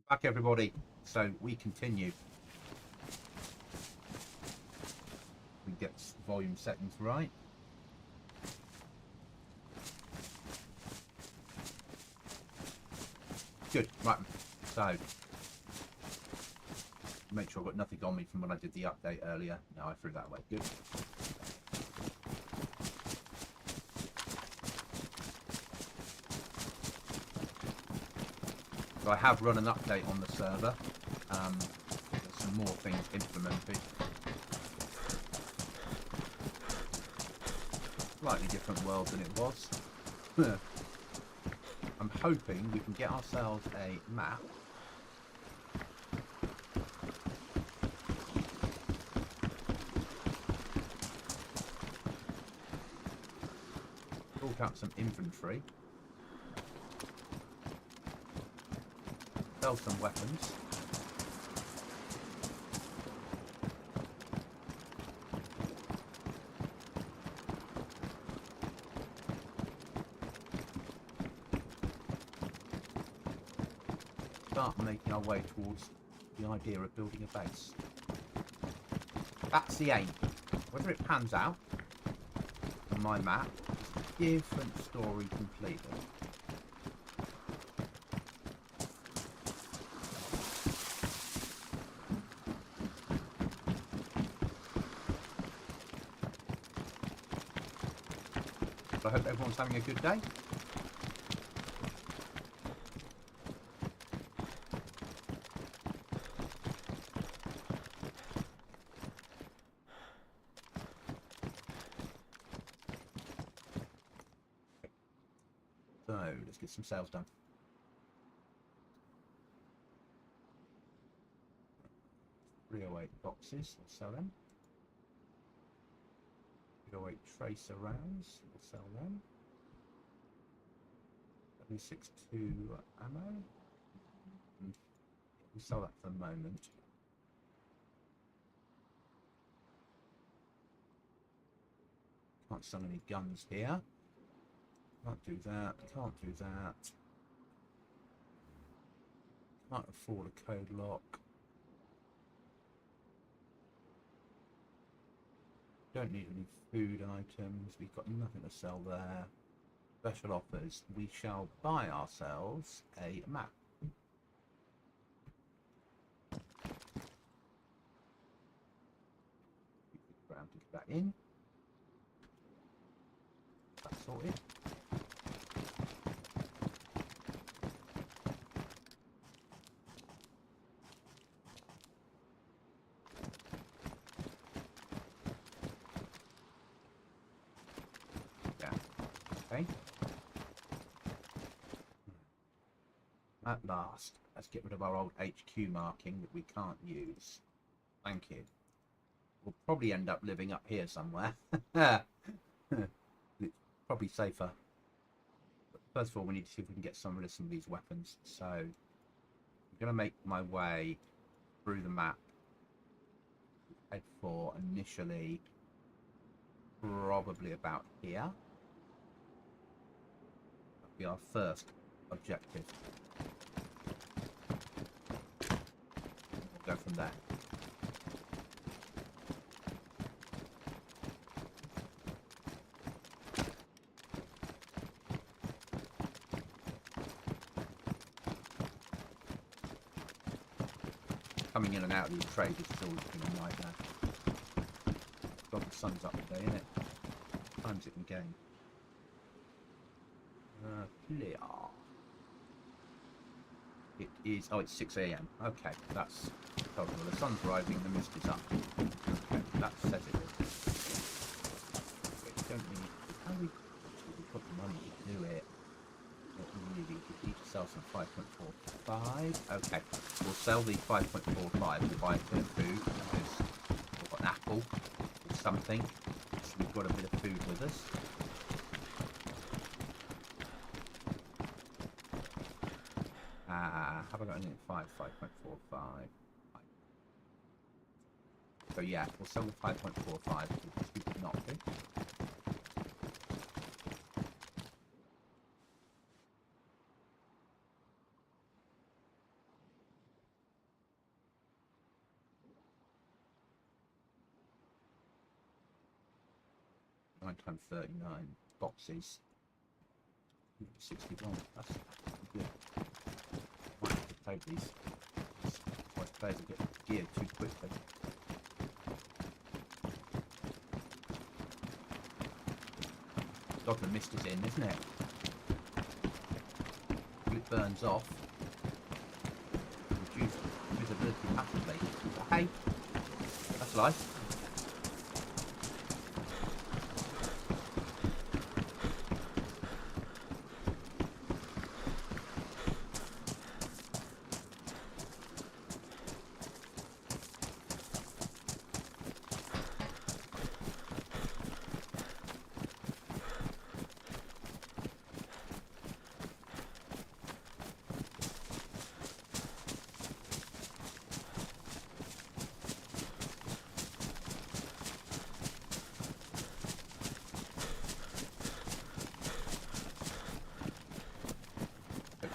Back everybody, so we continue. We get volume settings right. Good, right, so make sure I've got nothing on me from when I did the update earlier. No, I threw that away, good. So I have run an update on the server. There's some more things implemented. Slightly different world than it was. I'm hoping we can get ourselves a map. Sort out some inventory. Sell some weapons. Start making our way towards the idea of building a base. That's the aim. Whether it pans out on my map is a different story completely. I hope everyone's having a good day. So let's get some sales done. .308 boxes, we'll sell them. 308 tracer rounds, we'll sell them. 762 ammo. We'll sell that for the moment. Can't sell any guns here. Can't do that, can't do that. Can't afford a code lock. Don't need any food items, we've got nothing to sell there. Special offers, we shall buy ourselves a map. Ground to get that in. That's sorted. Okay. At last, let's get rid of our old HQ marking that we can't use. Thank you. We'll probably end up living up here somewhere. It's probably safer. But first of all, we need to see if we can get rid of some of these weapons. So, I'm going to make my way through the map. Head for initially probably about here. Be our first objective. We'll go from there. Coming in and out of these trades is still looking a nightmare. God, the sun's up today, isn't it? Times it in game. Clear. It is. Oh, it's 6 AM. Okay, that's. Oh, the sun's rising and the mist is up. Okay, that says it is. Okay, we don't need. How do we put the money to do it? Not really. We need to sell some 5.45. Okay, we'll sell the 5.45 to buy a bit of food because we've got an apple or something. So we've got a bit of food with us. Have I got anything? 5.45. So yeah, we'll sell the 5.45. Stupid not to. 9 times 39 boxes. 61. That's good. Might have to take these. Otherwise players will get geared too quickly. Goblin mist is in, isn't it? If it burns off, reduce visibility massively. But hey, that's life.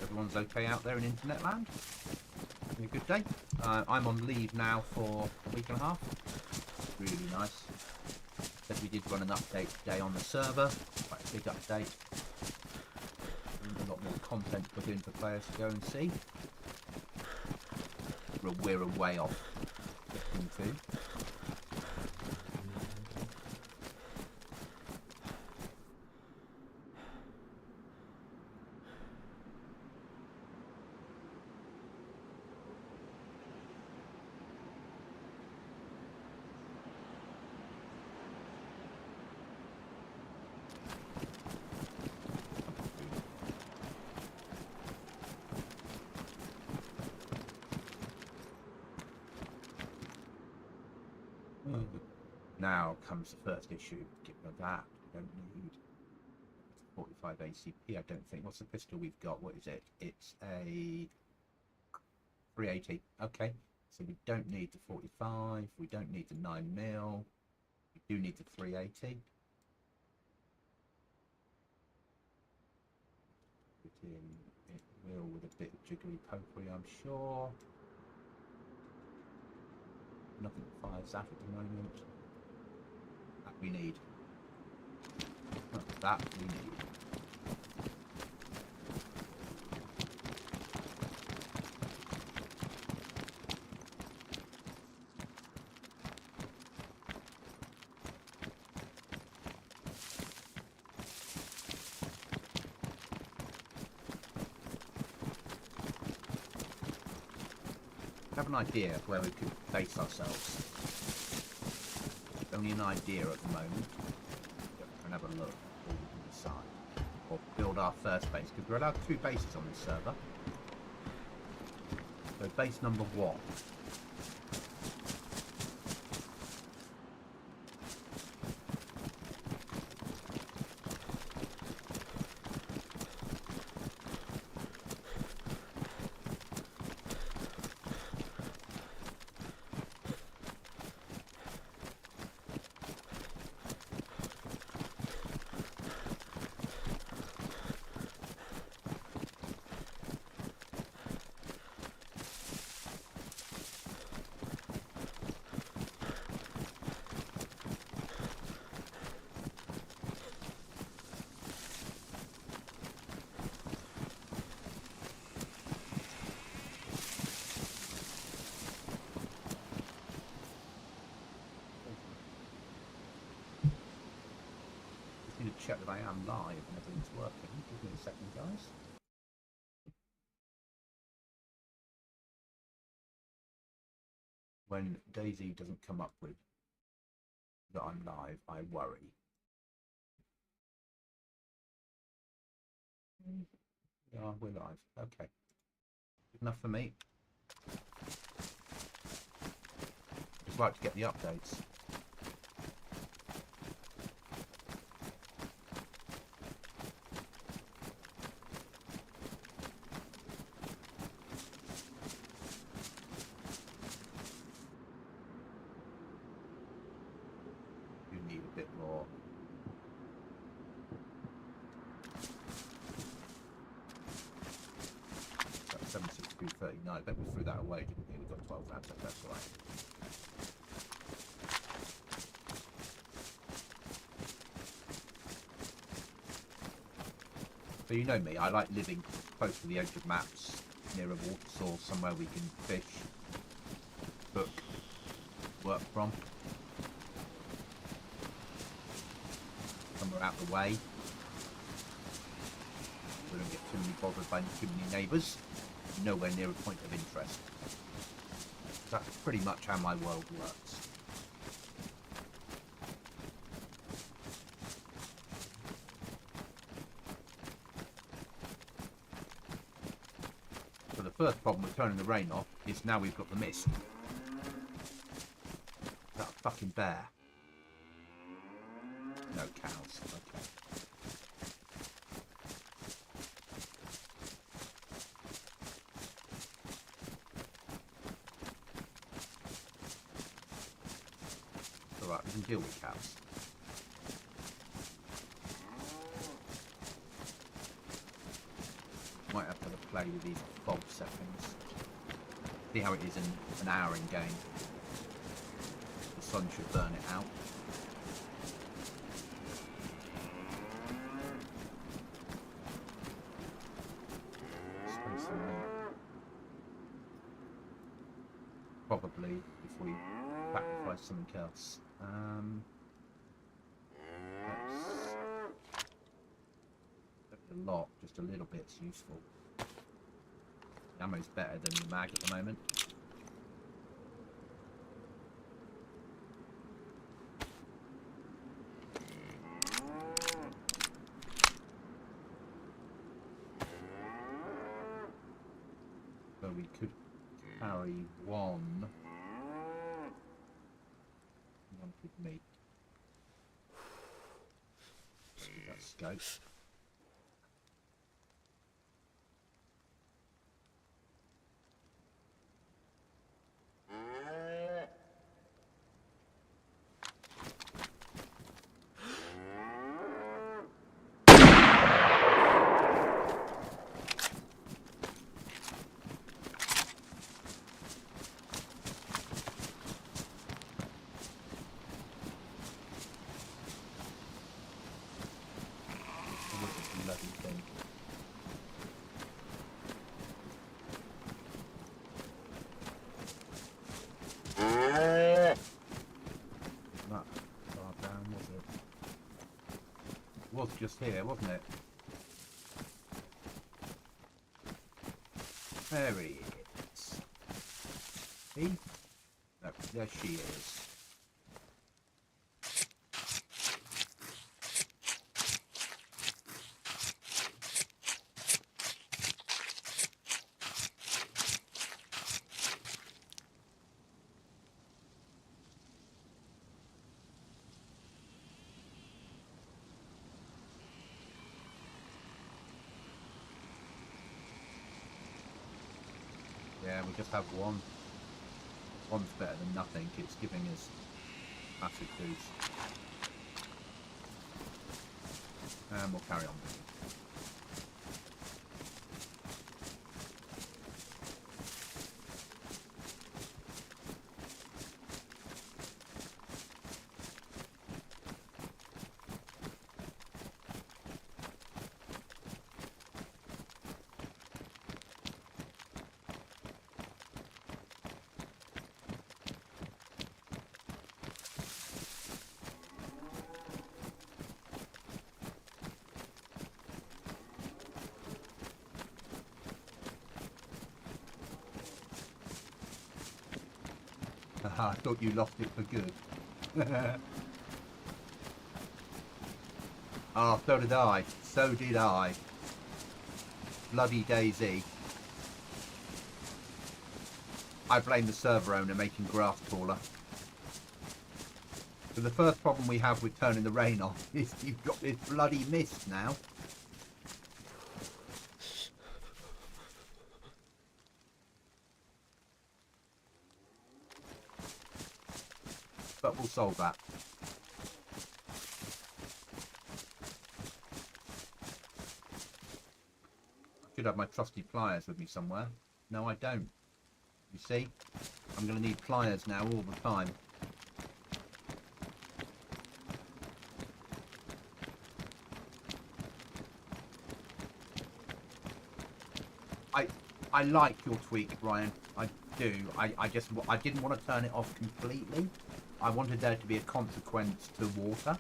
Everyone's okay out there in internet land. Having a good day. I'm on leave now for a week and a half. Really nice. Said we did run an update today on the server. Quite a big update. A lot more content put in for players to go and see. We're a way off getting to. Now comes the first issue. Get rid of that. We don't need 45 ACP, I don't think. What's the pistol we've got? What is it? It's a 380. Okay, so we don't need the 45. We don't need the 9mm. We do need the 380. Put in it will with a bit of jiggery pokery, I'm sure. Nothing fires that at the moment. That we need. That we need. Have an idea of where we could base ourselves. Only an idea at the moment. And have a look before we can decide. Or build our first base, because we're allowed 2 bases on this server. So base number 1. Check that I am live and everything's working. Give me a second, guys. When DayZ doesn't come up with that I'm live, I worry. Yeah, we're live. Okay. Good enough for me. Just like to get the updates. Bit more. That's 76239. I bet we threw that away, didn't we? We got 12 rounds, that's all right. So you know me, I like living close to the edge of maps, near a water source, somewhere we can fish, cook, work from. Somewhere out the way. We don't get too many bothered by too many neighbours. Nowhere near a point of interest. That's pretty much how my world works. So the first problem with turning the rain off is now we've got the mist. Is that a fucking bear? No cows. Okay. Alright, we can deal with cows. Might have to play with these fog settings. See how it is in an hour in game. The sun should burn it out. Probably if we sacrifice something else. That's a lot, just a little bit's useful. The ammo's better than the mag at the moment. So we could carry one with me. That's scope. It was just here, wasn't it? There he is. He? No, there she is. Yeah, we just have one. One's better than nothing. It's giving us massive boost. And we'll carry on. I thought you lost it for good. Oh, so did I. So did I. Bloody DayZ. I blame the server owner making grass taller. So the first problem we have with turning the rain off is you've got this bloody mist now. But we'll solve that. I should have my trusty pliers with me somewhere. No, I don't. You see? I'm going to need pliers now all the time. I like your tweak, Ryan. I do. I didn't want to turn it off completely. I wanted there to be a consequence to water.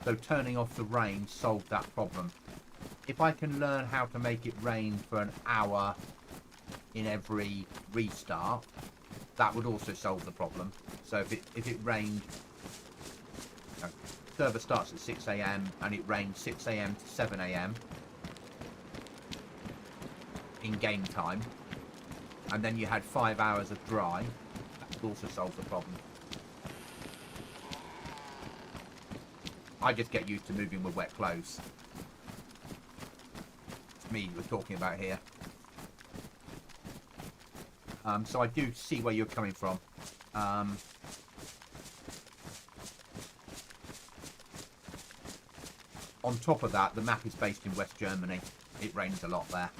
So turning off the rain solved that problem. If I can learn how to make it rain for an hour in every restart, that would also solve the problem. So if it rained, you know, server starts at 6 AM and it rains 6 AM to 7 AM in game time, and then you had 5 hours of dry, that would also solve the problem. I just get used to moving with wet clothes. It's me we're talking about here. So I do see where you're coming from. On top of that, the map is based in West Germany. It rains a lot there.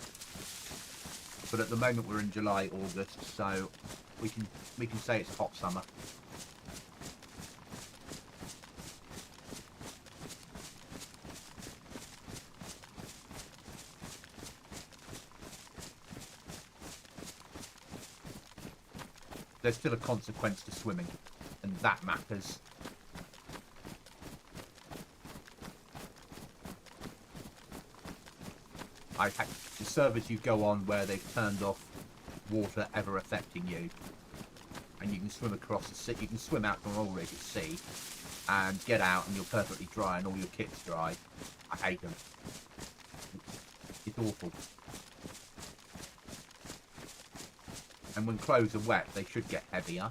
But at the moment we're in July, August, so we can say it's a hot summer. There's still a consequence to swimming, and that matters. The servers you go on where they've turned off water ever affecting you, and you can swim across the sea. You can swim out from already at sea and get out, and you're perfectly dry, and all your kit's dry. I hate them. It's awful. And when clothes are wet, they should get heavier.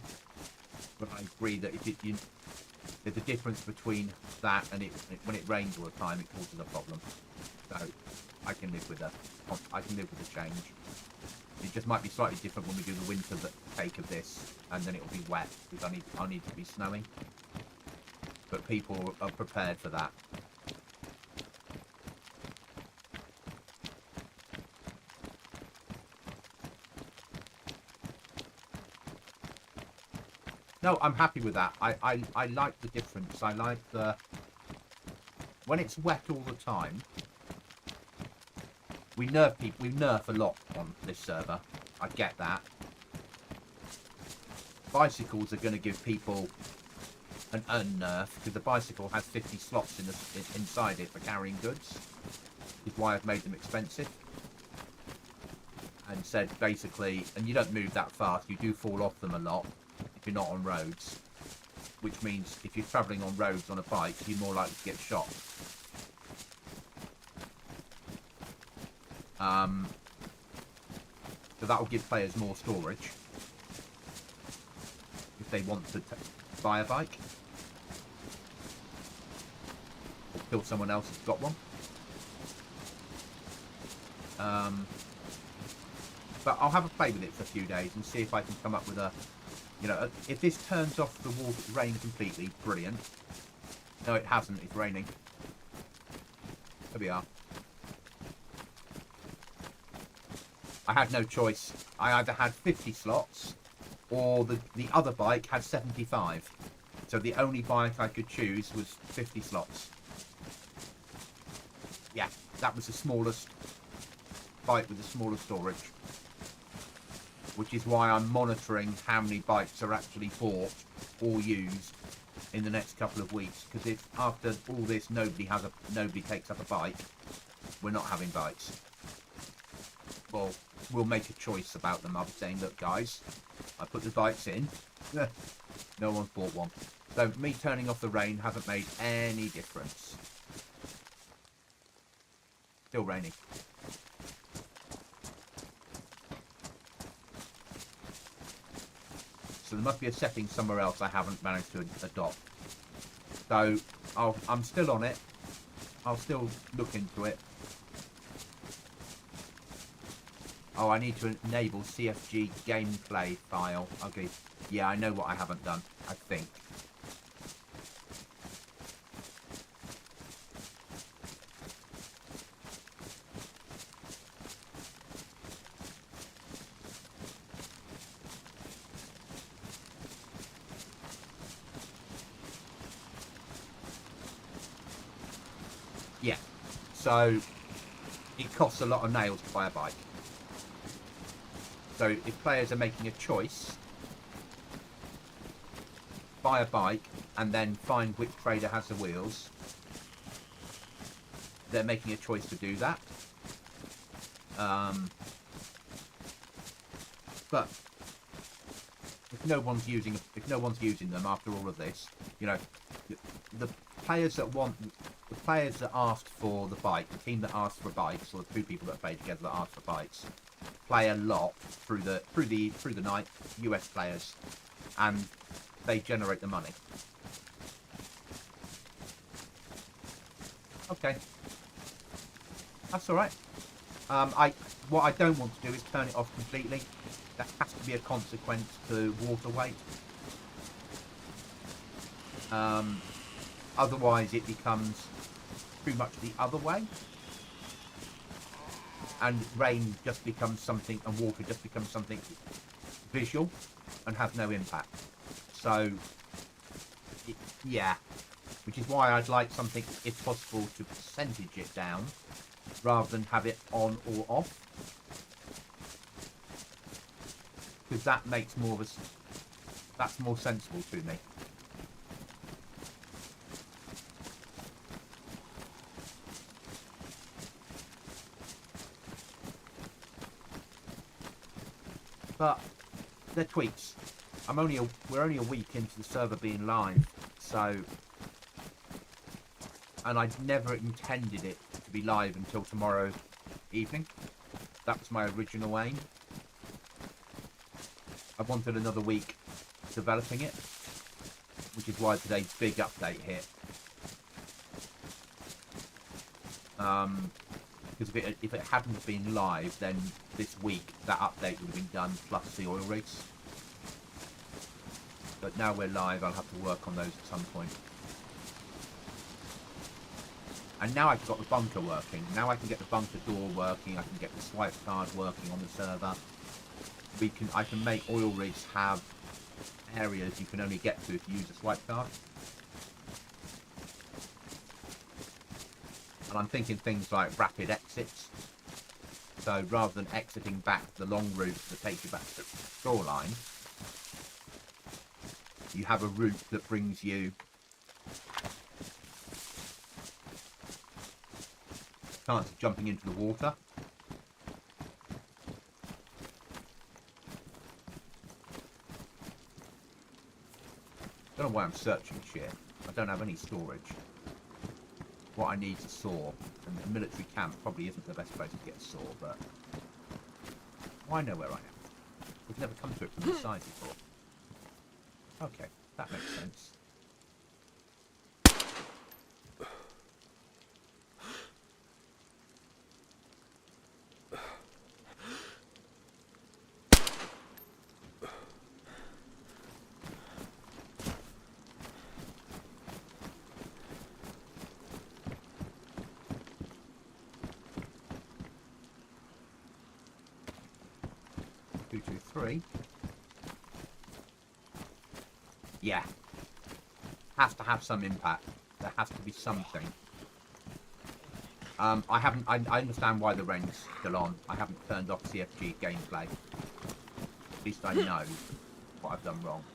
But I agree that there's a difference between that and when it rains all the time, it causes a problem. So I can live with that. I can live with the change. It just might be slightly different when we do the winter take of this, and then it'll be wet because I need to be snowing. But people are prepared for that. No, I'm happy with that. I like the difference. I like the... When it's wet all the time, we nerf people. We nerf a lot on this server. I get that. Bicycles are going to give people an unnerf because the bicycle has 50 slots inside it for carrying goods. Which is why I've made them expensive. And said basically, and you don't move that fast. You do fall off them a lot if you're not on roads, which means if you're travelling on roads on a bike, you're more likely to get shot. So that will give players more storage if they want to buy a bike or kill someone else who's got one. But I'll have a play with it for a few days and see if I can come up with a... You know, if this turns off the rain completely, brilliant. No, it hasn't. It's raining. There we are. I had no choice. I either had 50 slots or the other bike had 75. So the only bike I could choose was 50 slots. Yeah, that was the smallest bike with the smallest storage. Which is why I'm monitoring how many bikes are actually bought or used in the next couple of weeks. Because if after all this nobody takes up a bike, we're not having bikes. Well, we'll make a choice about them. I'll be saying, look guys, I put the bikes in. No one's bought one. So me turning off the rain hasn't made any difference. Still raining. So there must be a setting somewhere else I haven't managed to adopt. So I'm still on it. I'll still look into it. Oh, I need to enable CFG gameplay file. Okay. Yeah, I know what I haven't done, I think. Yeah, so it costs a lot of nails to buy a bike. So if players are making a choice, buy a bike and then find which trader has the wheels, they're making a choice to do that. But if no one's using them after all of this, you know, the players that asked for the bike, the team that asked for bikes, or the two people that play together that asked for bikes, play a lot through the night, US players, and they generate the money. Okay, that's all right. What I don't want to do is turn it off completely. There has to be a consequence to water weight. Otherwise, it becomes too much the other way, and rain just becomes something, and water just becomes something visual and has no impact. So, yeah, which is why I'd like something, if possible, to percentage it down rather than have it on or off, because that makes that's more sensible to me. But they're tweaks. We're only a week into the server being live, so, and I'd never intended it to be live until tomorrow evening. That was my original aim. I wanted another week developing it, which is why today's big update hit. Because if it hadn't been live, then this week that update would have been done, plus the oil rigs. But now we're live, I'll have to work on those at some point. And now I've got the bunker working. Now I can get the bunker door working, I can get the swipe card working on the server. I can make oil rigs have areas you can only get to if you use a swipe card. And I'm thinking things like rapid exits. So rather than exiting back the long route that takes you back to the shoreline, you have a route that brings you chance of jumping into the water. I don't know why I'm searching shit. I don't have any storage. What I need is a saw, and a military camp probably isn't the best place to get a saw, but I know where I am. We've never come to it from this side before. Okay, that makes sense. Three. Yeah. Has to have some impact. There has to be something. I understand why the rain's still on. I haven't turned off CFG gameplay. At least I know what I've done wrong.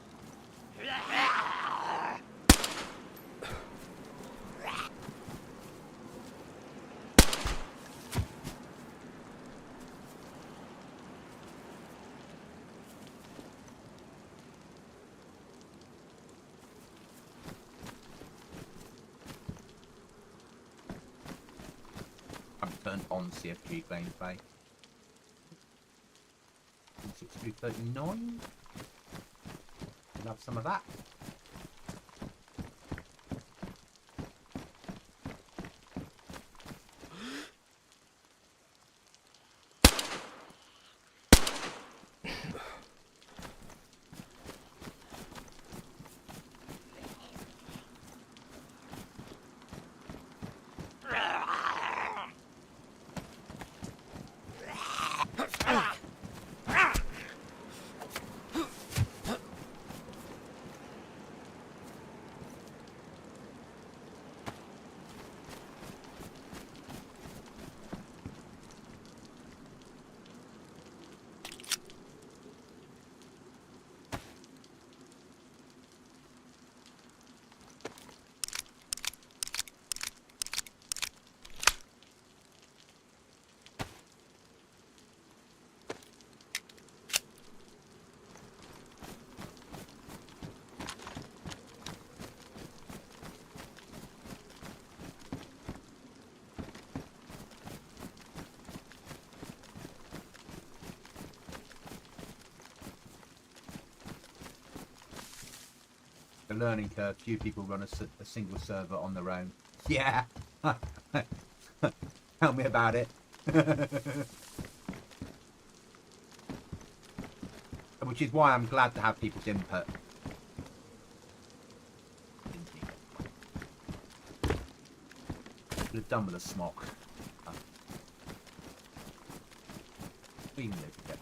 Turned on CFG gameplay. 6239. We'll have some of that. learning curve. Few people run a single server on their own. Yeah. Tell me about it. Which is why I'm glad to have people's input. Could have done with a smock. We can live with it.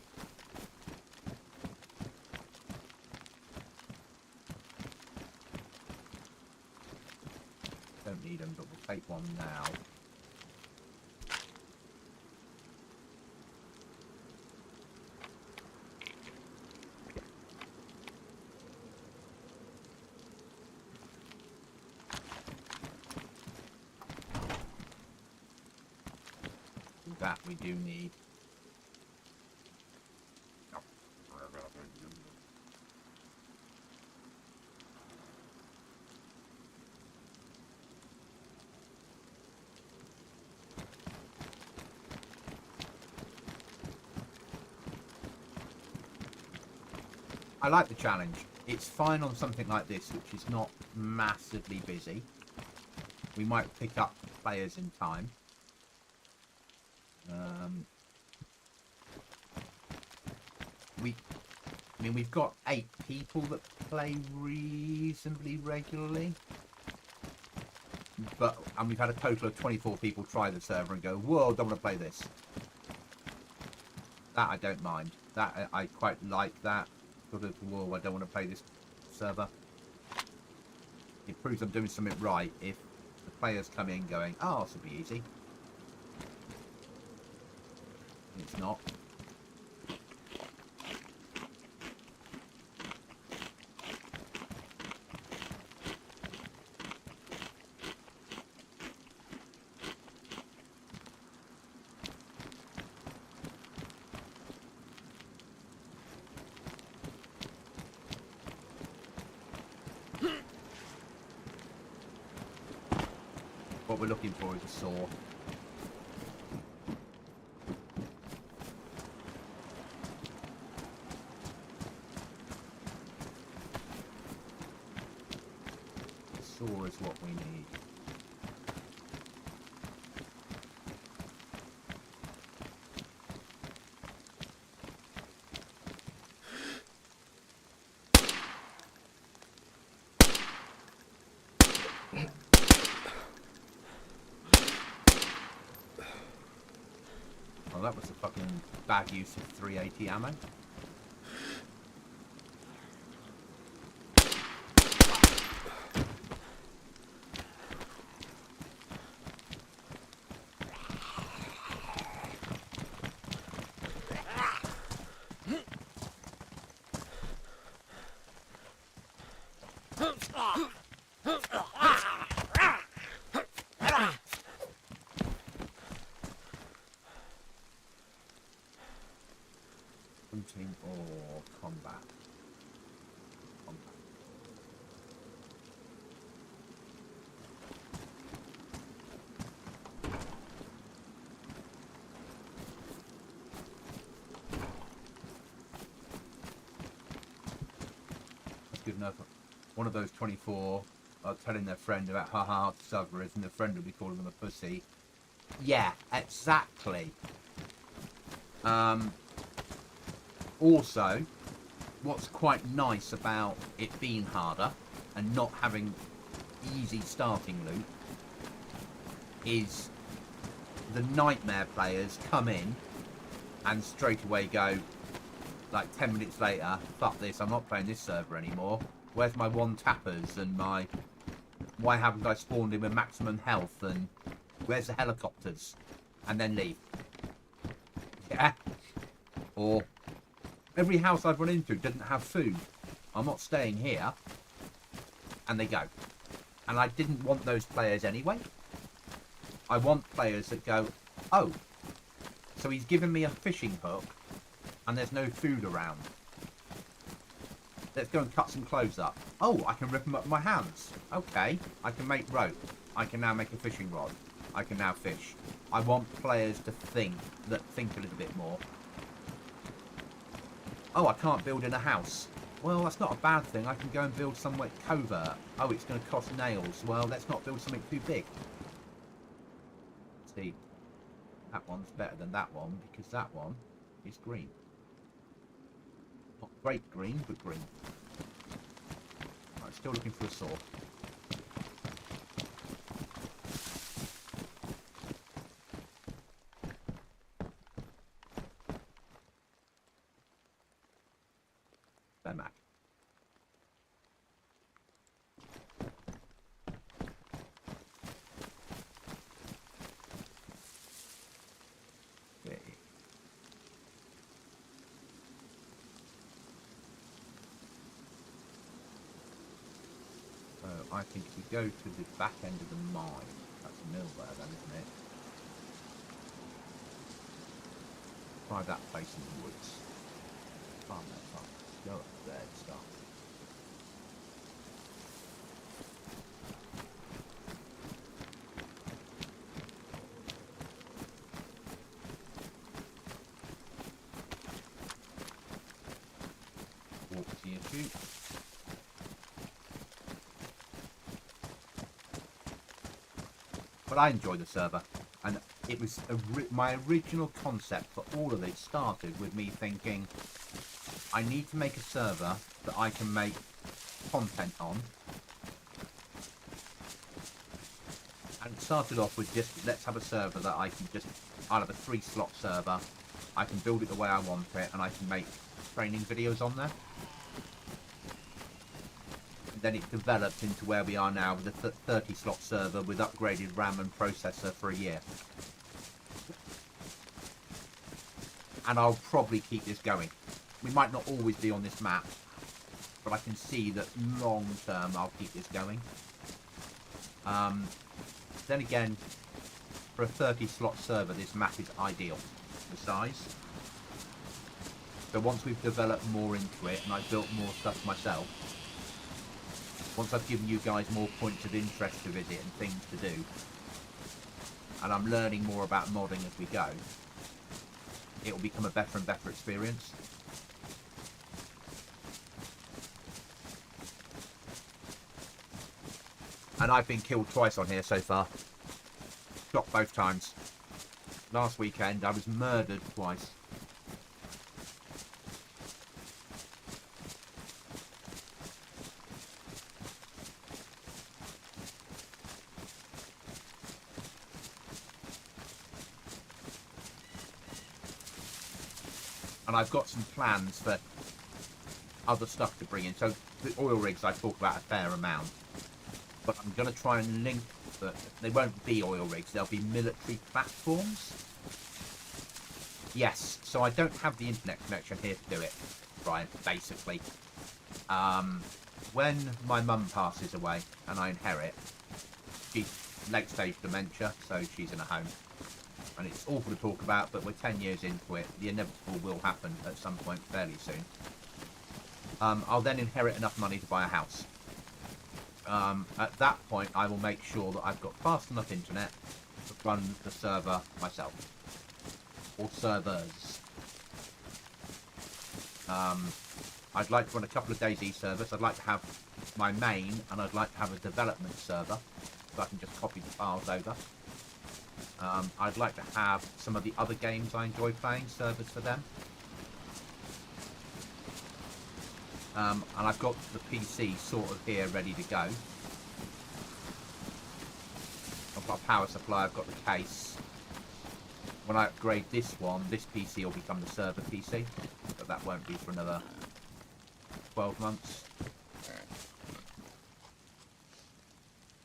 Don't need them, but we'll take one now. That we do need. I like the challenge. It's fine on something like this, which is not massively busy. We might pick up players in time. We've got 8 people that play reasonably regularly, and we've had a total of 24 people try the server and go, whoa, don't want to play this. That I don't mind. That I quite like that sort of, whoa, I don't want to play this server. It proves I'm doing something right if the players come in going, oh, this will be easy. It's not. What we're looking for is a saw. A saw is what we need. Well, that was a fucking bad use of 380 ammo. Hunting or combat? Combat. That's good enough. One of those 24 are telling their friend about how hard the server is, and the friend will be calling them a pussy. Yeah, exactly. Also, what's quite nice about it being harder and not having easy starting loot is the nightmare players come in and straight away go, like 10 minutes later, fuck this, I'm not playing this server anymore. Where's my one tappers and my... Why haven't I spawned in with maximum health, and where's the helicopters? And then leave. Yeah. Or... Every house I've run into doesn't have food. I'm not staying here. And they go. And I didn't want those players anyway. I want players that go, oh, so he's given me a fishing hook and there's no food around. Let's go and cut some clothes up. Oh, I can rip them up with my hands. Okay, I can make rope. I can now make a fishing rod. I can now fish. I want players to think a little bit more. Oh, I can't build in a house. Well, that's not a bad thing. I can go and build somewhere covert. Oh, it's going to cost nails. Well, let's not build something too big. See, that one's better than that one because that one is green. Not great green, but green. Right, still looking for a saw. They're Mac. I think if we go to the back end of the mine, that's a mill there then, isn't it? Try that place in the woods. Farm that farm. Go up there and start. Walk to your shoot. But I enjoy the server, and it was my original concept for all of it started with me thinking I need to make a server that I can make content on, and it started off with just let's have a server that I'll have a 3-slot server, I can build it the way I want it, and I can make training videos on there. Then it developed into where we are now with a 30-slot server with upgraded RAM and processor for a year. And I'll probably keep this going. We might not always be on this map, but I can see that long term I'll keep this going. Then again, for a 30-slot server, this map is ideal, the size. So once we've developed more into it and I've built more stuff myself, once I've given you guys more points of interest to visit and things to do, and I'm learning more about modding as we go, it will become a better and better experience. And I've been killed twice on here so far. Shot both times. Last weekend I was murdered twice. And I've got some plans for other stuff to bring in. So the oil rigs I talk about a fair amount, but I'm going to try and link that. They won't be oil rigs, they'll be military platforms. Yes, so I don't have the internet connection here to do it, Brian, basically. When my mum passes away and I inherit, she's late stage dementia, so she's in a home. And it's awful to talk about, but we're 10 years into it. The inevitable will happen at some point fairly soon. I'll then inherit enough money to buy a house. At that point, I will make sure that I've got fast enough internet to run the server myself. Or servers. I'd like to run a couple of DayZ servers. I'd like to have my main, and I'd like to have a development server, so I can just copy the files over. I'd like to have some of the other games I enjoy playing, servers for them. And I've got the PC sort of here ready to go. I've got a power supply, I've got the case. When I upgrade this one, this PC will become the server PC, but that won't be for another 12 months.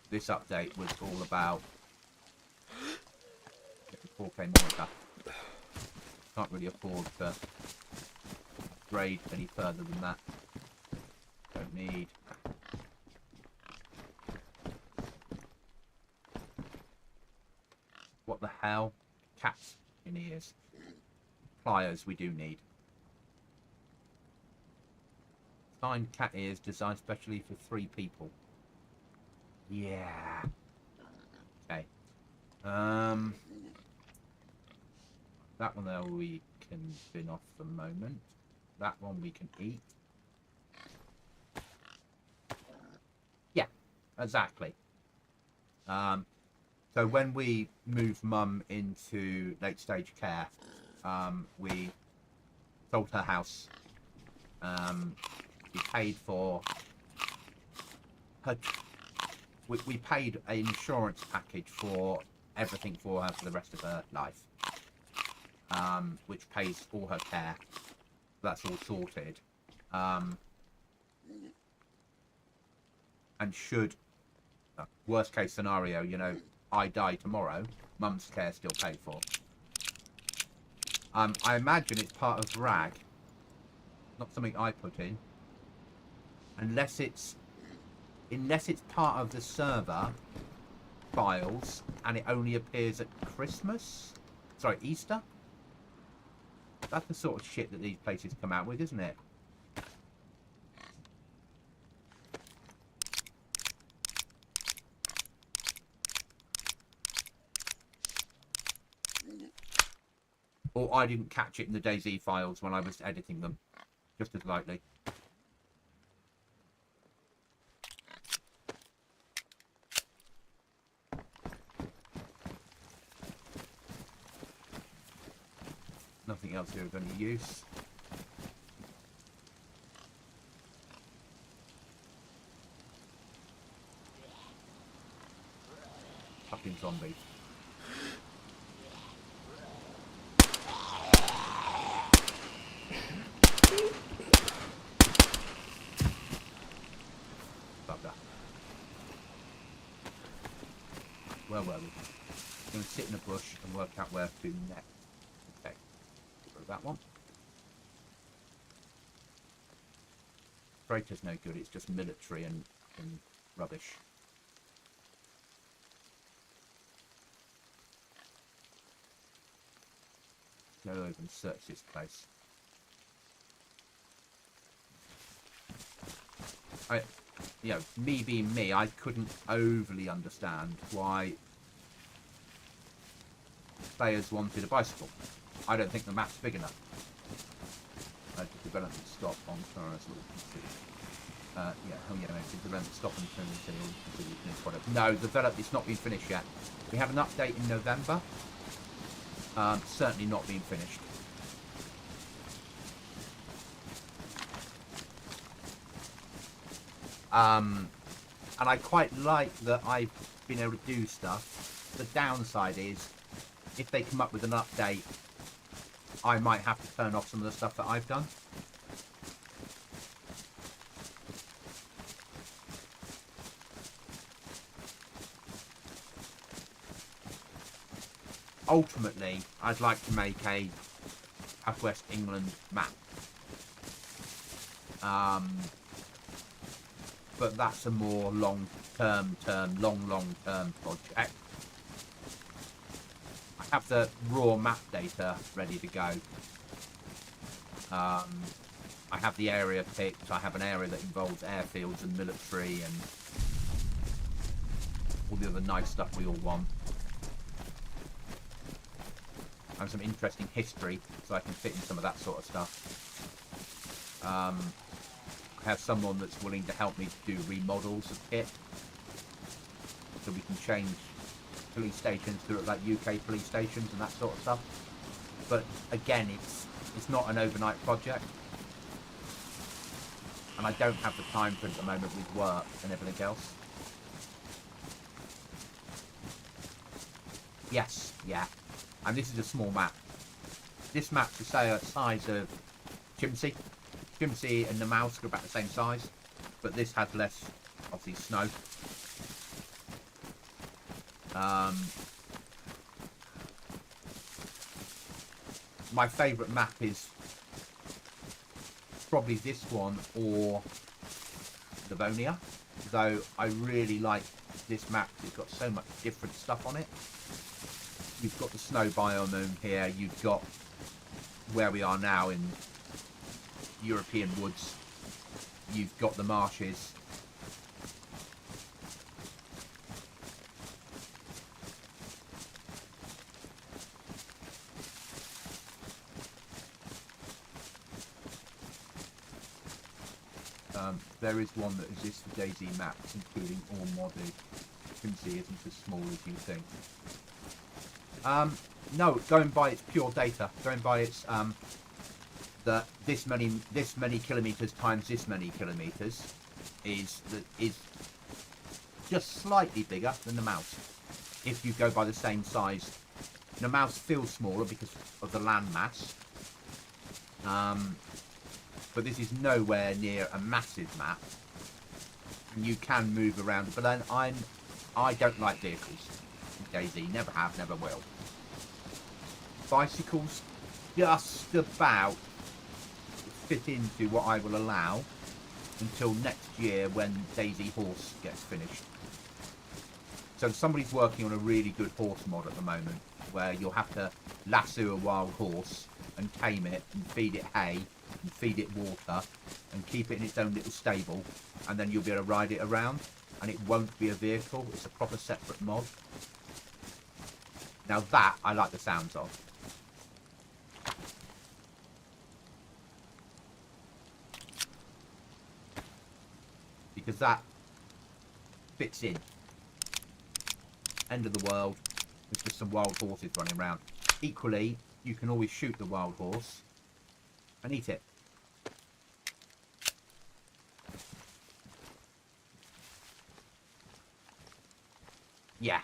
This update was all about 4K monitor. Can't really afford to upgrade any further than that. Don't need. What the hell? Cats in ears. Pliers we do need. Signed cat ears designed specially for 3 people. Yeah. Okay. That one there we can bin off for the moment. That one we can eat. exactly. So when we moved Mum into late stage care, we sold her house. We paid for her. We paid an insurance package for everything for her for the rest of her life, which pays all her care. That's all sorted. And should, worst case scenario, you know, I die tomorrow, Mum's care still paid for. I imagine it's part of RAG, not something I put in, unless it's part of the server files and it only appears at Easter. That's the sort of shit that these places come out with, isn't it? Or I didn't catch it in the DayZ files when I was editing them, just as likely. Nothing else here of any use. Fucking zombies. Bugger. Where were we? I'm going to sit in a bush and work out where to next. Okay. Get rid of that one. Freighter's no good, it's just military and rubbish. Go over and search this place. You know, me being me, I couldn't overly understand why players wanted a bicycle. I don't think the map's big enough. The development stop on Taurus. Yeah, oh yeah, no, the development stop and turn into product. No, it's not been finished yet. We had an update in November. Certainly not being finished. And I quite like that I've been able to do stuff. The downside is, if they come up with an update, I might have to turn off some of the stuff that I've done. Ultimately, I'd like to make a Southwest England map. But that's a more long-term project. I have the raw map data ready to go. I have the area picked. I have an area that involves airfields and military and all the other nice stuff we all want. I have some interesting history, so I can fit in some of that sort of stuff. I have someone that's willing to help me to do remodels of kit, so we can change police stations to look like UK police stations and that sort of stuff. But again, it's not an overnight project, and I don't have the time for it at the moment with work and everything else. Yes, yeah. And this is a small map. This map's the size of Chimsey. Chimsey and the mouse are about the same size, but this has less, obviously, snow. My favourite map is probably this one or Livonia, though I really like this map. It's got so much different stuff on it. You've got the snow biome here, you've got where we are now in European woods, you've got the marshes. There is one that exists for DayZ maps, including all modded. You can see it isn't as small as you think. No, going by its pure data, going by its that this many kilometers times this many kilometers is just slightly bigger than the mouse. If you go by the same size, the mouse feels smaller because of the land mass. But this is nowhere near a massive map. You can move around, but then I don't like vehicles. DayZ, never have, never will. Bicycles just about fit into what I will allow until next year when DayZ Horse gets finished. So somebody's working on a really good horse mod at the moment, where you'll have to lasso a wild horse and tame it and feed it hay and feed it water and keep it in its own little stable, and then you'll be able to ride it around, and it won't be a vehicle. It's a proper separate mod. Now that I like the sounds of. Because that fits in. End of the world. There's just some wild horses running around. Equally, you can always shoot the wild horse and eat it. Yeah.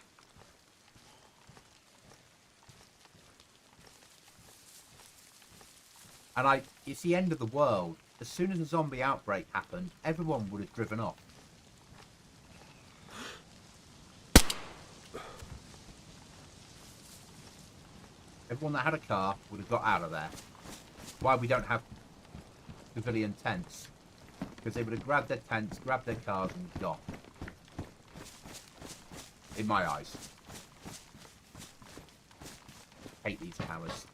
And it's the end of the world. As soon as a zombie outbreak happened, everyone would have driven off. Everyone that had a car would have got out of there. Why we don't have civilian tents? Because they would have grabbed their tents, grabbed their cars and gone. In my eyes. Hate these towers.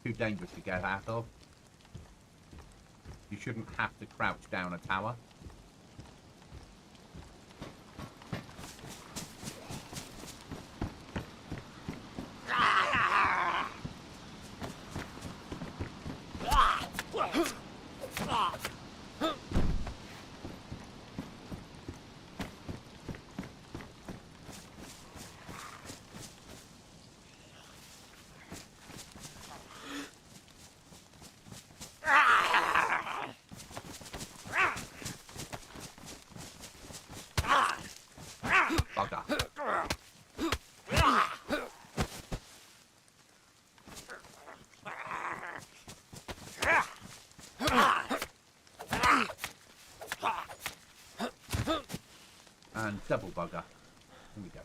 Too dangerous to get out of. You shouldn't have to crouch down a tower. And double bugger. Here we go.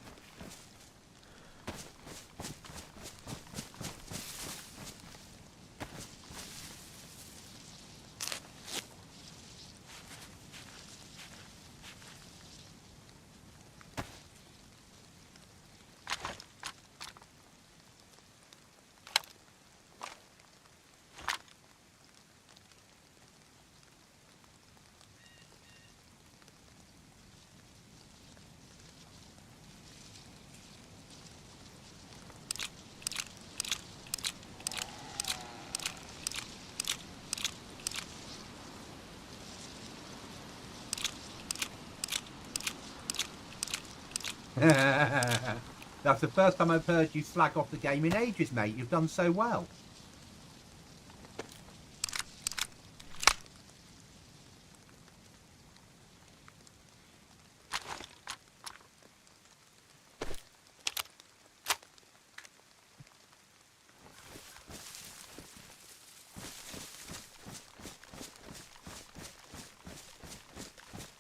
That's the first time I've heard you slag off the game in ages, mate. You've done so well.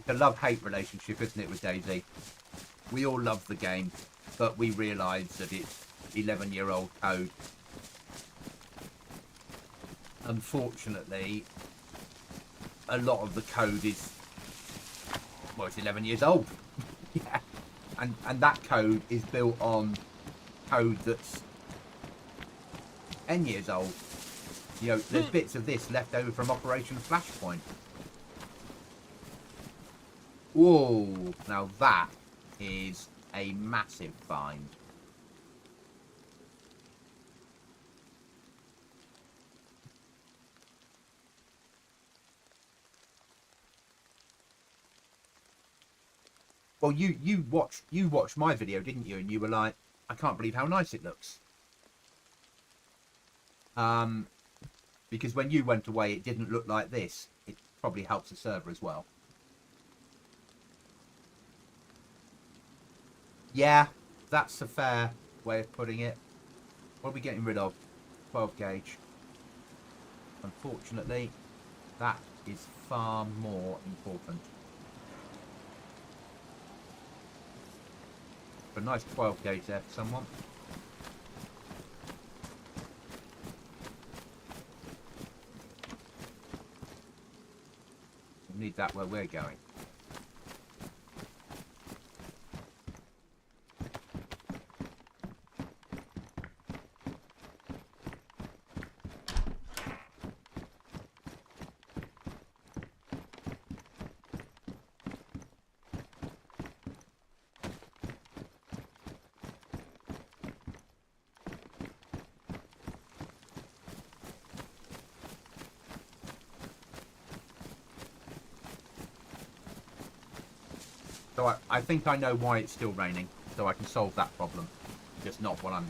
It's a love-hate relationship, isn't it, with DayZ? We all love the game, but we realise that it's 11-year-old code. Unfortunately, a lot of the code is, well, it's 11 years old. Yeah, and that code is built on code that's 10 years old. You know, there's bits of this left over from Operation Flashpoint. Whoa, now that is a massive find. Well, you watched my video, didn't you? And you were like, I can't believe how nice it looks. Because when you went away, it didn't look like this. It probably helps the server as well. Yeah, that's a fair way of putting it. What are we getting rid of? 12 gauge. Unfortunately, that is far more important. A nice 12 gauge there for someone. We need that where we're going. So I think I know why it's still raining, so I can solve that problem. Just not while I'm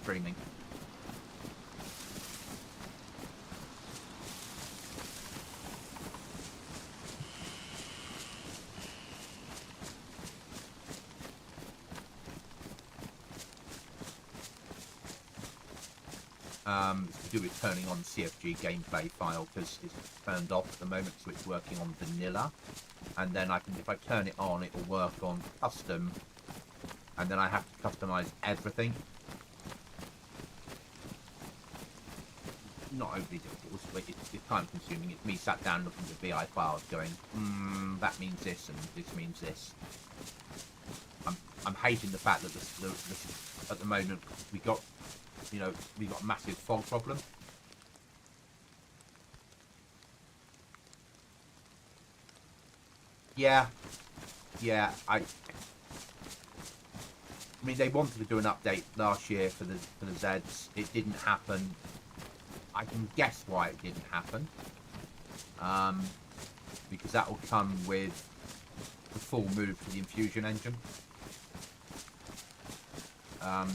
streaming. It's to do with turning on CFG gameplay file because it's turned off at the moment, so it's working on vanilla. And then I can, if I turn it on, it will work on custom, and then I have to customize everything. Not overly difficult, but it's time consuming. It's me sat down looking at the VI files going, that means this and this means this. I'm hating the fact that this at the moment we got a massive fog problem. Yeah, I mean, they wanted to do an update last year for the Zeds. It didn't happen. I can guess why it didn't happen. Because that will come with the full move to the infusion engine. I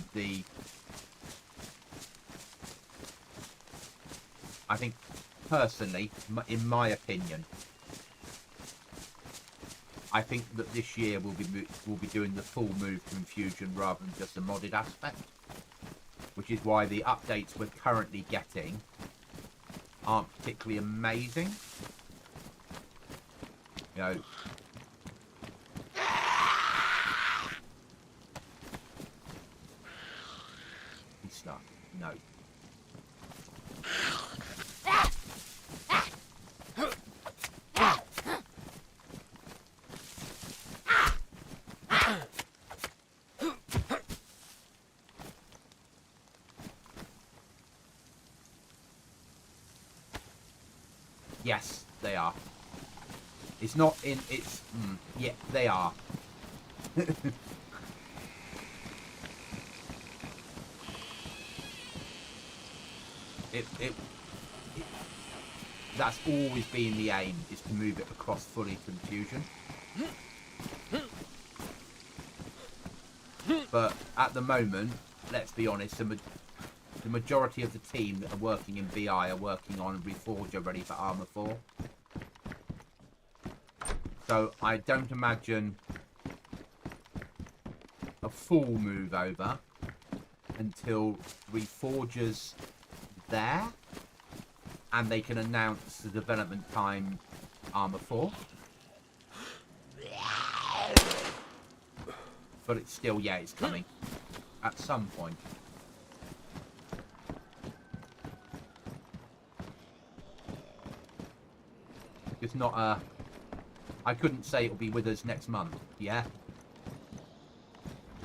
think personally, in my opinion, I think that this year we'll be doing the full move to infusion rather than just the modded aspect, which is why the updates we're currently getting aren't particularly amazing. You know, he's stuck. No. Yes, they are. It's not in. It's yeah, they are. That's always been the aim, is to move it across fully to infusion. But at the moment, let's be honest, the majority of the team that are working in VI are working on Reforger ready for Armour 4. So I don't imagine a full move over until Reforger's there and they can announce the development time Armour 4. But it's still, yeah, it's coming at some point. It's not a... I couldn't say it'll be with us next month, yeah?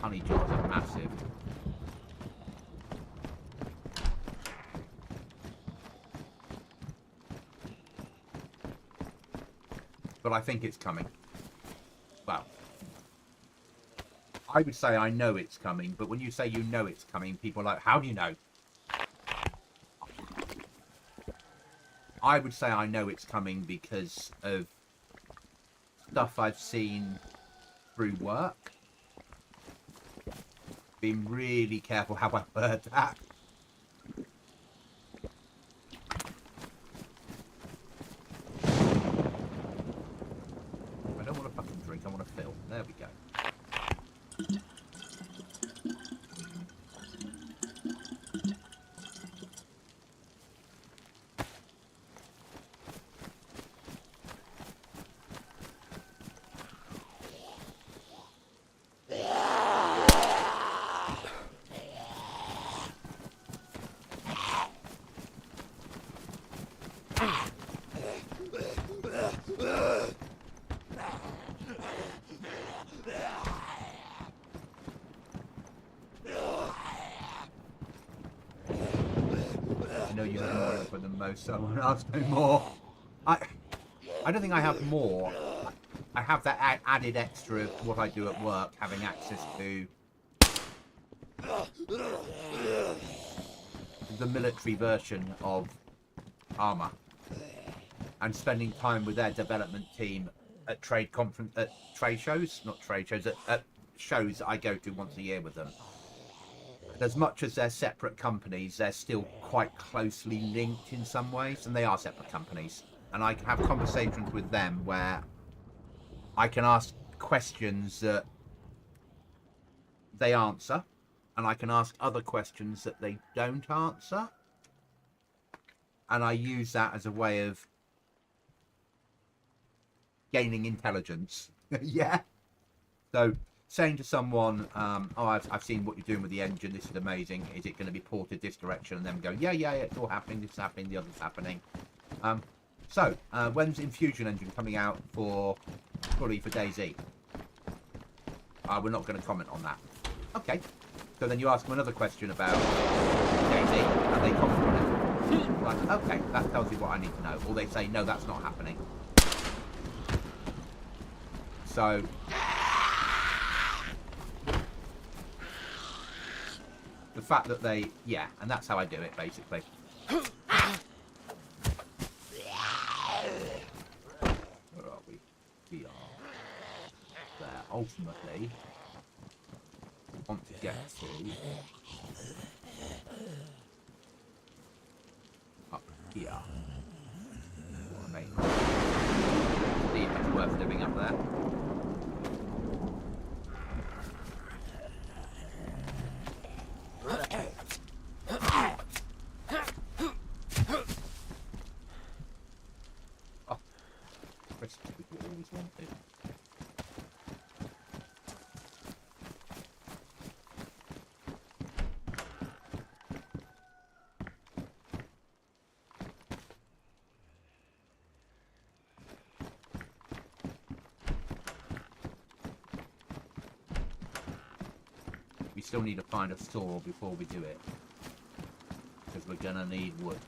Honey jars are massive. But I think it's coming. Well, I would say I know it's coming, but when you say you know it's coming, people are like, how do you know? I would say I know it's coming because of stuff I've seen through work. Being really careful how I word that. I don't want to fucking drink, I want to fill. There we go. I know you have more input than most, so I won't ask no more. I don't think I have more. I have that added extra of what I do at work, having access to the military version of armor, and spending time with their development team at trade shows, not trade shows, at shows that I go to once a year with them. As much as they're separate companies, they're still quite closely linked in some ways, and they are separate companies. And I can have conversations with them where I can ask questions that they answer, and I can ask other questions that they don't answer. And I use that as a way of gaining intelligence. Yeah. So saying to someone, oh, I've seen what you're doing with the engine, this is amazing, is it going to be ported this direction? And them going, yeah, it's all happening, this is happening, the other's happening. So when's Infusion Engine coming out fully for DayZ? We're not going to comment on that. Okay. So then you ask them another question about DayZ, and they comment on it. Like, okay, that tells you what I need to know. Or they say, no, that's not happening. So the fact that they, yeah, and that's how I do it, basically. Where are we? We are there. Ultimately, we want to get to up here. What I mean, see if it's worth living up there. We still need to find a saw before we do it, because we're gonna need wood.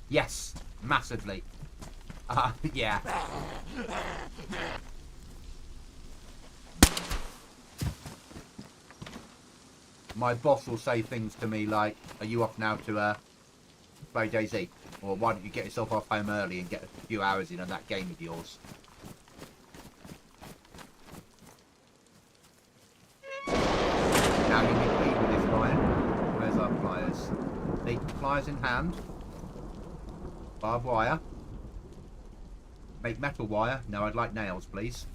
Yes, massively. Yeah. My boss will say things to me like, are you off now to play DayZ? Or why don't you get yourself off home early and get a few hours in on that game of yours? Now you can leave with this, Ryan. Where's our pliers? Need pliers in hand. Barbed wire. Make metal wire. No, I'd like nails, please.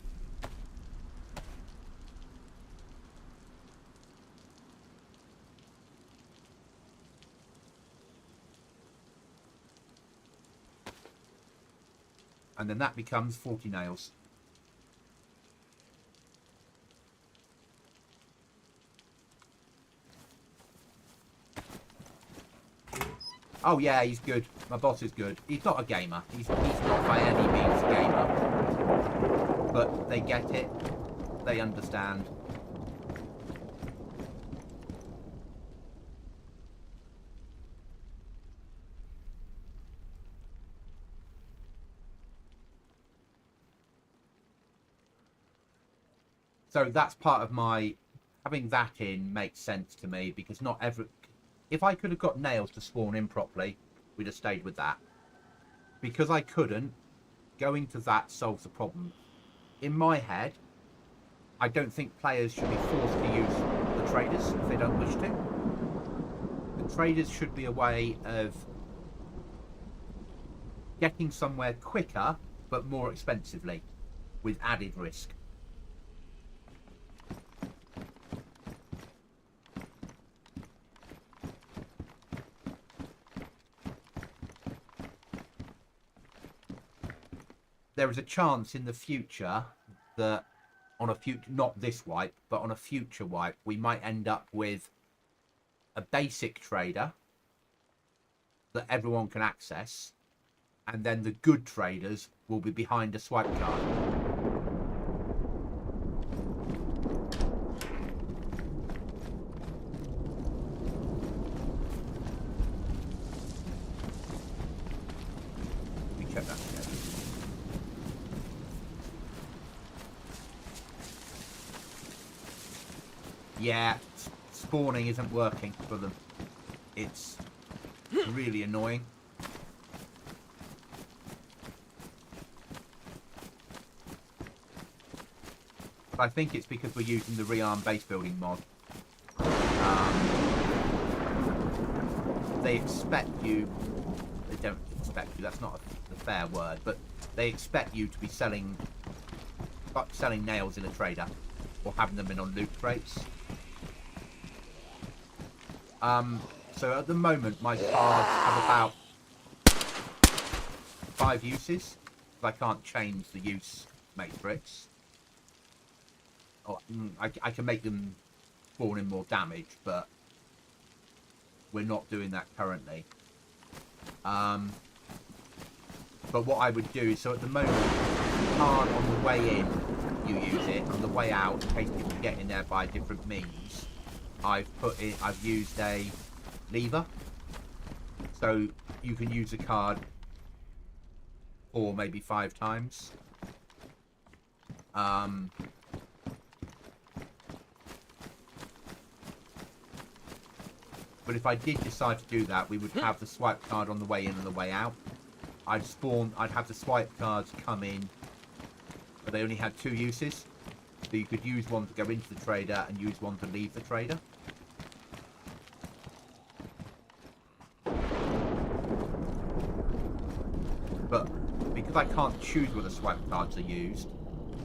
And then that becomes 40 nails. Oh yeah, he's good. My boss is good. He's not a gamer. He's not by any means a gamer. But they get it. They understand. So that's part of my... Having that in makes sense to me, because not every... If I could have got nails to spawn in properly, we'd have stayed with that. Because I couldn't, going to that solves the problem. In my head, I don't think players should be forced to use the traders if they don't wish to. The traders should be a way of getting somewhere quicker, but more expensively, with added risk. There is a chance in the future that on a future, not this wipe, but on a future wipe, we might end up with a basic trader that everyone can access, and then the good traders will be behind a swipe card. Let me check that again. Yeah, spawning isn't working for them. It's really annoying. But I think it's because we're using the rearm base building mod. They expect you... They don't expect you, that's not a fair word, but they expect you to be selling nails in a trader, or having them in on loot crates. So at the moment, my cards have about 5 uses. I can't change the use matrix. Oh, I can make them spawn in more damage, but we're not doing that currently. But what I would do is, so at the moment, card on the way in, you use it. On the way out, in case people get in there by different means, I've used a lever, so you can use a card 4, maybe 5 times. But if I did decide to do that, we would have the swipe card on the way in and the way out. I'd have the swipe cards come in, but they only had 2 uses. So you could use one to go into the trader and use one to leave the trader. But because I can't choose where the swipe cards are used,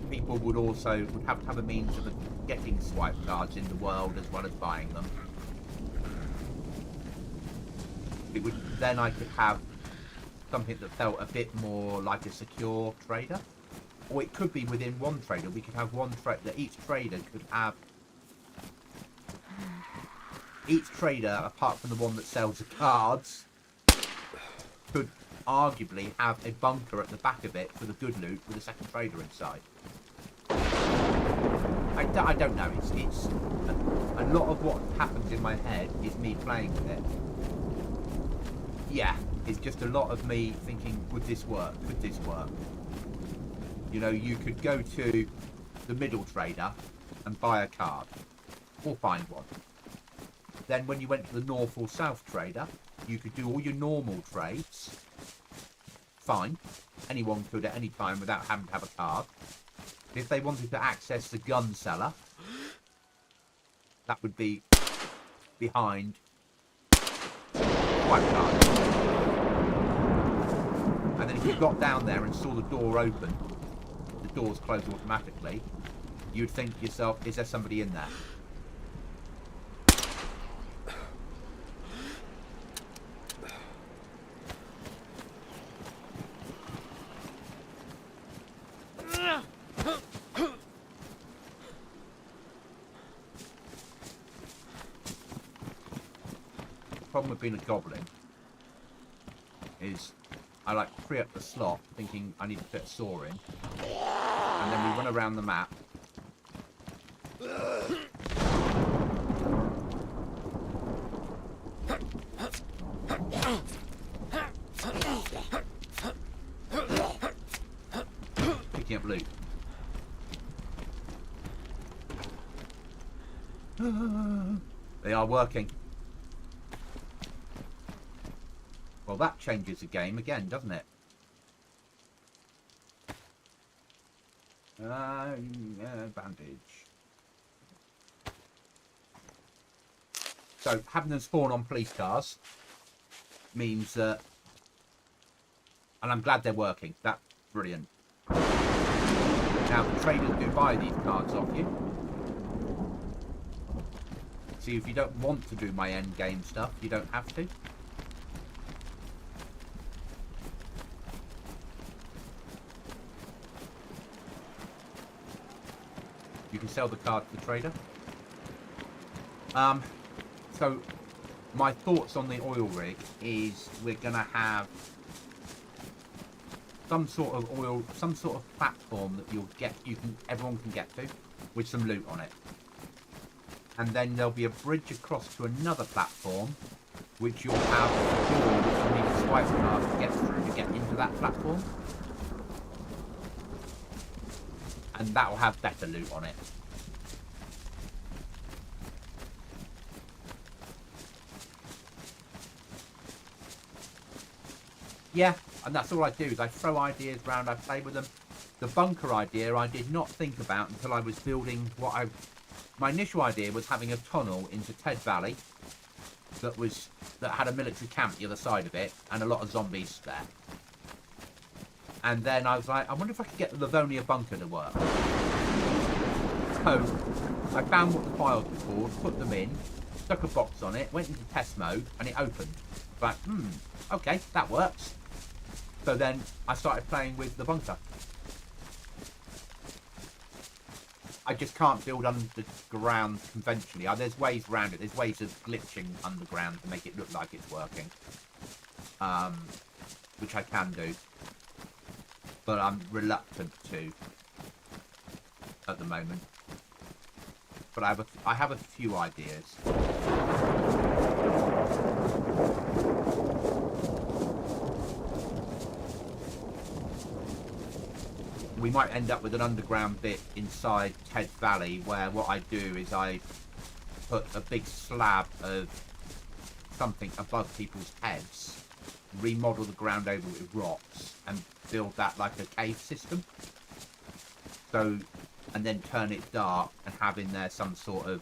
people would have to have a means of getting swipe cards in the world as well as buying them. Then I could have something that felt a bit more like a secure trader. Or it could be within one trader. We could have one trader. Each trader could have... Each trader, apart from the one that sells the cards, could arguably have a bunker at the back of it for the good loot with a second trader inside. I don't know. It's a lot of what happens in my head is me playing with it. Yeah, it's just a lot of me thinking, would this work? Could this work? You know, you could go to the middle trader and buy a card, or find one. Then when you went to the north or south trader, you could do all your normal trades. Fine. Anyone could at any time without having to have a card. If they wanted to access the gun seller, that would be behind white card. And then if you got down there and saw the door open, the doors closed automatically, you'd think to yourself, is there somebody in there? The problem with being a goblin is I like to free up the slot thinking I need to fit a saw in, and then we run around the map. Picking up loot. They are working. Well, that changes the game again, doesn't it? Bandage. So, having them spawn on police cars means that... and I'm glad they're working. That's brilliant. Now, the traders do buy these cards off you. See, if you don't want to do my end game stuff, you don't have to. You can sell the card to the trader. So my thoughts on the oil rig is we're gonna have some sort of platform that everyone can get to with some loot on it. And then there'll be a bridge across to another platform which you'll have a door which you need a swipe card to get through to get into that platform. And that'll have better loot on it. Yeah, and that's all I do is I throw ideas around, I play with them. The bunker idea I did not think about until I was building my initial idea was having a tunnel into Ted Valley that had a military camp the other side of it and a lot of zombies there. And then I was like, I wonder if I could get the Livonia bunker to work. So I found what the files were called, put them in, stuck a box on it, went into test mode, and it opened. Like, okay, that works. So then I started playing with the bunker. I just can't build underground conventionally. There's ways around it. There's ways of glitching underground to make it look like it's working. Which I can do. But I'm reluctant to at the moment. But I have a few ideas. We might end up with an underground bit inside Ted Valley where what I do is I put a big slab of something above people's heads, remodel the ground over with rocks and build that like a cave system. So, and then turn it dark and have in there some sort of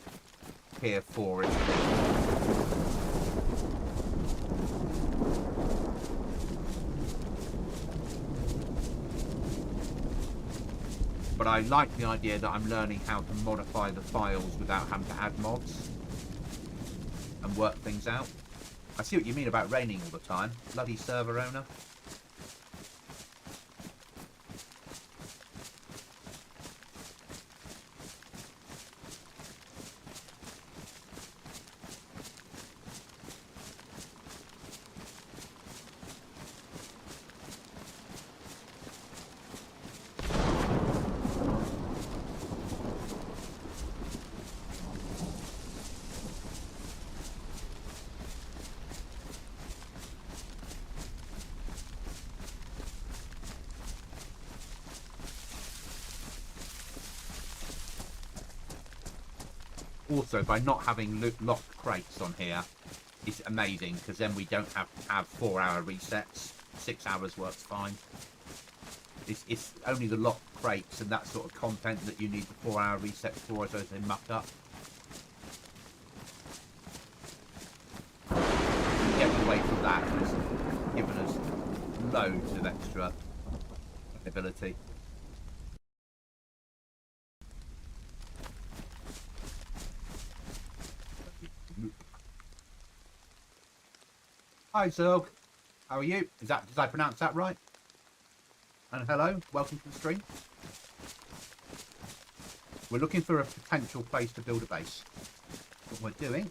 tier 4 thing. But I like the idea that I'm learning how to modify the files without having to add mods and work things out. I see what you mean about raining all the time. Bloody server owner. Also, by not having locked crates on here, it's amazing, because then we don't have to have 4-hour resets. 6 hours works fine. It's only the locked crates and that sort of content that you need the 4-hour resets for, so they muck up. Getting away from that has given us loads of extra ability. Hi Zerg, how are you? Did I pronounce that right? And hello, welcome to the stream. We're looking for a potential place to build a base. What we're doing.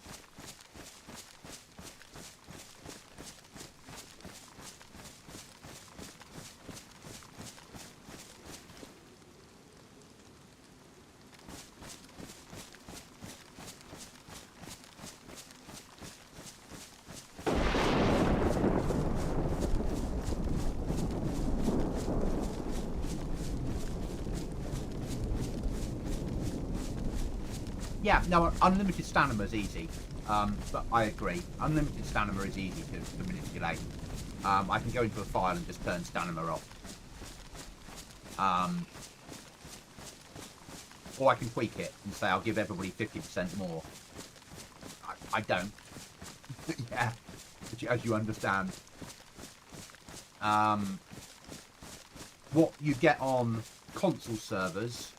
Yeah, no, unlimited stamina is easy. But I agree. Unlimited stamina is easy to manipulate. I can go into a file and just turn stamina off. Or I can tweak it and say I'll give everybody 50% more. I don't. Yeah, as you understand. What you get on console servers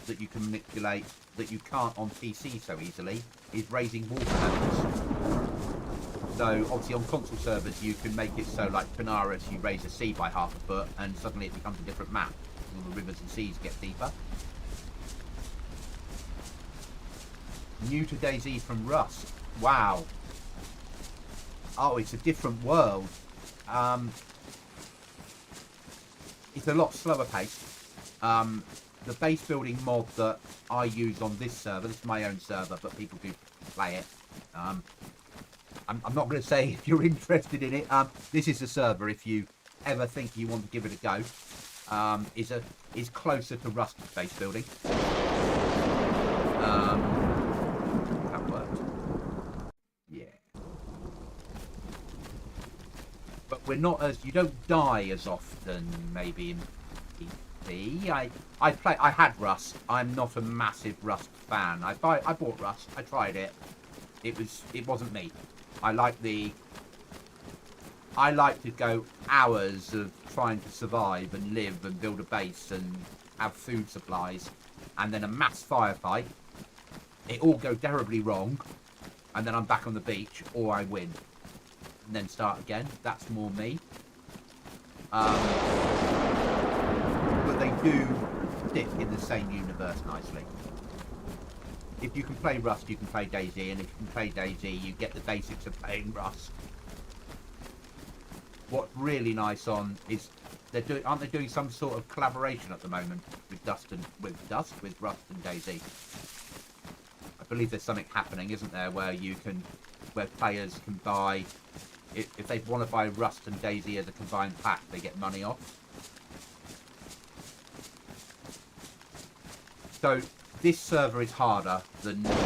that you can manipulate that you can't on PC so easily is raising water levels. So obviously on console servers you can make it so like Panaris you raise a sea by half a foot and suddenly it becomes a different map. All the rivers and seas get deeper. New to DayZ from Rust. Wow. Oh, it's a different world. It's a lot slower paced. The base building mod that I use on this server, this is my own server, but people do play it. I'm not going to say if you're interested in it. This is a server if you ever think you want to give it a go. Is closer to Rust base building. That worked. Yeah. But we're not as, you don't die as often maybe in PvP. I had Rust. I'm not a massive Rust fan. I bought Rust. I tried it. It wasn't me. I like to go hours of trying to survive and live and build a base and have food supplies, and then a mass firefight. It all go terribly wrong, and then I'm back on the beach, or I win, and then start again. That's more me. But they do fit in the same universe nicely. If you can play Rust, you can play DayZ, and if you can play DayZ, you get the basics of playing Rust. What's really nice on is aren't they doing some sort of collaboration at the moment with Rust and DayZ? I believe there's something happening, isn't there, where players can buy, if they want to buy Rust and DayZ as a combined pack, they get money off. So this server is harder than normal.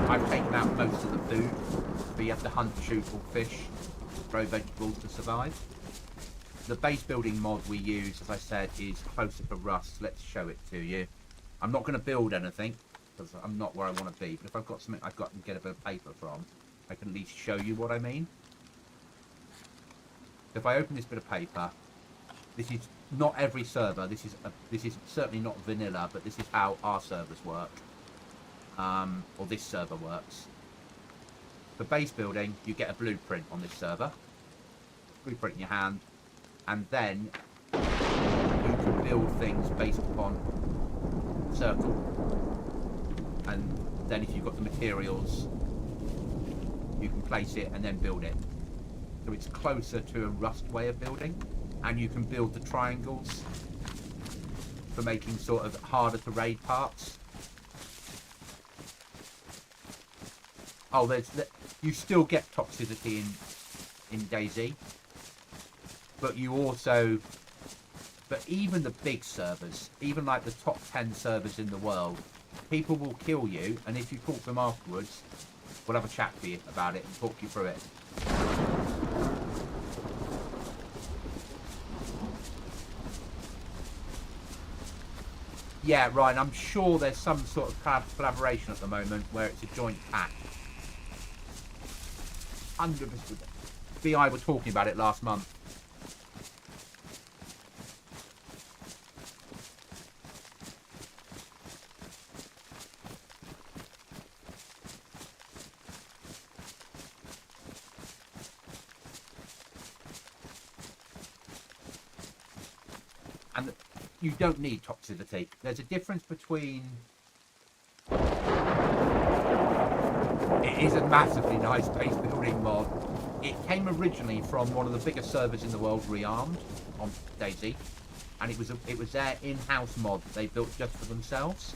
I've taken out most of the food, but you have to hunt, shoot, or fish, grow vegetables to survive. The base building mod we use, as I said, is closer to Rust. Let's show it to you. I'm not going to build anything, because I'm not where I want to be, but if I've got something I've got to get a bit of paper from, I can at least show you what I mean. If I open this bit of paper, this is not every server. This is certainly not vanilla, but this is how our servers work, or this server works. For base building, you get a blueprint on this server. Blueprint in your hand, and then you can build things based upon circle. And then if you've got the materials, you can place it and then build it. So it's closer to a Rust way of building. And you can build the triangles for making sort of harder to raid parts. Oh, you still get toxicity in DayZ, but even the big servers, even like the top 10 servers in the world, people will kill you, and if you talk to them afterwards, we'll have a chat for you about it and talk you through it. Yeah, Ryan, I'm sure there's some sort of collaboration at the moment where it's a joint pack. 100%. BI were talking about it last month. And you don't need toxicity. There's a difference between... It is a massively nice base building mod. It came originally from one of the biggest servers in the world, Rearmed, on DayZ. And it was their in-house mod that they built just for themselves.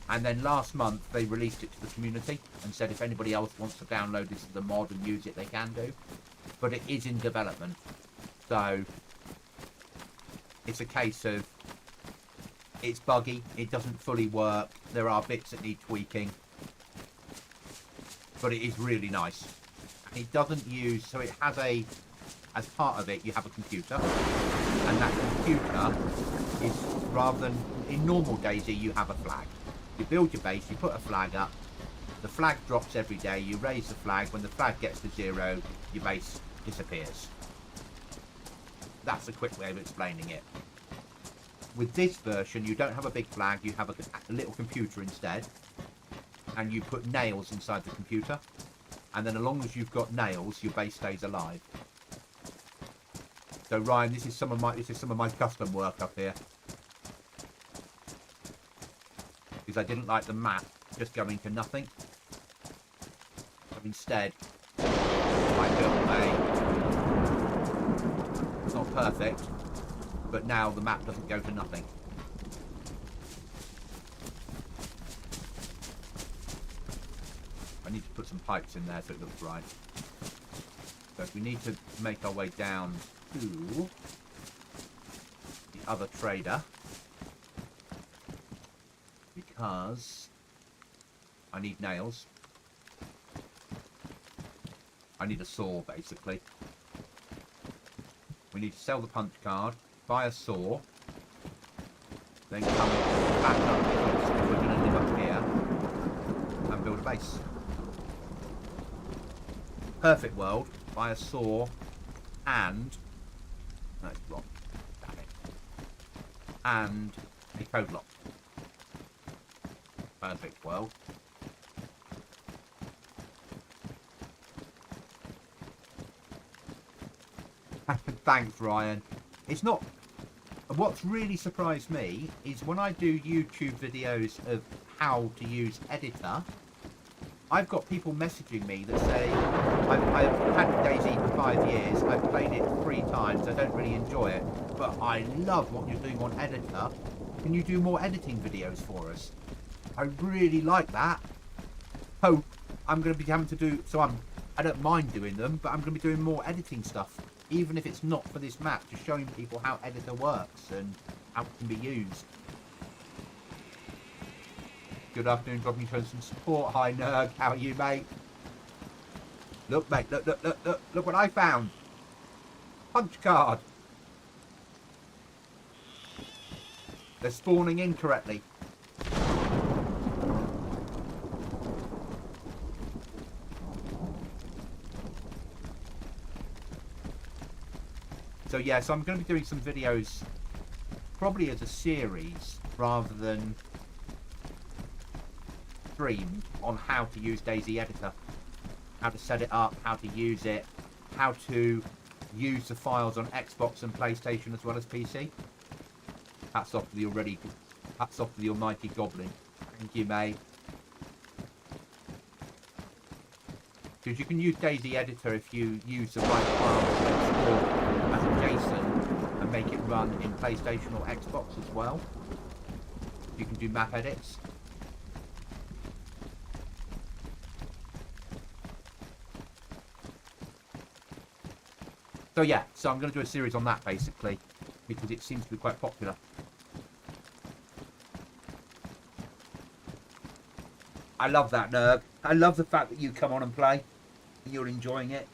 And then last month, they released it to the community and said if anybody else wants to download this as the mod and use it, they can do. But it is in development. So... it's a case of It's buggy. It doesn't fully work. There are bits that need tweaking. But it is really nice. It doesn't use... So it has a... As part of it, you have a computer. And that computer is, rather than... In normal DayZ, you have a flag. You build your base, you put a flag up. The flag drops every day. You raise the flag. When the flag gets to 0, your base disappears. That's a quick way of explaining it. With this version, you don't have a big flag. You have a little computer instead. And you put nails inside the computer. And then as long as you've got nails, your base stays alive. So Ryan, this is some of my custom work up here. Because I didn't like the map just going to nothing. So instead, I built it's not perfect, but now the map doesn't go to nothing. I need to put some pipes in there so it looks right. So we need to make our way down to the other trader. Because I need nails. I need a saw, basically. We need to sell the punch card, buy a saw, then come back up because we're going to live up here and build a base. Perfect world, buy a saw and... No, it's wrong. Damn it. And a code lock. Perfect world. Thanks, Ryan. It's not... What's really surprised me is when I do YouTube videos of how to use editor, I've got people messaging me that say, I've had DayZ for 5 years, I've played it 3 times, I don't really enjoy it, but I love what you're doing on editor. Can you do more editing videos for us? I really like that. Oh, I'm going to be having to do... So I don't mind doing them, but I'm going to be doing more editing stuff. Even if it's not for this map, just showing people how editor works and how it can be used. Good afternoon, Goblin, showing some support. Hi, Nerg. How are you, mate? Look, mate. Look what I found. Punch card. They're spawning incorrectly. So yeah, so I'm going to be doing some videos probably as a series rather than streamed on how to use DayZ Editor, how to set it up, how to use it, how to use the files on Xbox and PlayStation as well as PC. Hats off to the almighty Goblin. Thank you, mate. Because you can use DayZ Editor if you use the right files as a JSON and make it run in PlayStation or Xbox as well. You can do map edits. So yeah, so I'm going to do a series on that basically, because it seems to be quite popular. I love that, Nerg. I love the fact that you come on and play. And you're enjoying it.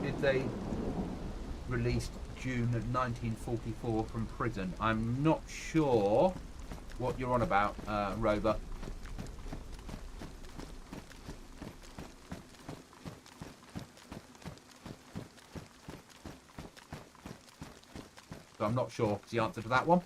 Did they released June 1944 from prison? I'm not sure what you're on about, Rover. So I'm not sure the answer to that one.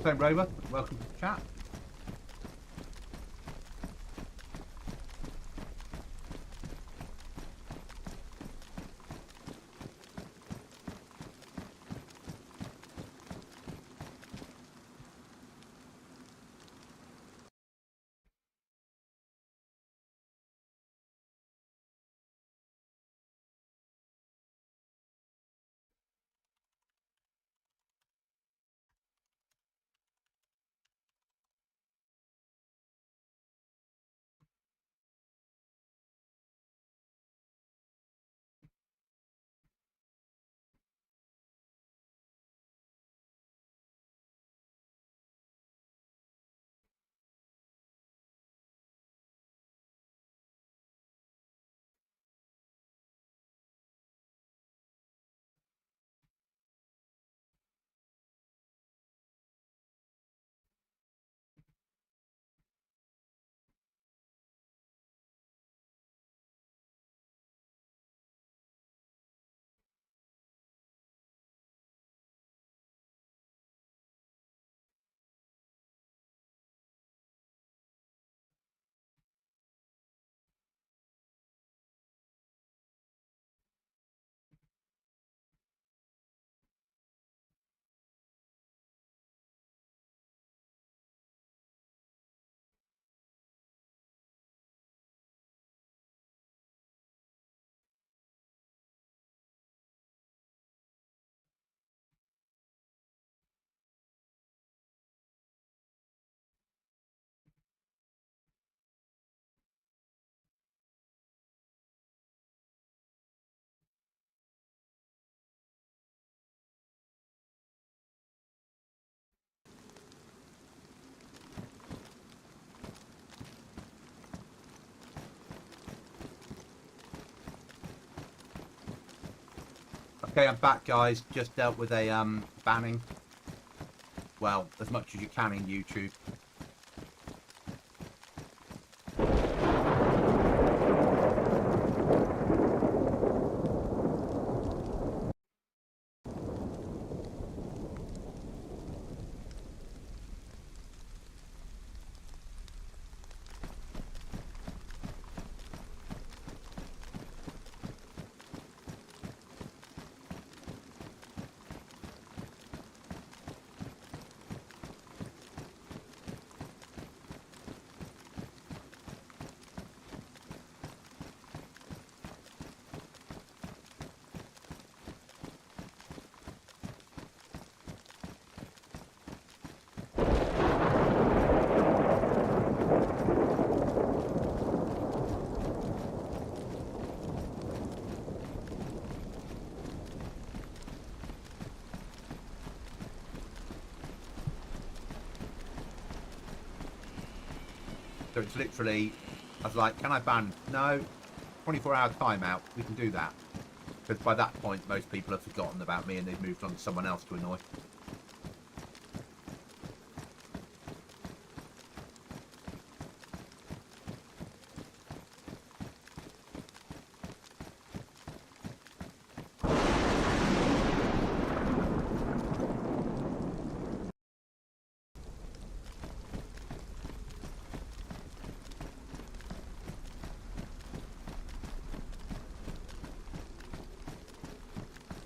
Time Rover, welcome to the chat. Okay, I'm back, guys. Just dealt with a banning. Well, as much as you can in YouTube. So it's literally, I was like, can I ban? No, 24-hour timeout, we can do that. Because by that point, most people have forgotten about me and they've moved on to someone else to annoy.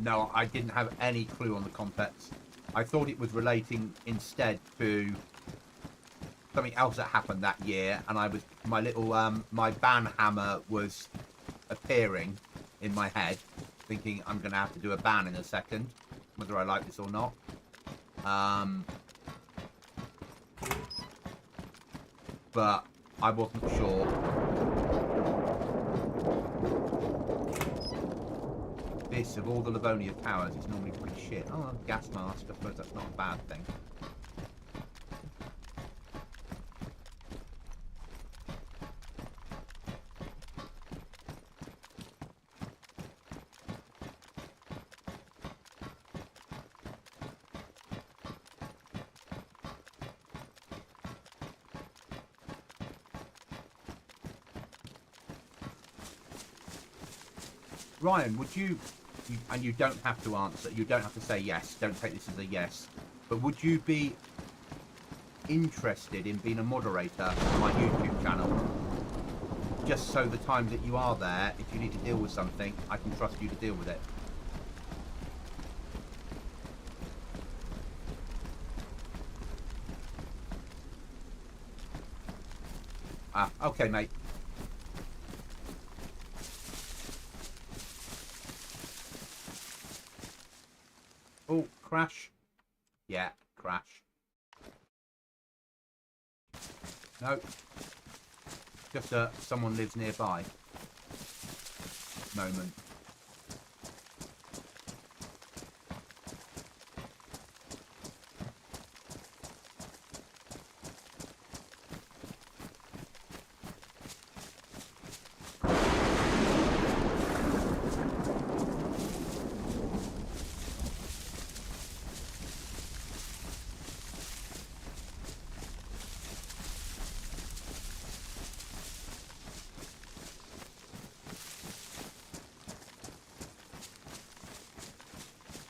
No, I didn't have any clue on the context. I thought it was relating instead to something else that happened that year, and I was my little my ban hammer was appearing in my head, thinking I'm going to have to do a ban in a second, whether I like this or not. But I wasn't sure. This, of all the Livonia towers, is normally pretty shit. Oh, gas mask, I suppose that's not a bad thing. Ryan, would you, and you don't have to answer, you don't have to say yes, don't take this as a yes, but would you be interested in being a moderator on my YouTube channel, just so the times that you are there, if you need to deal with something, I can trust you to deal with it. Ah, okay, mate. Oh, crash. Yeah, crash. No. Just someone lives nearby. Moment.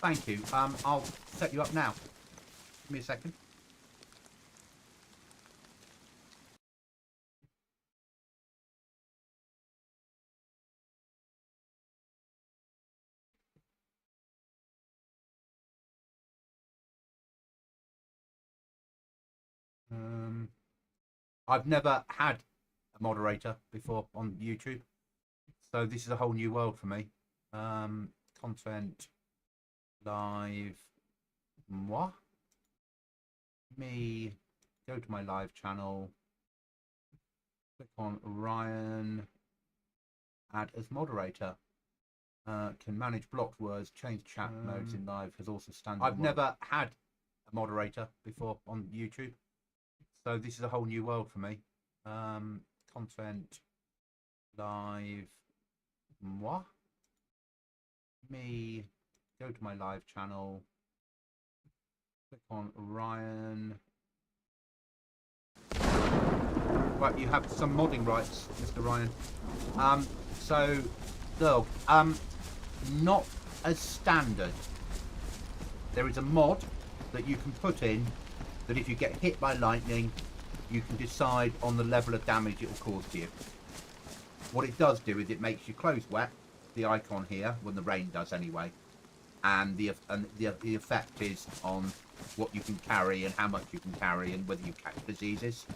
Thank you. I'll set you up now. Give me a second. I've never had a moderator before on YouTube, so this is a whole new world for me. Content, live, what? Me, go to my live channel, click on Ryan, add as moderator. Can manage blocked words, change chat modes in live, has also standard. I've never had a moderator before on YouTube, so this is a whole new world for me. Content, live, what? Me, go to my live channel, click on Ryan. Right, you have some modding rights, Mr. Ryan. So, Dog, not as standard. There is a mod that you can put in that if you get hit by lightning, you can decide on the level of damage it will cause to you. What it does do is it makes your clothes wet, the icon here, when the rain does anyway, and the effect is on what you can carry and how much you can carry and whether you catch diseases.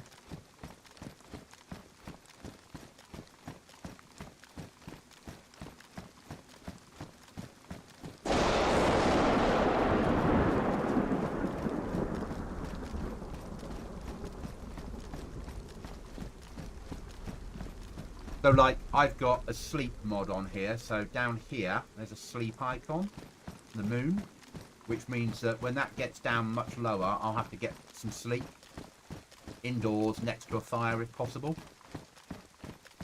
So like, I've got a sleep mod on here, so down here there's a sleep icon, the moon, which means that when that gets down much lower, I'll have to get some sleep indoors next to a fire if possible.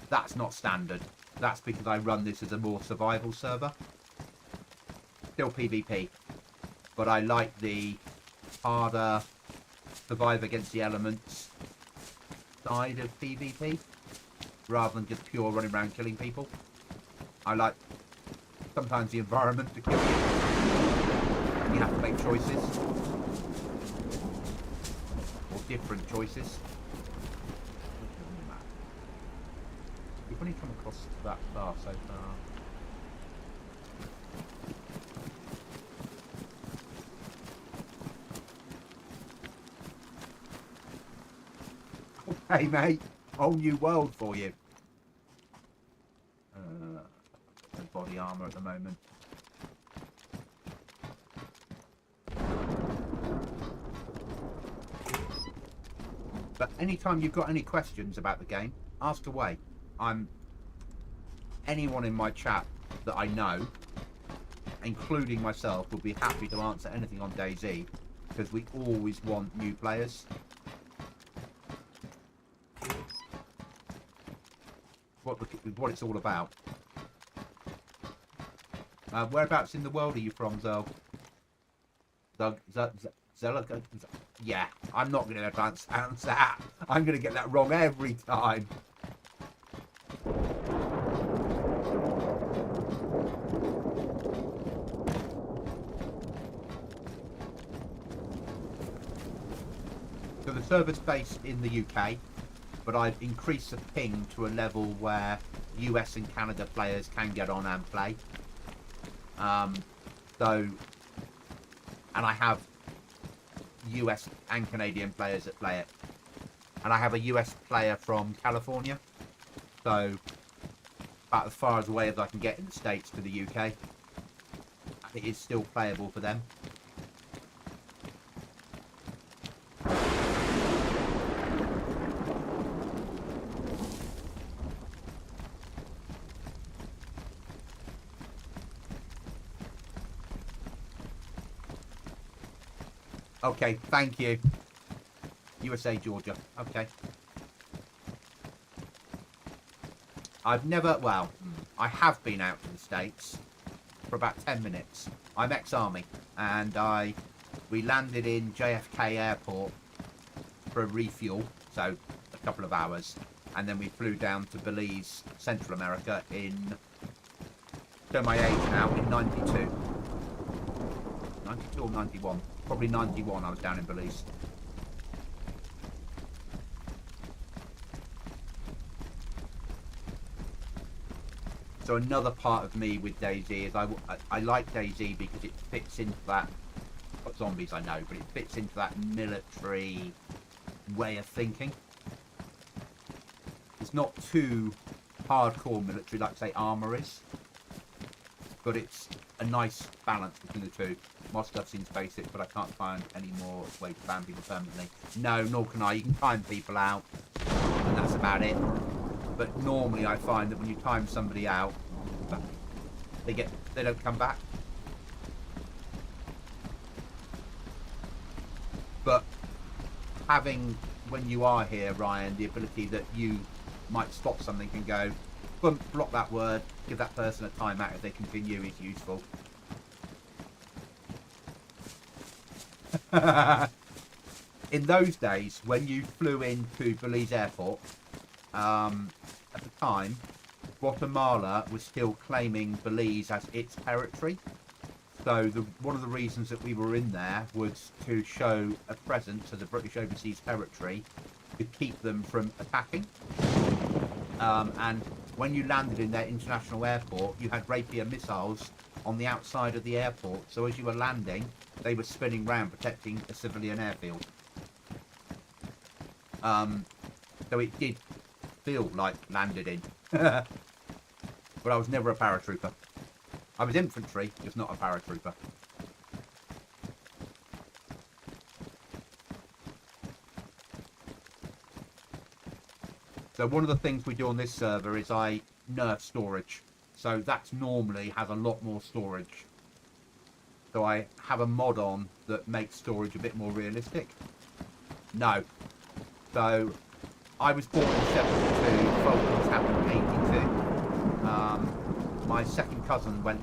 That's not standard. That's because I run this as a more survival server. Still PvP, but I like the harder survive against the elements side of PvP. Rather than just pure running around killing people. I like sometimes the environment to kill you. You have to make choices. Or different choices. We've only come across that far so far. Hey mate, whole new world for you. No body armor at the moment. But anytime you've got any questions about the game, ask away. Anyone in my chat that I know, including myself, will be happy to answer anything on DayZ, because we always want new players. What it's all about. Whereabouts in the world are you from, Zell? Yeah, I'm not going to advance that. I'm going to get that wrong every time. So the server's based in the UK, but I've increased the ping to a level where US and Canada players can get on and play. And I have US and Canadian players that play it. And I have a US player from California. So about as far as away as I can get in the States to the UK. It is still playable for them. Okay, thank you. USA, Georgia. Okay. I've never, well, I have been out to the States for about 10 minutes. I'm ex-army, and we landed in JFK Airport for a refuel, so a couple of hours, and then we flew down to Belize, Central America in, show my age now, in 92. 92 or 91? Probably 91 I was down in Belize. So another part of me with DayZ is I like DayZ because it fits into that, not zombies I know, but it fits into that military way of thinking. It's not too hardcore military like, say, Armour is, but it's a nice balance between the two. My stuff seems basic, but I can't find any more way to ban people permanently. No, nor can I. You can time people out, and that's about it. But normally I find that when you time somebody out, they don't come back. But having, when you are here, Ryan, the ability that you might spot something and go, boom, block that word, give that person a timeout if they continue is useful. In those days, when you flew into Belize Airport, at the time, Guatemala was still claiming Belize as its territory. So one of the reasons that we were in there was to show a presence as a British overseas territory to keep them from attacking. And when you landed in their international airport, you had Rapier missiles on the outside of the airport. So as you were landing, they were spinning round protecting a civilian airfield. So it did feel like landed in. But I was never a paratrooper. I was infantry, just not a paratrooper. So one of the things we do on this server is I nerf storage. So that normally has a lot more storage. So I have a mod on that makes storage a bit more realistic. No. So I was born in 72, Falklands happened in 82. My second cousin went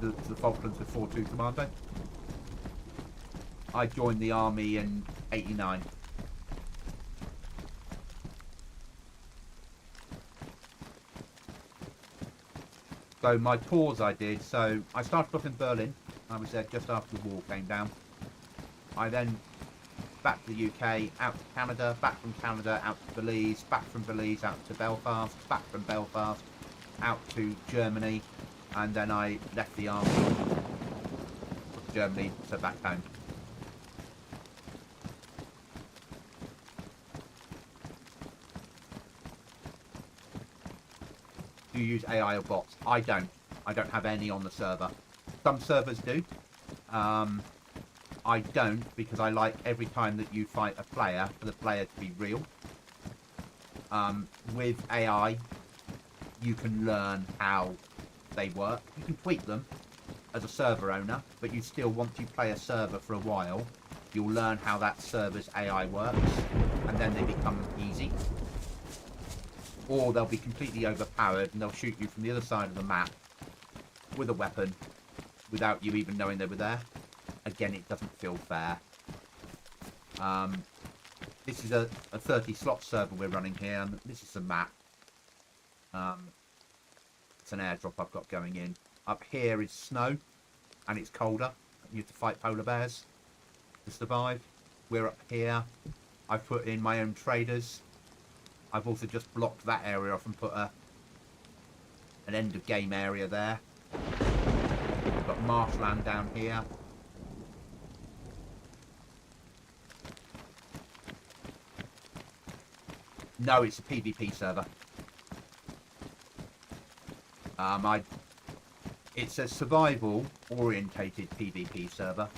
to the Falklands with 4-2 Commando. I joined the army in 89. So my tours I did, so I started off in Berlin. I was there just after the war came down. I then back to the UK, out to Canada, back from Canada, out to Belize, back from Belize, out to Belfast, back from Belfast, out to Germany, and then I left the army from Germany to back home. Do you use AI or bots? I don't. I don't have any on the server. Some servers do. I don't, because I like every time that you fight a player, for the player to be real. With AI, you can learn how they work. You can tweak them as a server owner, but you still, once you play a server for a while, you'll learn how that server's AI works, and then they become easy. Or they'll be completely overpowered, and they'll shoot you from the other side of the map with a weapon without you even knowing they were there. Again, it doesn't feel fair. This is a 30 slot server we're running here, and this is the map. It's an airdrop I've got going in. Up here is snow, and it's colder. You have to fight polar bears to survive. We're up here I've put in my own traders. I've also just blocked that area off and put an end of game area there. We've got marshland down here. No, it's a PvP server. It's a survival orientated PvP server.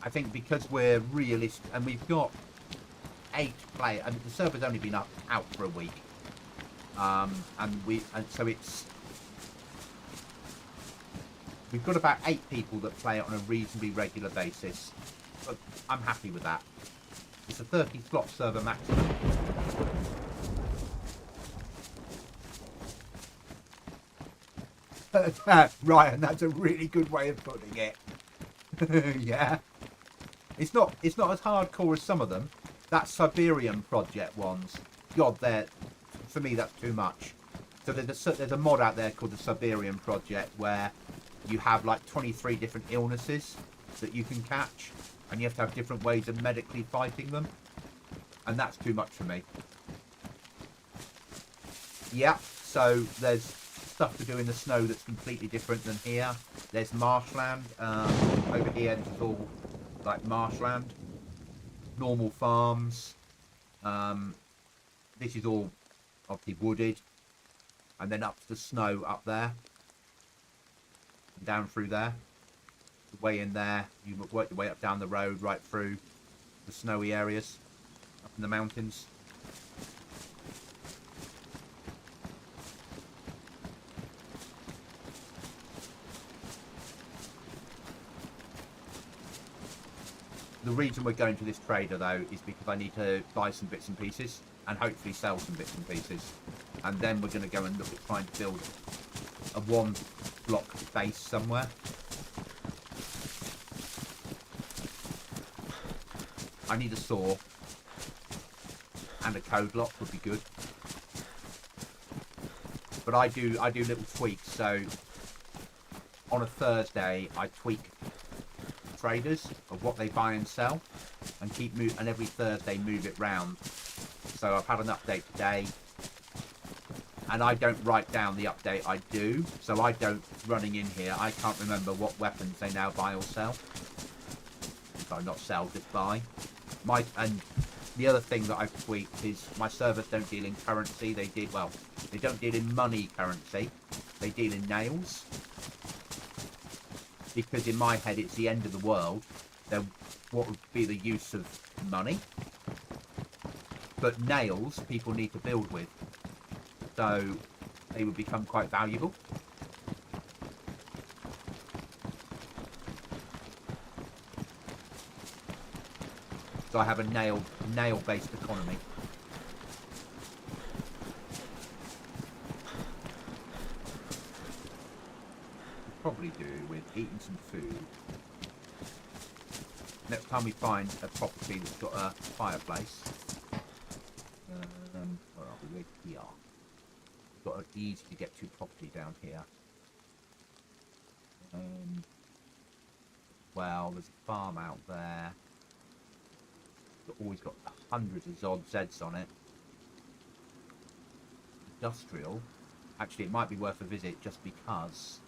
I think because we're realistic, and we've got 8 players, and the server's only been out for a week, and so we've got about 8 people that play it on a reasonably regular basis. But I'm happy with that. It's a 30 slot server maximum. Ryan, that's a really good way of putting it. Yeah. It's not as hardcore as some of them. That Siberian project ones, God, for me that's too much. So there's a mod out there called the Siberian Project where you have like 23 different illnesses that you can catch, and you have to have different ways of medically fighting them, and that's too much for me. Yeah, so there's stuff to do in the snow that's completely different than here. There's marshland. Over here, this is all like marshland. Normal farms. This is all obviously wooded. And then up to the snow up there. And down through there. The way in there, you work your way up down the road, right through the snowy areas. Up in the mountains. The reason we're going to this trader, though, is because I need to buy some bits and pieces and hopefully sell some bits and pieces. And then we're going to go and look at trying to build a 1-block base somewhere. I need a saw and a code lock would be good. But I do little tweaks. So on a Thursday, I tweak traders of what they buy and sell, and and every Thursday move it round. So I've had an update today, and I don't write down the update I do, so I don't, running in here, I can't remember what weapons they now buy or sell. So not sell, just buy. And the other thing that I've tweaked is my servers don't deal in currency. They don't deal in money currency. They deal in nails. Because in my head it's the end of the world, then what would be the use of money? But nails people need to build with, so they would become quite valuable. So I have a nail-based economy. Probably do with eating some food. Next time we find a property that's got a fireplace, where are we? Here. We've got an easy to get to property down here. Well, there's a farm out there. It's always got hundreds of Zeds on it. Industrial. Actually, it might be worth a visit just because.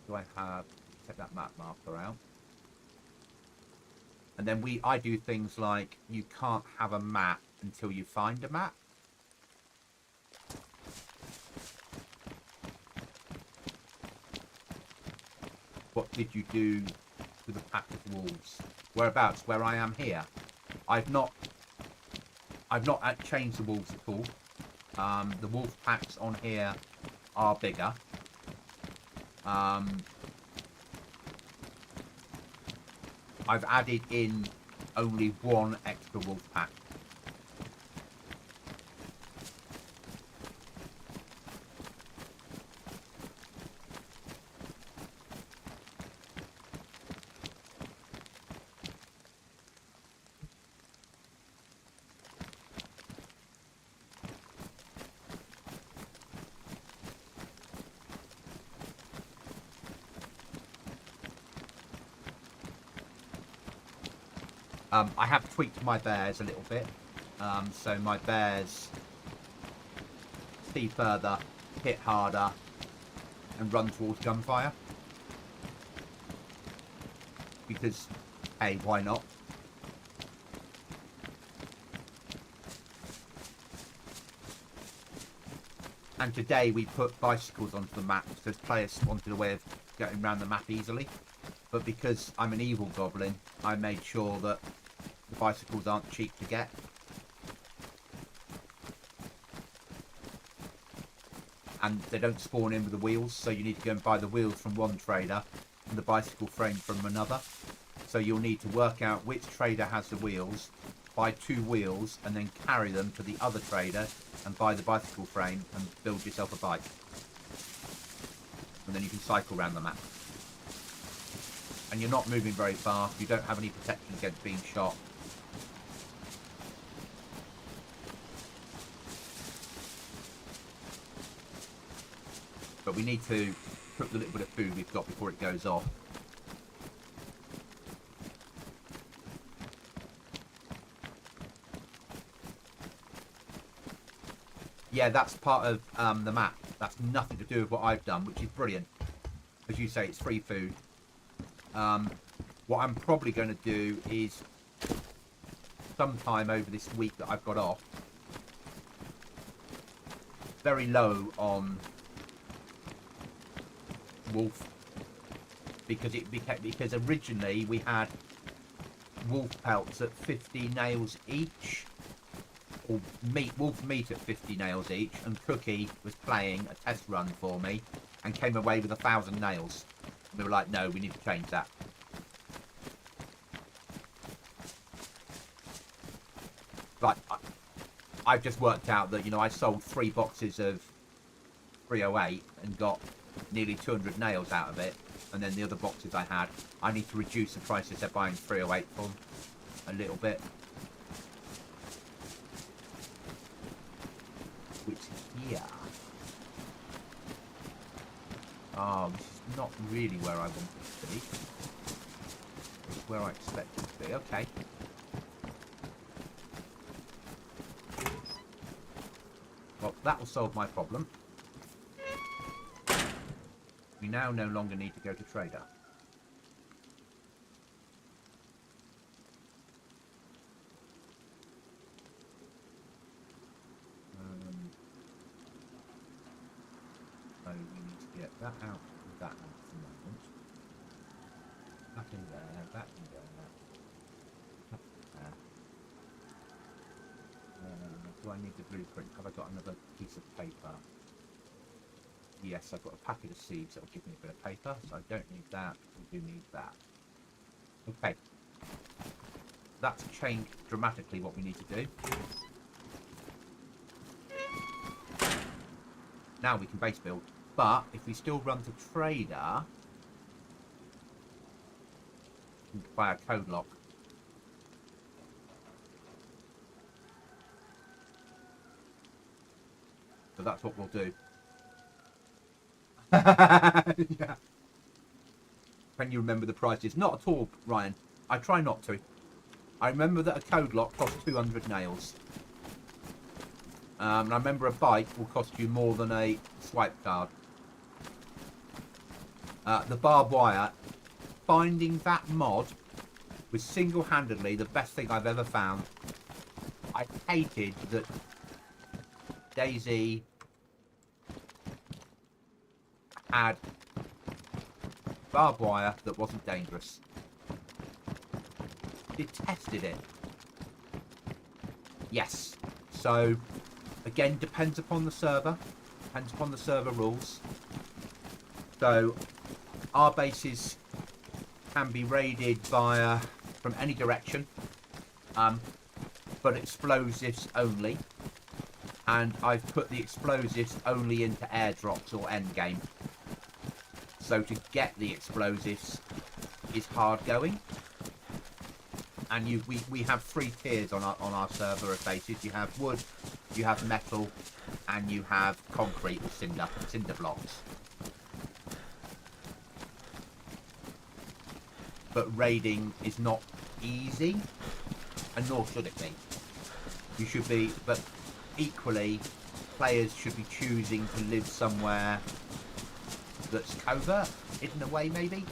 Do I have, take that map marker out, and then I do things like you can't have a map until you find a map. What did you do to the pack of wolves? Whereabouts? Where I am here. I've not changed the wolves at all. The wolf packs on here are bigger. I've added in only 1 extra wolf pack. I have tweaked my bears a little bit. So my bears see further, hit harder, and run towards gunfire. Because, hey, why not? And today we put bicycles onto the map because players wanted a way of getting around the map easily. But because I'm an evil goblin, I made sure that the bicycles aren't cheap to get. And they don't spawn in with the wheels, so you need to go and buy the wheels from one trader and the bicycle frame from another. So you'll need to work out which trader has the wheels, buy 2 wheels, and then carry them to the other trader and buy the bicycle frame and build yourself a bike. And then you can cycle around the map. And you're not moving very fast, you don't have any protection against being shot. But we need to cook the little bit of food we've got before it goes off. Yeah, that's part of the map. That's nothing to do with what I've done, which is brilliant. As you say, it's free food. What I'm probably going to do is, sometime over this week that I've got off, very low on wolf, because originally we had wolf pelts at 50 nails each. Or wolf meat at 50 nails each, and Cookie was playing a test run for me and came away with 1,000 nails. And we were like, no, we need to change that. But I've just worked out that, you know, I sold 3 boxes of 308 and got nearly 200 nails out of it, and then the other boxes I had, I need to reduce the prices they're buying 308 from a little bit. Which is here. Oh, this is not really where I want it to be. It's where I expect it to be. Okay. Well, that will solve my problem. We now no longer need to go to Trader. So we need to get that out and that out at the moment. That in there, that in there. Do I need the blueprint? Have I got another piece of paper? Yes, I've got a packet of seeds that will give me a bit of paper, so I don't need that. We do need that. Okay. That's changed dramatically what we need to do. Now we can base build. But if we still run to Trader, we can buy a code lock. So that's what we'll do. Yeah. Can you remember the prices? Not at all, Ryan. I try not to. I remember that a code lock costs 200 nails. And I remember a bike will cost you more than a swipe card. The barbed wire, finding that mod was single-handedly the best thing I've ever found. I hated that DayZ had barbed wire that wasn't dangerous. Detested it. Yes. So, again, depends upon the server. Depends upon the server rules. So, our bases can be raided from any direction. But explosives only. And I've put the explosives only into airdrops or endgame. So to get the explosives is hard going. And we have 3 tiers on our server of bases. You have wood, you have metal, and you have concrete or cinder blocks. But raiding is not easy. and nor should it be. You should be, but equally, players should be choosing to live somewhere that's covert, hidden away maybe,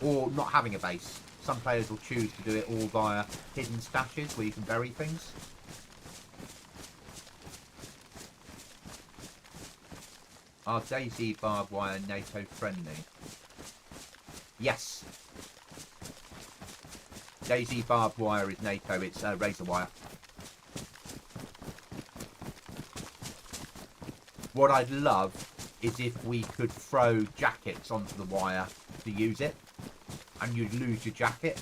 or not having a base. Some players will choose to do it all via hidden stashes where you can bury things. Are DayZ barbed wire NATO friendly? Yes. DayZ barbed wire is NATO, it's razor wire. What I'd love is if we could throw jackets onto the wire to use it, and you'd lose your jacket.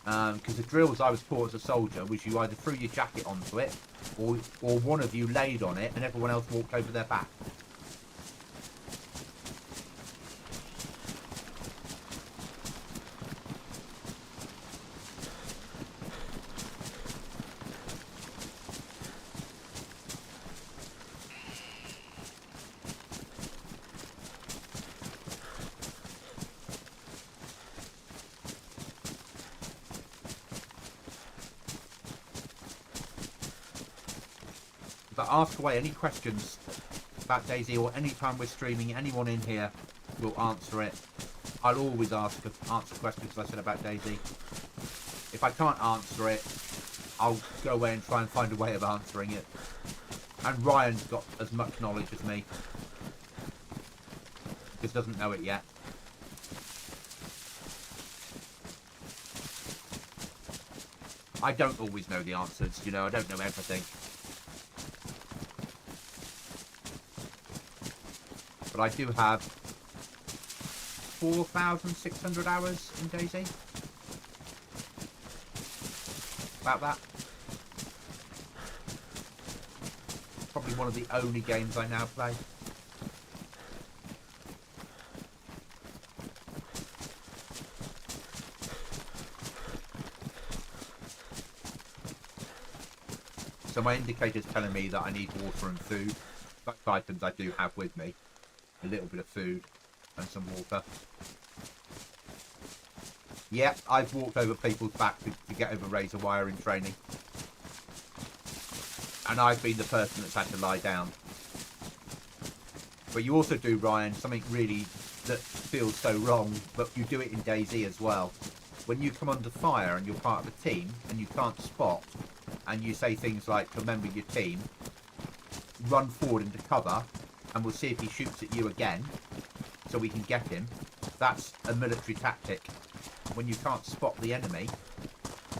Because the drills I was taught as a soldier was you either threw your jacket onto it, or one of you laid on it and everyone else walked over their back. But ask away any questions about DayZ, or any time we're streaming, anyone in here will answer it. I'll always answer questions, as I said, about DayZ. If I can't answer it, I'll go away and try and find a way of answering it. And Ryan's got as much knowledge as me. Just doesn't know it yet. I don't always know the answers, you know, I don't know everything. But I do have 4,600 hours in DayZ. About that. Probably one of the only games I now play. So my indicator's telling me that I need water and food. Both items I do have with me. A little bit of food and some water. Yep, I've walked over people's back to get over razor wire in training. And I've been the person that's had to lie down. But you also do, Ryan, something really that feels so wrong, but you do it in DayZ as well. When you come under fire and you're part of a team and you can't spot, and you say things like to a member of your team, run forward into cover, and we'll see if he shoots at you again, so we can get him. That's a military tactic. When you can't spot the enemy,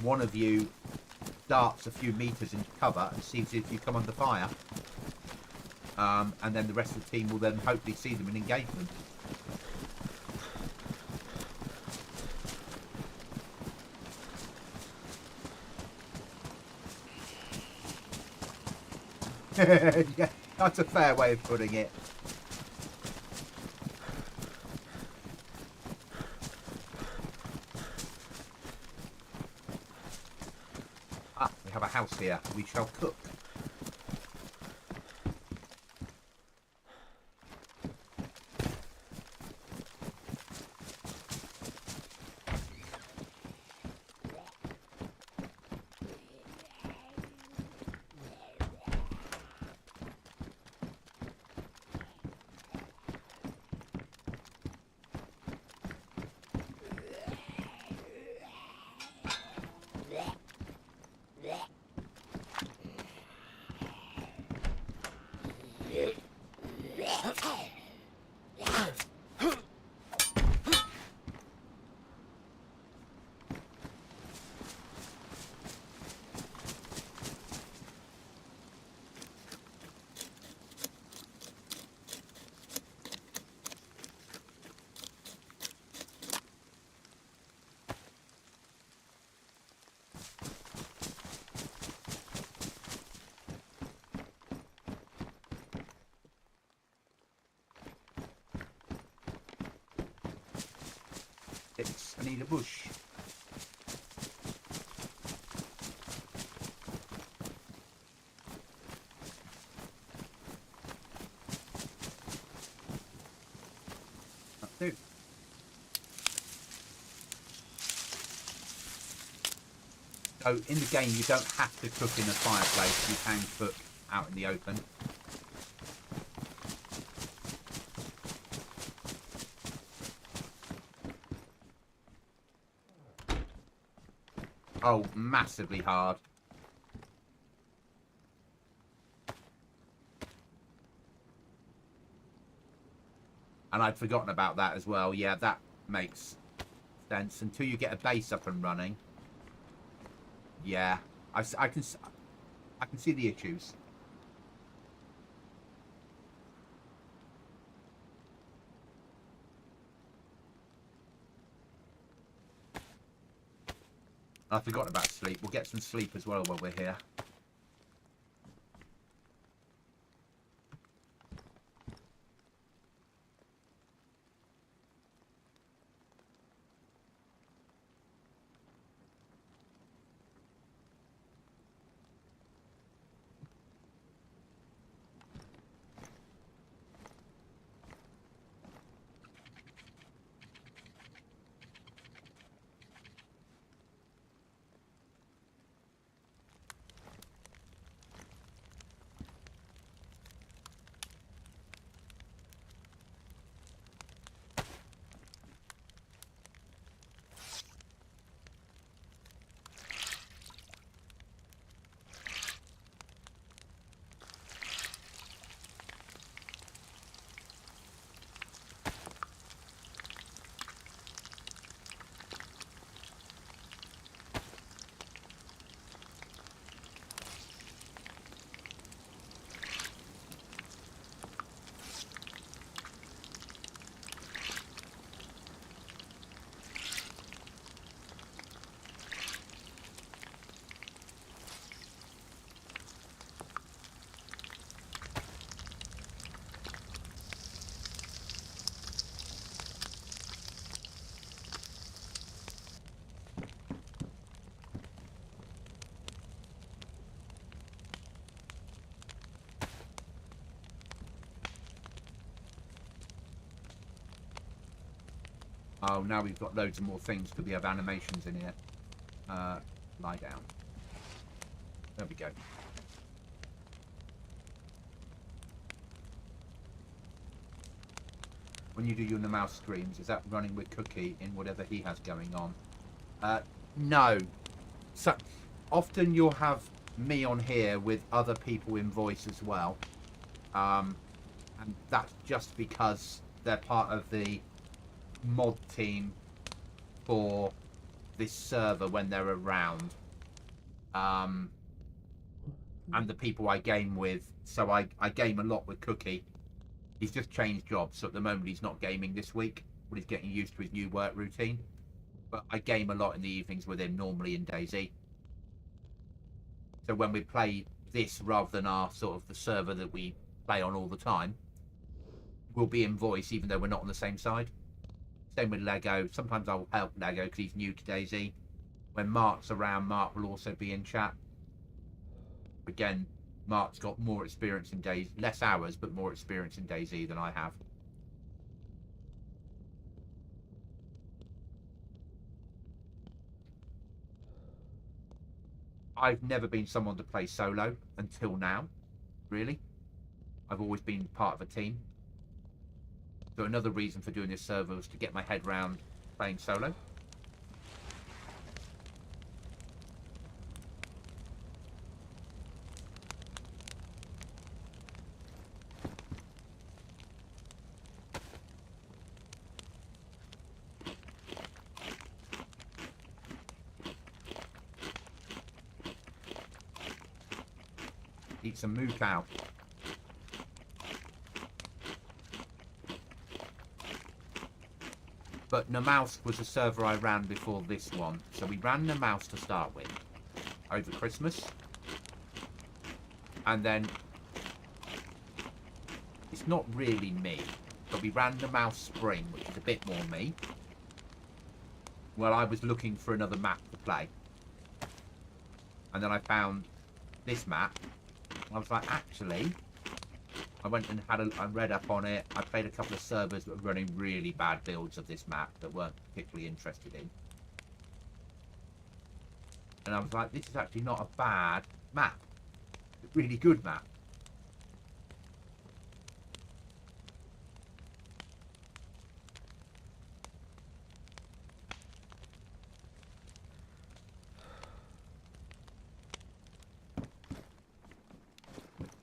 one of you darts a few meters into cover and sees if you come under fire. And then the rest of the team will then hopefully see them and engage them. Yeah, that's a fair way of putting it. Ah, we have a house here. We shall cook. I need a bush. That'll do. So in the game, you don't have to cook in a fireplace. You can cook out in the open. Oh, massively hard. And I'd forgotten about that as well. Yeah, that makes sense. Until you get a base up and running. Yeah, I can see the issues. I forgot about sleep. We'll get some sleep as well while we're here. Oh, now we've got loads of more things because we have animations in here. Lie down. There we go. When you do your mouse streams, is that running with Cookie in whatever he has going on? No. So often you'll have me on here with other people in voice as well. And that's just because they're part of the mod team for this server when they're around. And the people I game with, so I game a lot with Cookie. He's just changed jobs, so at the moment he's not gaming this week, but he's getting used to his new work routine. But I game a lot in the evenings with him, normally in DayZ. So when we play this rather than our sort of the server that we play on all the time, we'll be in voice even though we're not on the same side. Same with Lego. Sometimes I'll help Lego because he's new to DayZ. When Mark's around, Mark will also be in chat. Again, Mark's got more experience in DayZ, less hours, but more experience in DayZ than I have. I've never been someone to play solo until now, really. I've always been part of a team. So another reason for doing this server was to get my head round playing solo. Eat some moo cow. But Mouse was a server I ran before this one. So we ran Mouse to start with over Christmas. And then it's not really me, but we ran Mouse Spring, which is a bit more me. Well, I was looking for another map to play. And then I found this map. I was like, actually, I went and I read up on it. I played a couple of servers that were running really bad builds of this map that weren't particularly interested in. And I was like, this is actually not a bad map. It's a really good map.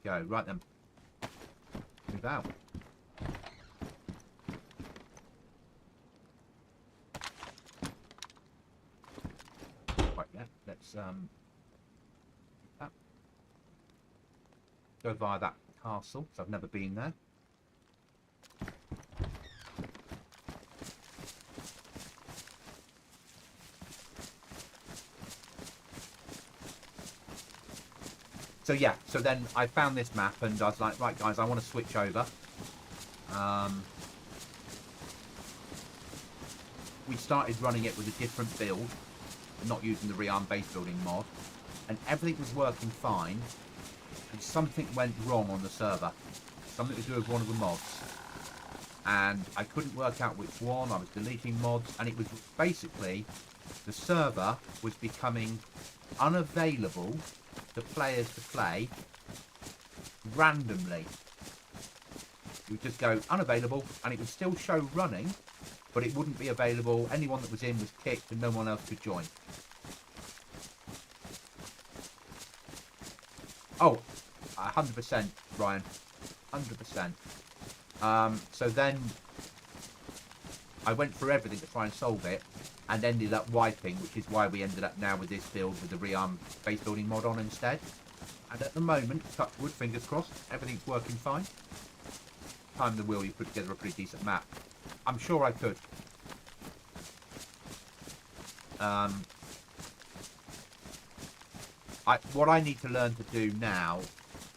Go, right then. Move out. Right, yeah, let's go via that castle, because I've never been there. So yeah, so then I found this map and I was like, right guys, I want to switch over. We started running it with a different build, not using the rearm base building mod, and everything was working fine, and something went wrong on the server. Something to do with one of the mods. And I couldn't work out which one. I was deleting mods, and it was basically the server was becoming unavailable to players to play randomly. You would just go unavailable, and it would still show running, but it wouldn't be available. Anyone that was in was kicked, and no one else could join. Oh, 100%, Ryan. 100%. So then I went through everything to try and solve it, and ended up wiping, which is why we ended up now with this build with the rearm base building mod on instead. And at the moment, touch wood, fingers crossed, everything's working fine. Time the wheel, you put together a pretty decent map. I'm sure I could. What I need to learn to do now,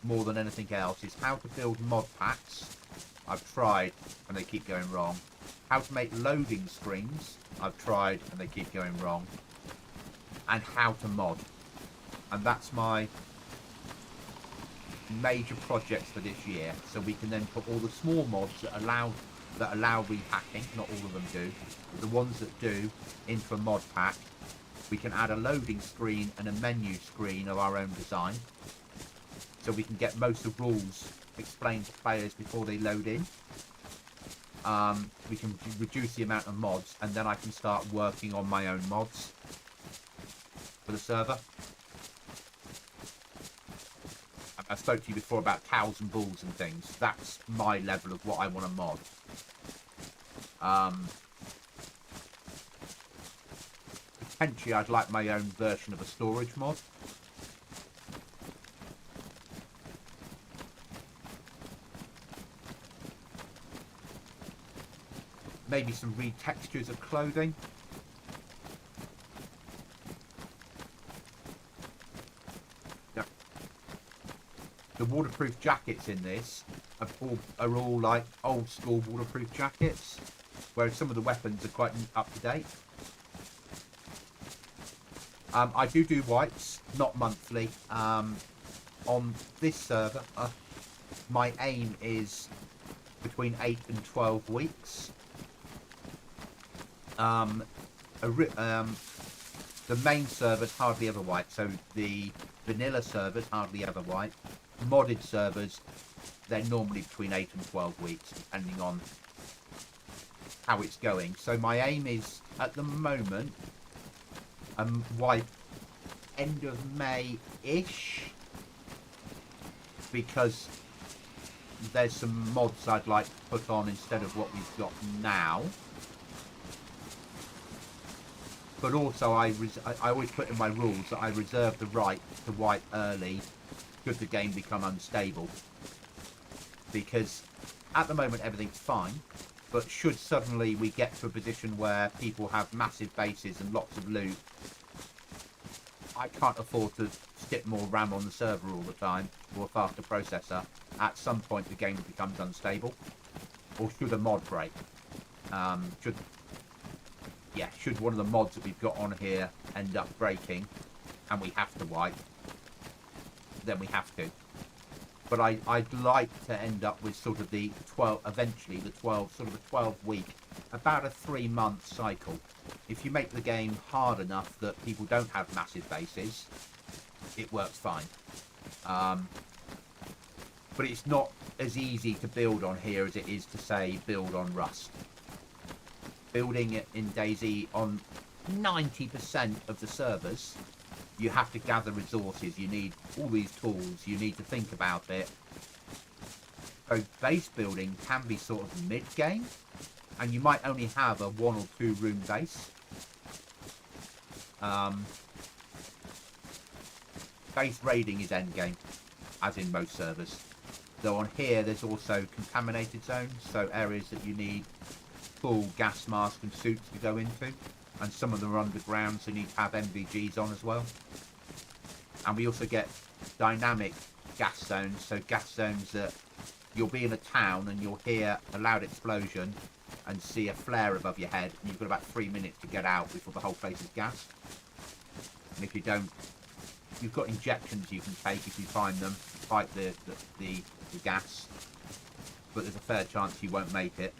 more than anything else, is how to build mod packs. I've tried, and they keep going wrong. How to make loading screens. I've tried, and they keep going wrong. And how to mod. And that's my major projects for this year. So we can then put all the small mods that allow repacking, not all of them do, but the ones that do, into a mod pack. We can add a loading screen and a menu screen of our own design. So we can get most of the rules explained to players before they load in. We can reduce the amount of mods, and then I can start working on my own mods for the server. I spoke to you before about cows and bulls and things. That's my level of what I want to mod. Potentially, I'd like my own version of a storage mod. Maybe some retextures of clothing. Yeah. The waterproof jackets in this are all like old school waterproof jackets, whereas some of the weapons are quite up to date. I do wipes, not monthly. On this server, my aim is between 8 and 12 weeks. The main servers hardly ever wipe, so the vanilla servers hardly ever wipe. Modded servers, they're normally between 8 and 12 weeks, depending on how it's going. So my aim is, at the moment, wipe end of May-ish, because there's some mods I'd like to put on instead of what we've got now. But also I always put in my rules that I reserve the right to wipe early should the game become unstable. Because at the moment everything's fine, but should suddenly we get to a position where people have massive bases and lots of loot, I can't afford to stick more RAM on the server all the time, or a faster processor. At some point the game becomes unstable. Or should a mod break. Should one of the mods that we've got on here end up breaking, and we have to wipe, then we have to. but I'd like to end up with sort of the 12, eventually the 12, sort of a 12-week, about a 3-month cycle. If you make the game hard enough that people don't have massive bases, it works fine. But it's not as easy to build on here as it is to, say, build on Rust. Building it in DayZ on 90% of the servers, you have to gather resources, you need all these tools, you need to think about it. So base building can be sort of mid-game, and you might only have a 1 or 2 room base. Base raiding is endgame, as in most servers. Though on here there's also contaminated zones, so areas that you need full gas mask and suits to go into, and some of them are underground, so you need to have MVGs on as well. And we also get dynamic gas zones, so gas zones that you'll be in a town and you'll hear a loud explosion and see a flare above your head, and you've got about 3 minutes to get out before the whole place is gassed. And if you don't, you've got injections you can take if you find them, fight the gas, but there's a fair chance you won't make it.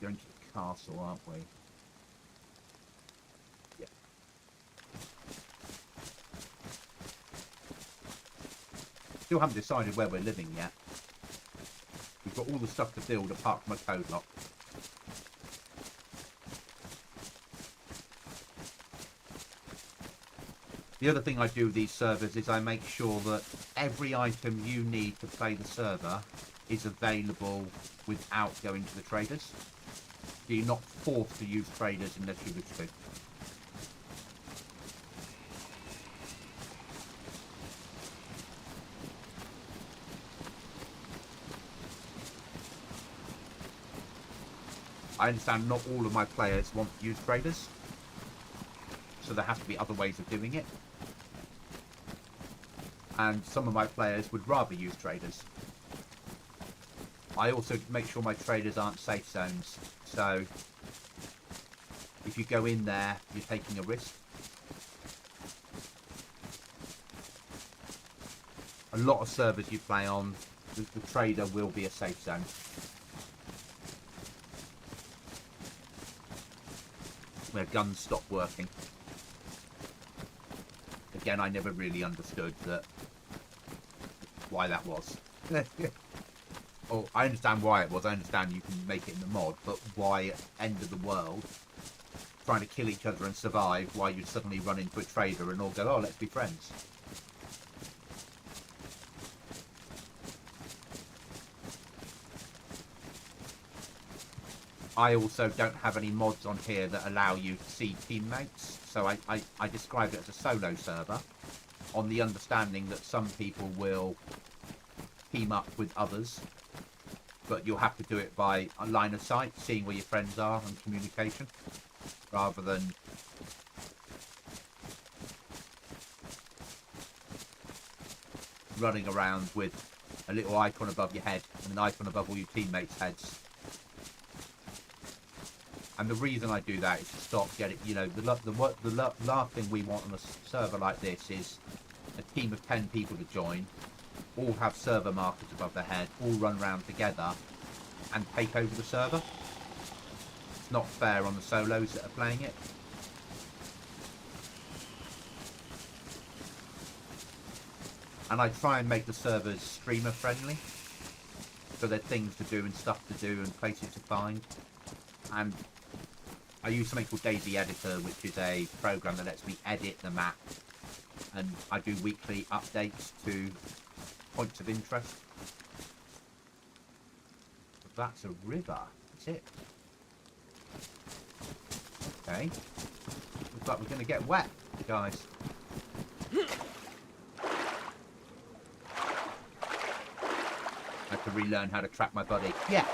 Going to the castle, aren't we? Yeah. Still haven't decided where we're living yet. We've got all the stuff to build apart from a code lock. The other thing I do with these servers is I make sure that every item you need to play the server is available without going to the traders. So you're not forced to use traders unless you wish to. I understand not all of my players want to use traders, so there has to be other ways of doing it. And some of my players would rather use traders. I also make sure my traders aren't safe zones, so if you go in there, you're taking a risk. A lot of servers you play on, the trader will be a safe zone. Where guns stop working. Again, I never really understood why that was. Oh, I understand why it was. I understand you can make it in the mod, but why end of the world, trying to kill each other and survive, why you'd suddenly run into a trader and all go, oh, let's be friends. I also don't have any mods on here that allow you to see teammates, so I describe it as a solo server, on the understanding that some people will team up with others, but you'll have to do it by a line of sight, seeing where your friends are and communication, rather than running around with a little icon above your head and an icon above all your teammates' heads. And the reason I do that is to stop getting, you know, the last thing we want on a server like this is a team of 10 people to join, all have server markers above their head, all run around together and take over the server. It's not fair on the solos that are playing it. And I try and make the servers streamer friendly, so there are things to do and stuff to do and places to find. And I use something called DayZ Editor, which is a program that lets me edit the map, and I do weekly updates to points of interest. But that's a river. That's it. Okay. Looks like we're going to get wet, guys. I have to relearn how to trap my buddy. Yeah.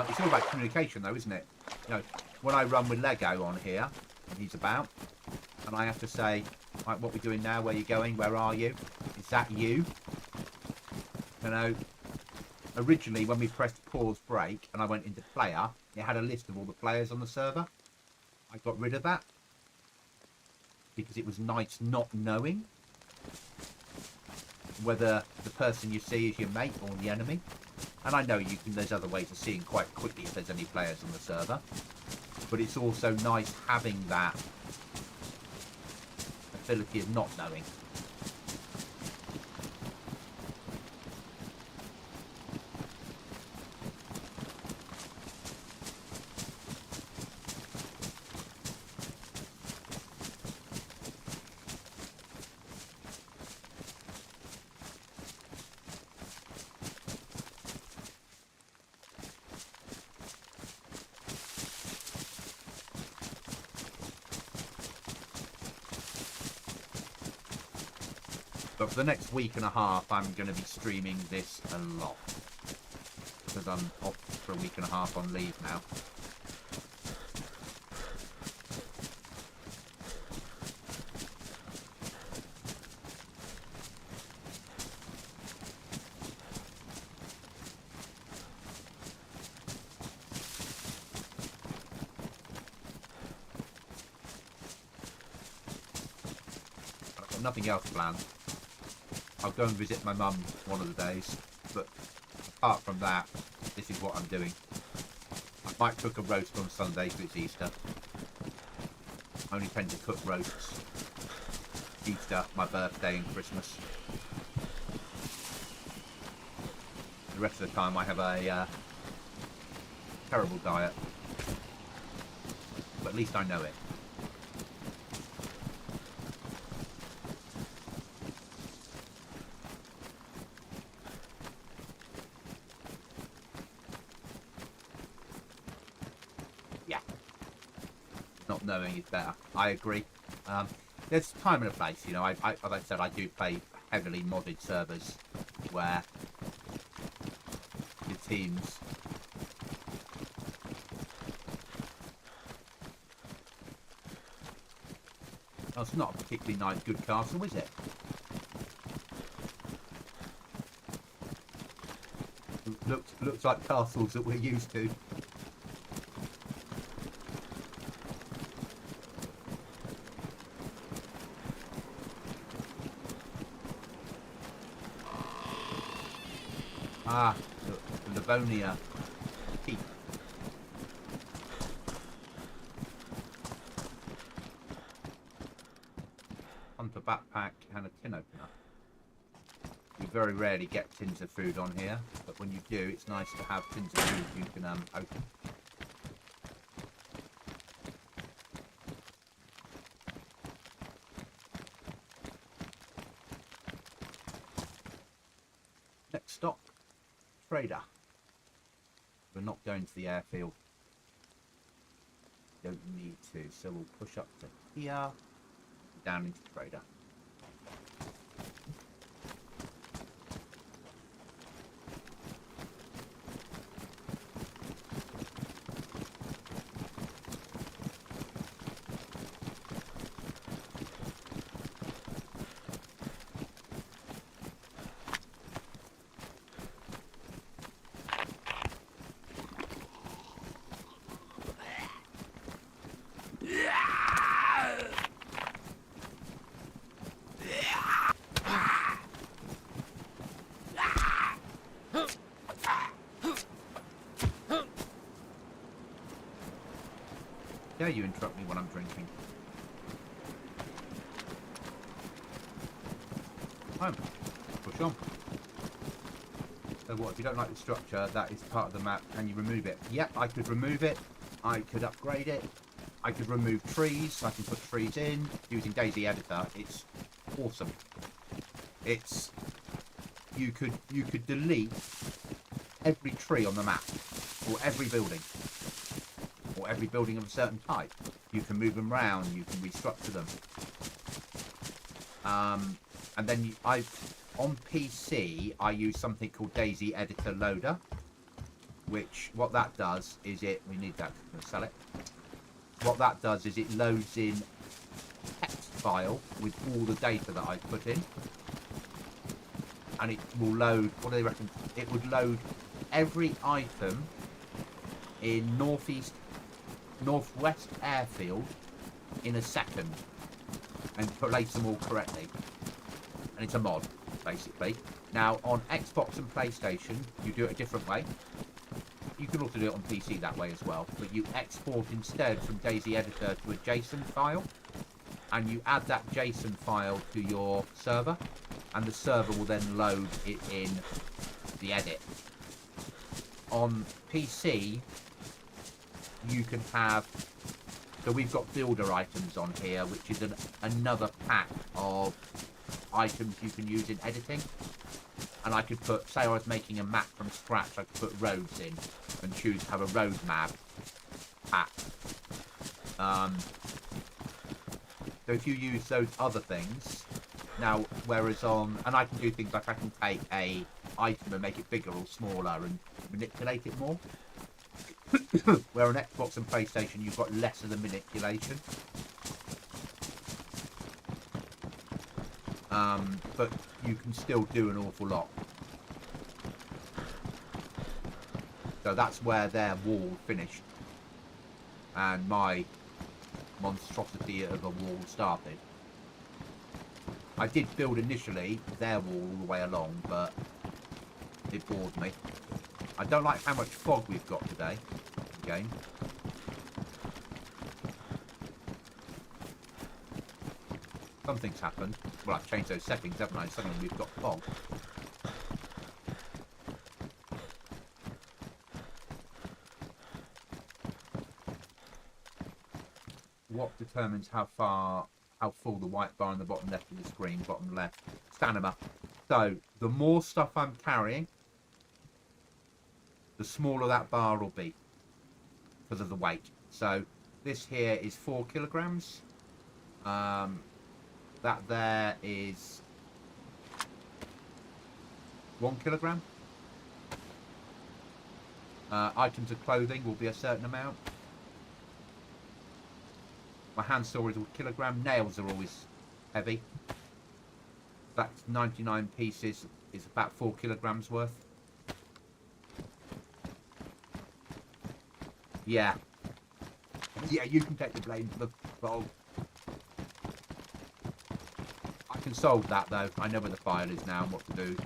It's all about communication, though, isn't it? You know, when I run with Lego on here, and he's about, and I have to say, right, what are we doing now? Where are you going? Where are you? Is that you? You know, originally when we pressed pause break and I went into player, it had a list of all the players on the server. I got rid of that because it was nice not knowing. whether the person you see is your mate or the enemy. And I know there's other ways of seeing quite quickly if there's any players on the server. But it's also nice having that ability of not knowing. But for the next week and a half, I'm going to be streaming this a lot. Because I'm off for a week and a half on leave now. I've got nothing else planned. I'll go and visit my mum one of the days, but apart from that, this is what I'm doing. I might cook a roast on Sunday because it's Easter. I only tend to cook roasts Easter, my birthday and Christmas. The rest of the time I have a terrible diet, but at least I know it. Not knowing is better. I agree. There's time and a place, you know. As I said, I do play heavily modded servers where the teams oh, it's not a particularly nice, good castle, is it? Looks like castles that we're used to. Ah, the Livonia Keep. Hunter backpack and a tin opener. You very rarely get tins of food on here, but when you do, it's nice to have tins of food you can open. Next stop. Trader. We're not going to the airfield. Don't need to, so we'll push up to here, down into Trader. Dare you interrupt me when I'm drinking? Push on. So what, if you don't like the structure, that is part of the map, can you remove it? Yep, I could remove it. I could upgrade it. I could remove trees. I can put trees in using DayZ Editor. It's awesome. It's you could delete every tree on the map, or every building, or every building of a certain type. You can move them around. You can restructure them. And then on PC, I use something called DayZ Editor Loader, which what that does is we need that to sell it. What that does is it loads in text file with all the data that I put in, and it will load. What do they reckon? It would load every item in northwest airfield in a second, and place them all correctly. And it's a mod. basically. Now, on Xbox and PlayStation, you do it a different way. You can also do it on PC that way as well, but you export instead from DayZ Editor to a JSON file, and you add that JSON file to your server, and the server will then load it in the edit. On PC, you can have, so we've got builder items on here, which is another pack of items you can use in editing. And I could put, say I was making a map from scratch, I could put roads in and choose to have a road map pack. So if you use those other things, now, whereas on, and I can do things like I can take a item and make it bigger or smaller and manipulate it more. Where on Xbox and PlayStation, you've got less of the manipulation. But you can still do an awful lot. So that's where their wall finished. And my monstrosity of a wall started. I did build initially their wall all the way along, but it bored me. I don't like how much fog we've got today in the game. Something's happened. Well, I've changed those settings, haven't I? Suddenly we've got fog. What determines how full the white bar in the bottom left of the screen, bottom left? Stamina. So, the more stuff I'm carrying, the smaller that bar will be because of the weight. So, this here is 4 kilograms. That there is 1 kilogram. Items of clothing will be a certain amount. My hand storage is a kilogram. Nails are always heavy. That's 99 pieces. Is about 4 kilograms worth. Yeah. Yeah, you can take the blame for the fog. I can solve that though. I know where the file is now and what to do.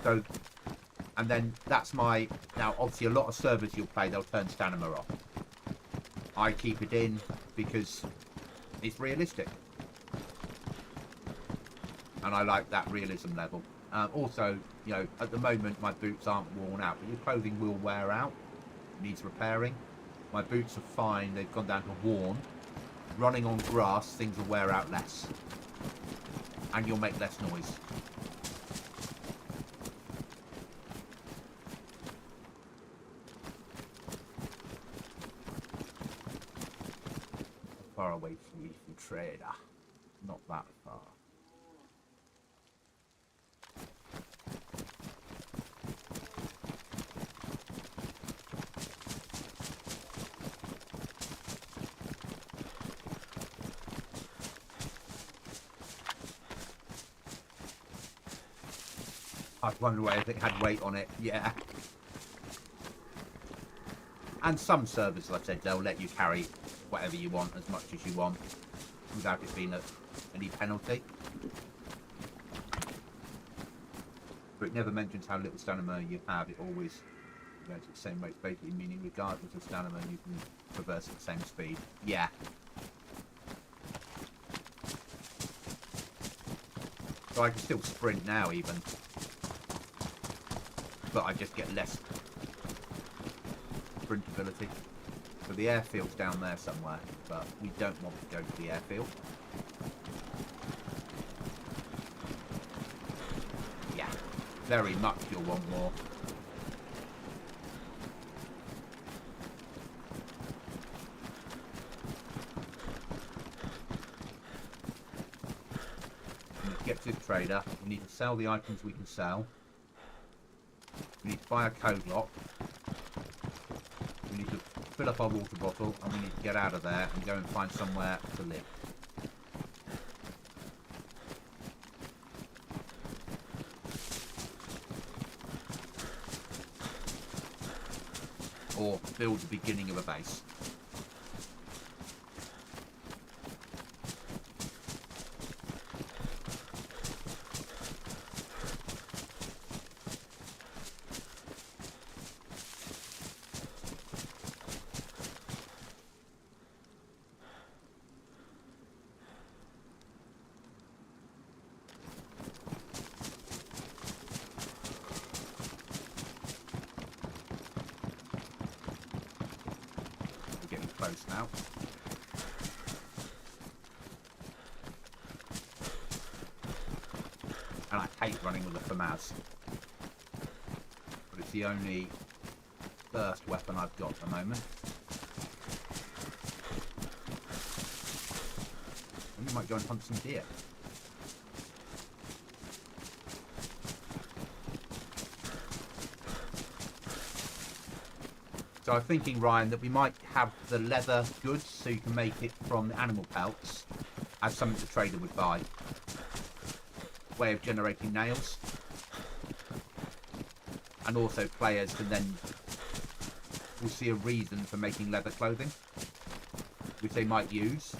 So, and then that's my, now obviously a lot of servers you'll play, they'll turn stamina off. I keep it in because it's realistic. And I like that realism level. Also, you know, at the moment my boots aren't worn out, but your clothing will wear out. It needs repairing. My boots are fine, they've gone down to worn. Running on grass, things will wear out less. And you'll make less noise. Far away from Lethal Trader. Not that far. I was wondering whether it had weight on it. Yeah. And some servers, like I said, they'll let you carry whatever you want, as much as you want, without it being any penalty. But it never mentions how little stamina you have. It always goes at the same rate, basically meaning regardless of stamina, you can traverse at the same speed. Yeah. So I can still sprint now, even. But I just get less sprintability. So the airfield's down there somewhere, but we don't want to go to the airfield. Yeah, very much you'll want more. We need to get to the trader. We need to sell the items we can sell. We need to buy a code lock. We need to fill up our water bottle, and we need to get out of there and go and find somewhere to live. Or build the beginning of a base. close now. And I hate running with a FAMAS. But it's the only burst weapon I've got at the moment. And you might go and hunt some deer. So I'm thinking, Ryan, that we might have the leather goods so you can make it from the animal pelts as something the trader would buy. Way of generating nails. And also players can then will see a reason for making leather clothing, which they might use.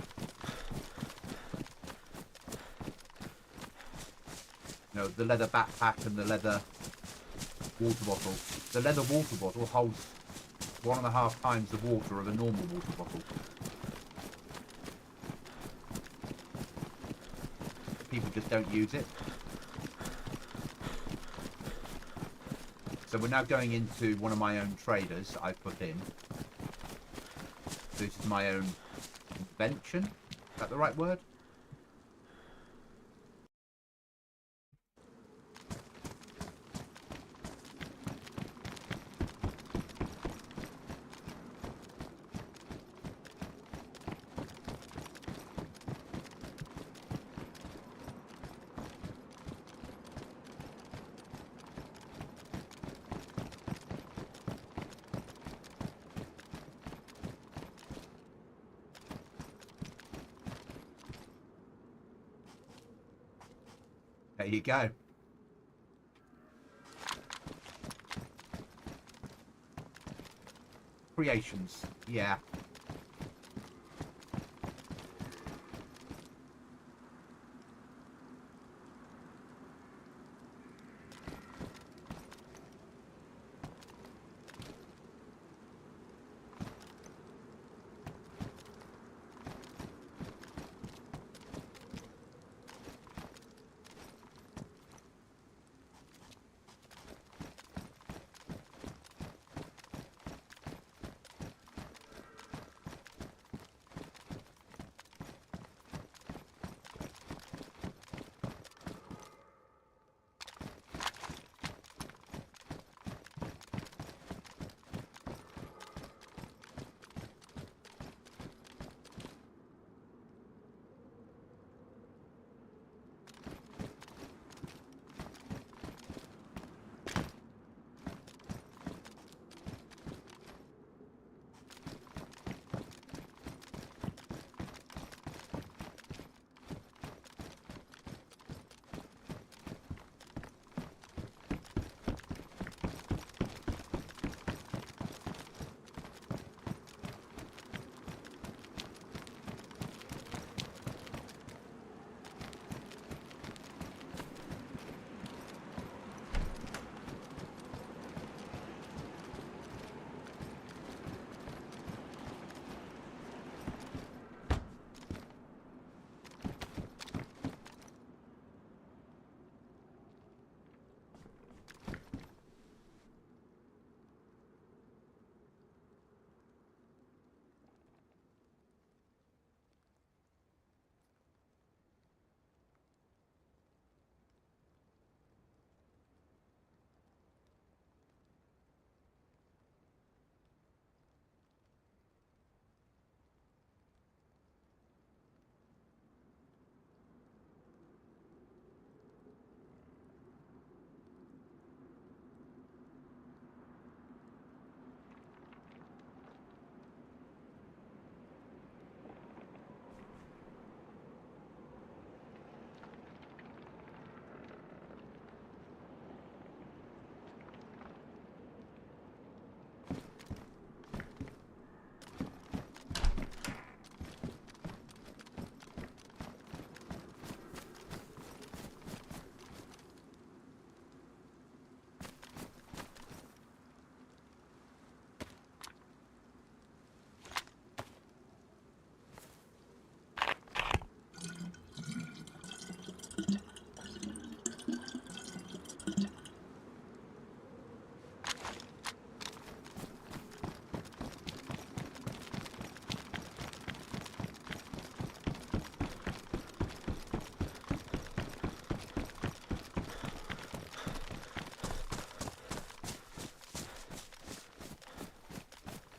You know, the leather backpack and the leather water bottle. The leather water bottle holds 1.5 times the water of a normal water bottle. People just don't use it. So we're now going into one of my own traders I put in. This is my own invention. Is that the right word? There you go. Creations, yeah.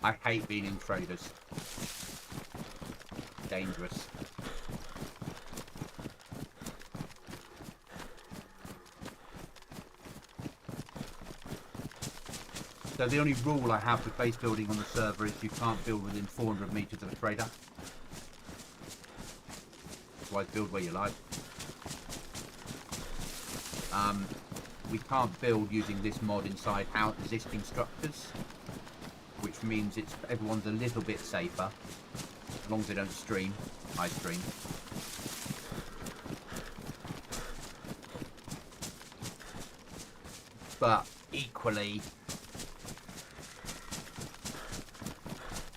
I hate being in traders. Dangerous. So the only rule I have with base building on the server is you can't build within 400 meters of a trader. Otherwise, build where you like. We can't build using this mod inside existing structures, which means everyone's a little bit safer, as long as they don't stream. I stream. But equally,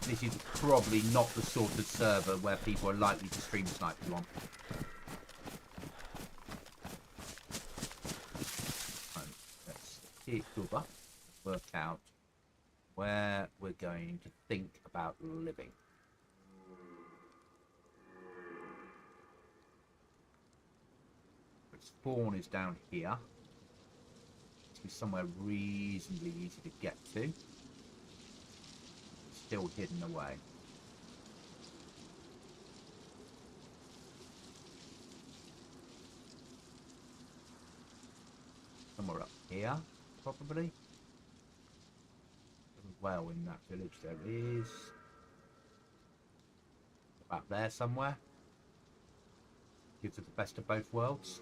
this is probably not the sort of server where people are likely to stream snipe you on. Let's hit Cuba, work out where we're going to think about living. Spawn is down here. It's somewhere reasonably easy to get to. Still hidden away. Somewhere up here, probably. Well, in that village there is. About there somewhere. Gives us the best of both worlds.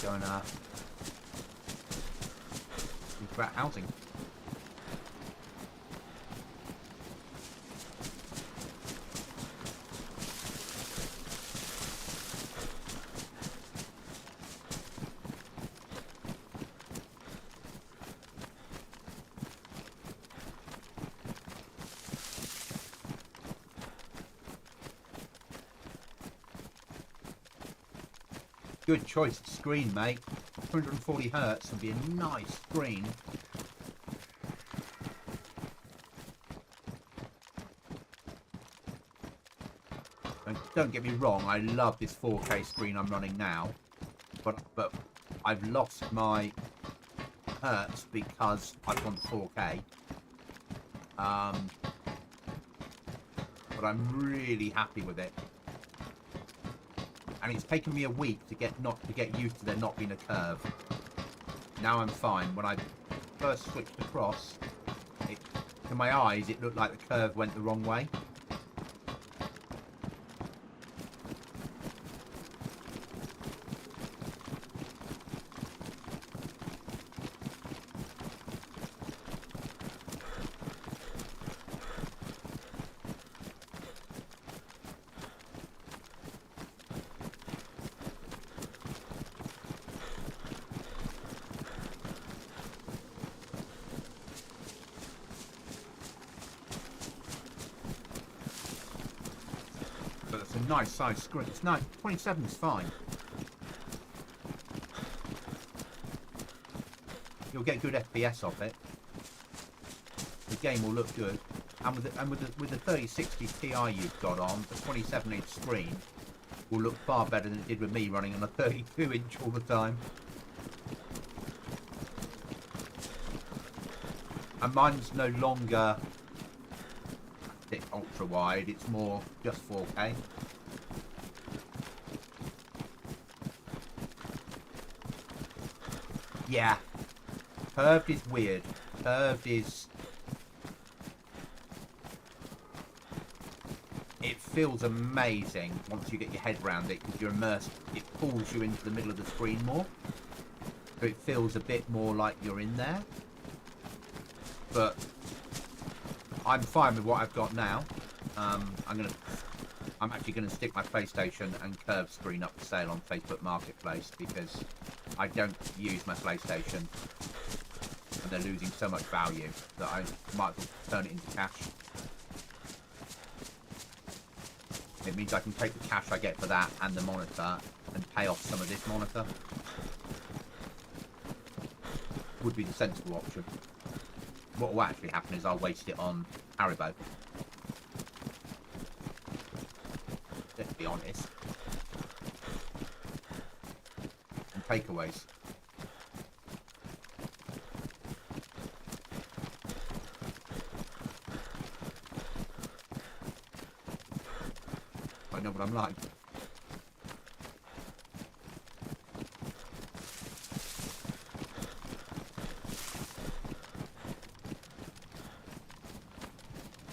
Going about housing. Good choice of screen, mate. 240 hertz would be a nice screen. And don't get me wrong, I love this 4K screen I'm running now, but I've lost my hertz because I've gone to 4K. But I'm really happy with it. And it's taken me a week to get used to there not being a curve. Now I'm fine. When I first switched across, to my eyes, it looked like the curve went the wrong way. Nice size screen. It's nice. 27 is fine. You'll get good FPS off it. The game will look good, and with the 3060 Ti you've got on, the 27-inch screen will look far better than it did with me running on a 32-inch all the time. And mine's no longer ultra wide. It's more just 4K. Yeah, curved is weird. Curved is... It feels amazing once you get your head around it because you're immersed. It pulls you into the middle of the screen more. So it feels a bit more like you're in there. But I'm fine with what I've got now. I'm actually going to stick my PlayStation and curved screen up for sale on Facebook Marketplace because I don't use my PlayStation and they're losing so much value that I might as well turn it into cash. It means I can take the cash I get for that and the monitor and pay off some of this monitor. Would be the sensible option. What will actually happen is I'll waste it on Haribo. Let's be honest. And takeaways. I know what I'm like.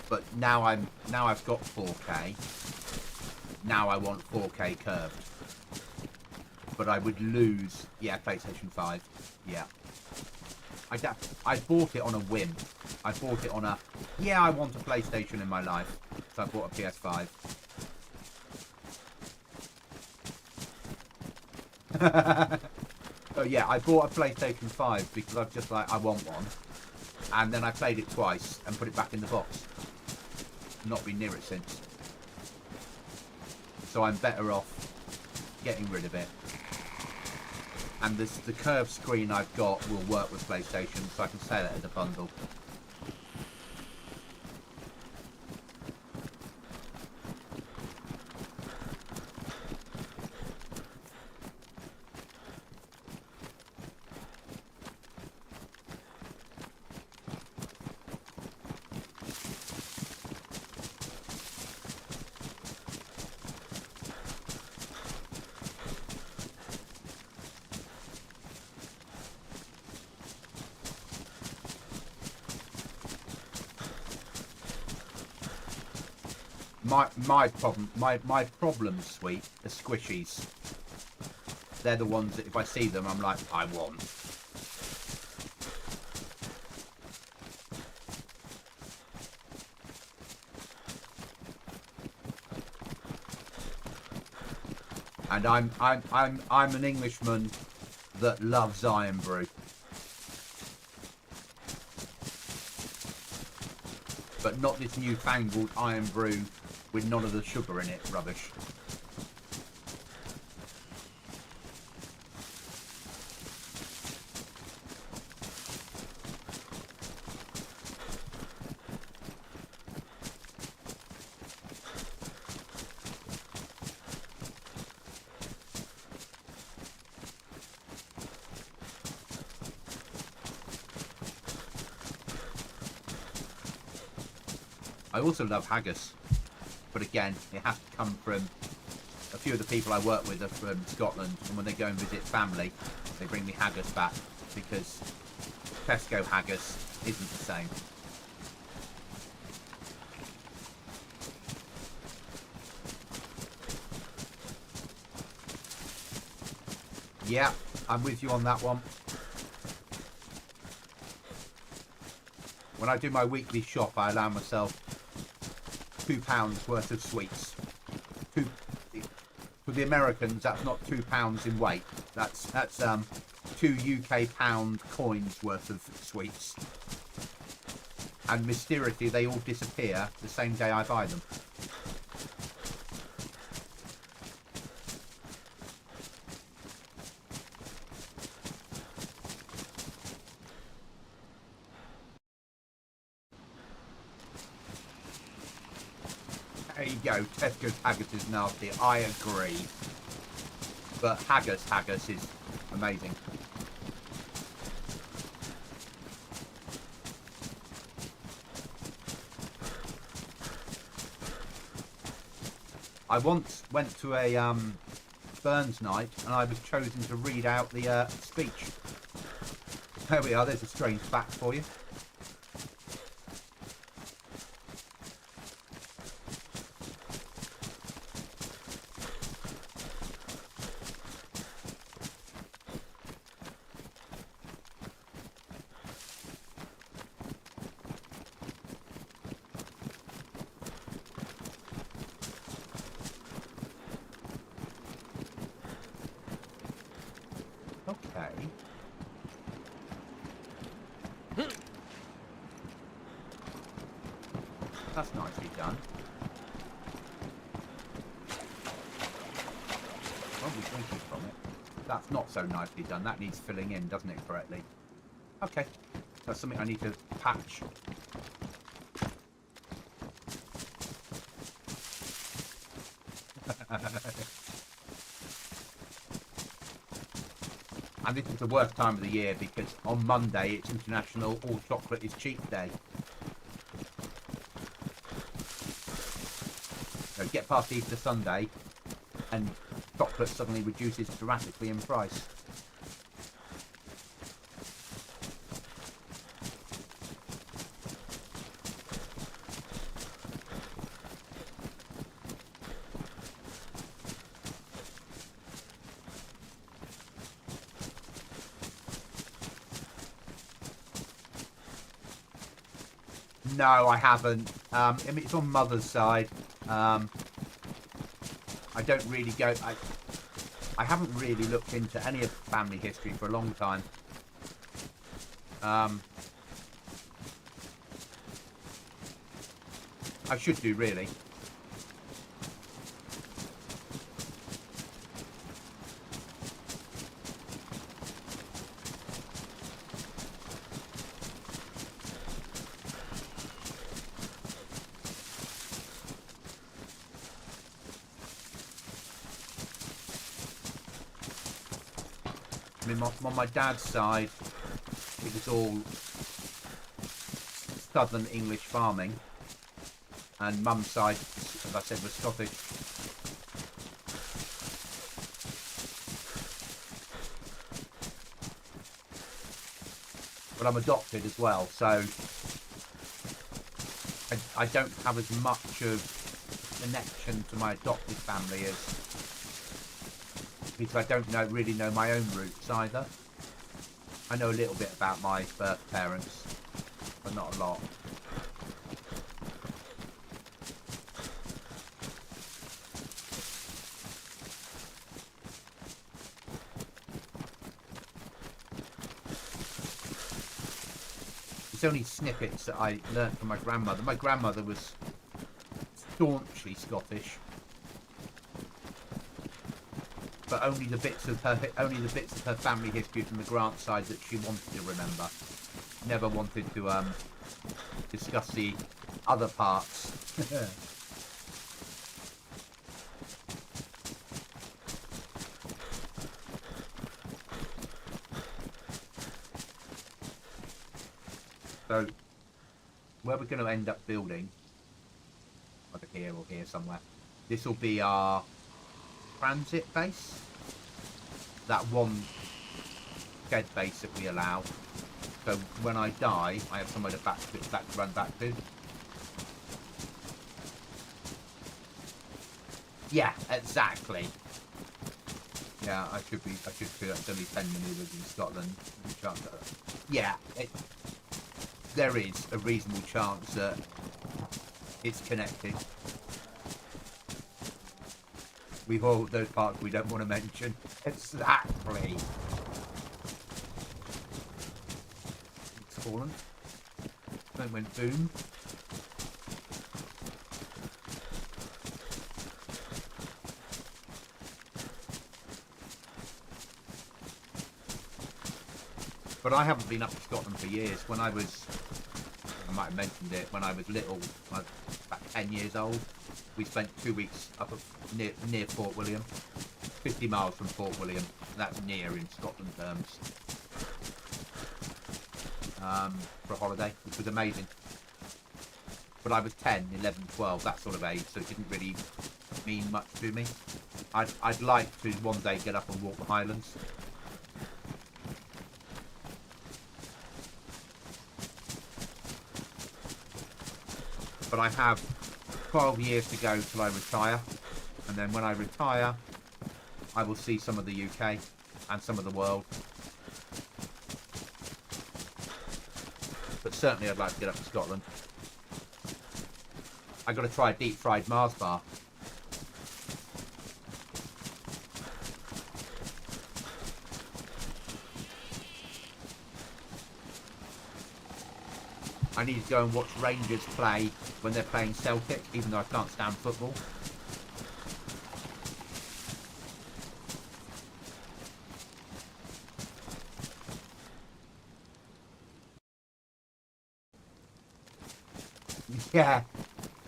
But now I've got 4K. Now I want 4K curved. But I would lose, yeah, PlayStation 5. Yeah. I bought it on a whim. I bought it on a, yeah, I want a PlayStation in my life. So I bought a PS5. So yeah, I bought a PlayStation 5 because I'm just like, I want one. And then I played it twice and put it back in the box. Not been near it since. So I'm better off getting rid of it. And the curved screen I've got will work with PlayStation, so I can sell it as a bundle. My problem suite, the squishies. They're the ones that if I see them, I'm like, I want. And I'm an Englishman that loves Iron Brew. But not this newfangled Iron Brew with none of the sugar in it rubbish. I also love haggis. But again, it has to come from a few of the people I work with are from Scotland, and when they go and visit family, they bring me haggis back because Tesco haggis isn't the same. Yeah, I'm with you on that one. When I do my weekly shop, I allow myself £2 worth of sweets. For the Americans, that's not £2 in weight. That's 2 UK pound coins worth of sweets. And mysteriously, they all disappear the same day I buy them. There you go, Tesco's haggis is nasty, I agree. But haggis is amazing. I once went to a Burns night and I was chosen to read out the speech. There we are, there's a strange fact for you. Okay. That's nicely done. What are we drinking from it? That's not so nicely done. That needs filling in, doesn't it, correctly? Okay. That's something I need to patch. And this is the worst time of the year because on Monday it's International All Chocolate is Cheap Day. So get past Easter Sunday and chocolate suddenly reduces dramatically in price. No, I haven't. I mean, it's on Mother's side. I don't really go... I haven't really looked into any of family history for a long time. I should do, really. I mean, on my dad's side, it was all southern English farming, and mum's side, as I said, was Scottish. But I'm adopted as well, so I don't have as much of connection to my adopted family as... because I don't really know my own roots either. I know a little bit about my birth parents, but not a lot. It's only snippets that I learnt from my grandmother. My grandmother was staunchly Scottish. But only the bits of her family history from the Grant side that she wanted to remember. Never wanted to discuss the other parts. So, where we're going to end up building, either here or here somewhere, this will be our transit base, that one shed base that we allow, so when I die I have somewhere to run back to. Yeah, exactly. Yeah, I should feel that's only 10 manoeuvres in Scotland. Yeah, there is a reasonable chance that it's connected. We've all those parts we don't want to mention. Exactly. It's fallen. Then went boom. But I haven't been up to Scotland for years. When I was, I might have mentioned it, when I was little, I was about 10 years old, we spent 2 weeks up near Fort William, 50 miles from Fort William. That's near in Scotland terms, for a holiday, which was amazing. But I was 10, 11, 12, that sort of age, so it didn't really mean much to me. I'd like to one day get up and walk the Highlands. But I have 12 years to go till I retire, and then when I retire I will see some of the UK and some of the world, but certainly I'd like to get up to Scotland. I got to try a deep fried Mars bar. I need to go and watch Rangers play when they're playing Celtic, even though I can't stand football. Yeah.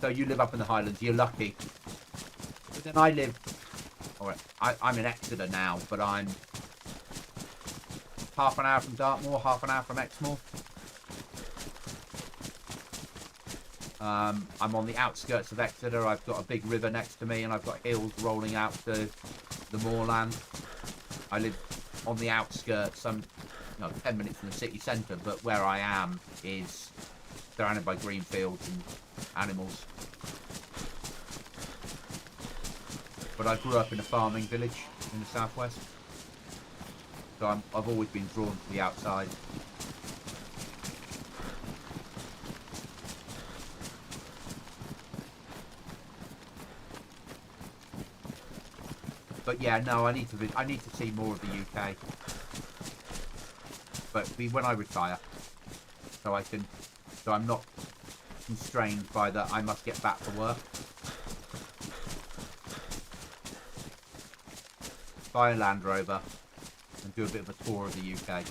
So you live up in the Highlands, you're lucky. But then I live... Alright, I'm in Exeter now, but I'm half an hour from Dartmoor, half an hour from Exmoor. I'm on the outskirts of Exeter. I've got a big river next to me, and I've got hills rolling out to the moorland. I live on the outskirts. I'm 10 minutes from the city centre, but where I am is surrounded by green fields and animals. But I grew up in a farming village in the southwest, so I've always been drawn to the outside. But yeah, no, I need to see more of the UK. But when I retire, so I'm not constrained by that I must get back to work. Buy a Land Rover and do a bit of a tour of the UK.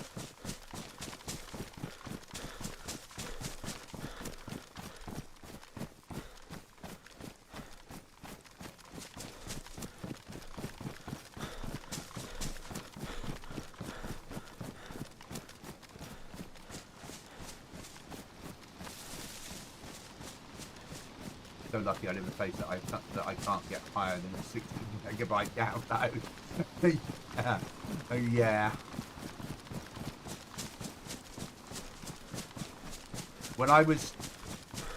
So lucky I live in a place that I can't get higher than a 16 megabyte download. Yeah. Oh yeah.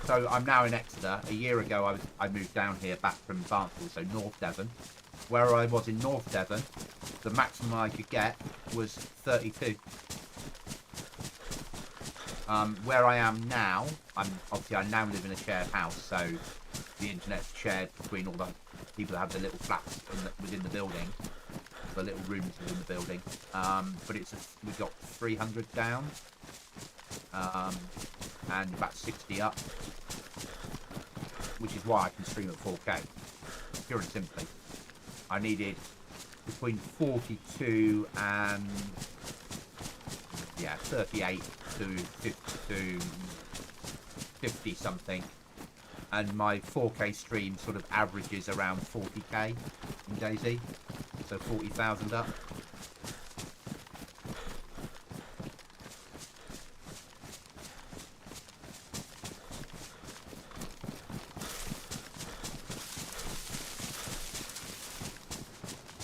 So I'm now in Exeter. A year ago I moved down here back from Barnstable, so North Devon. Where I was in North Devon, the maximum I could get was 32. Where I am now, I now live in a shared house, so the internet's shared between all the people that have the little flats within the building, the little rooms within the building. But we've got 300 down, and about 60 up, which is why I can stream at 4K. Pure and simply, I needed between 42 and 38 to 50 something, and my 4K stream sort of averages around 40k in DayZ, so 40,000 up.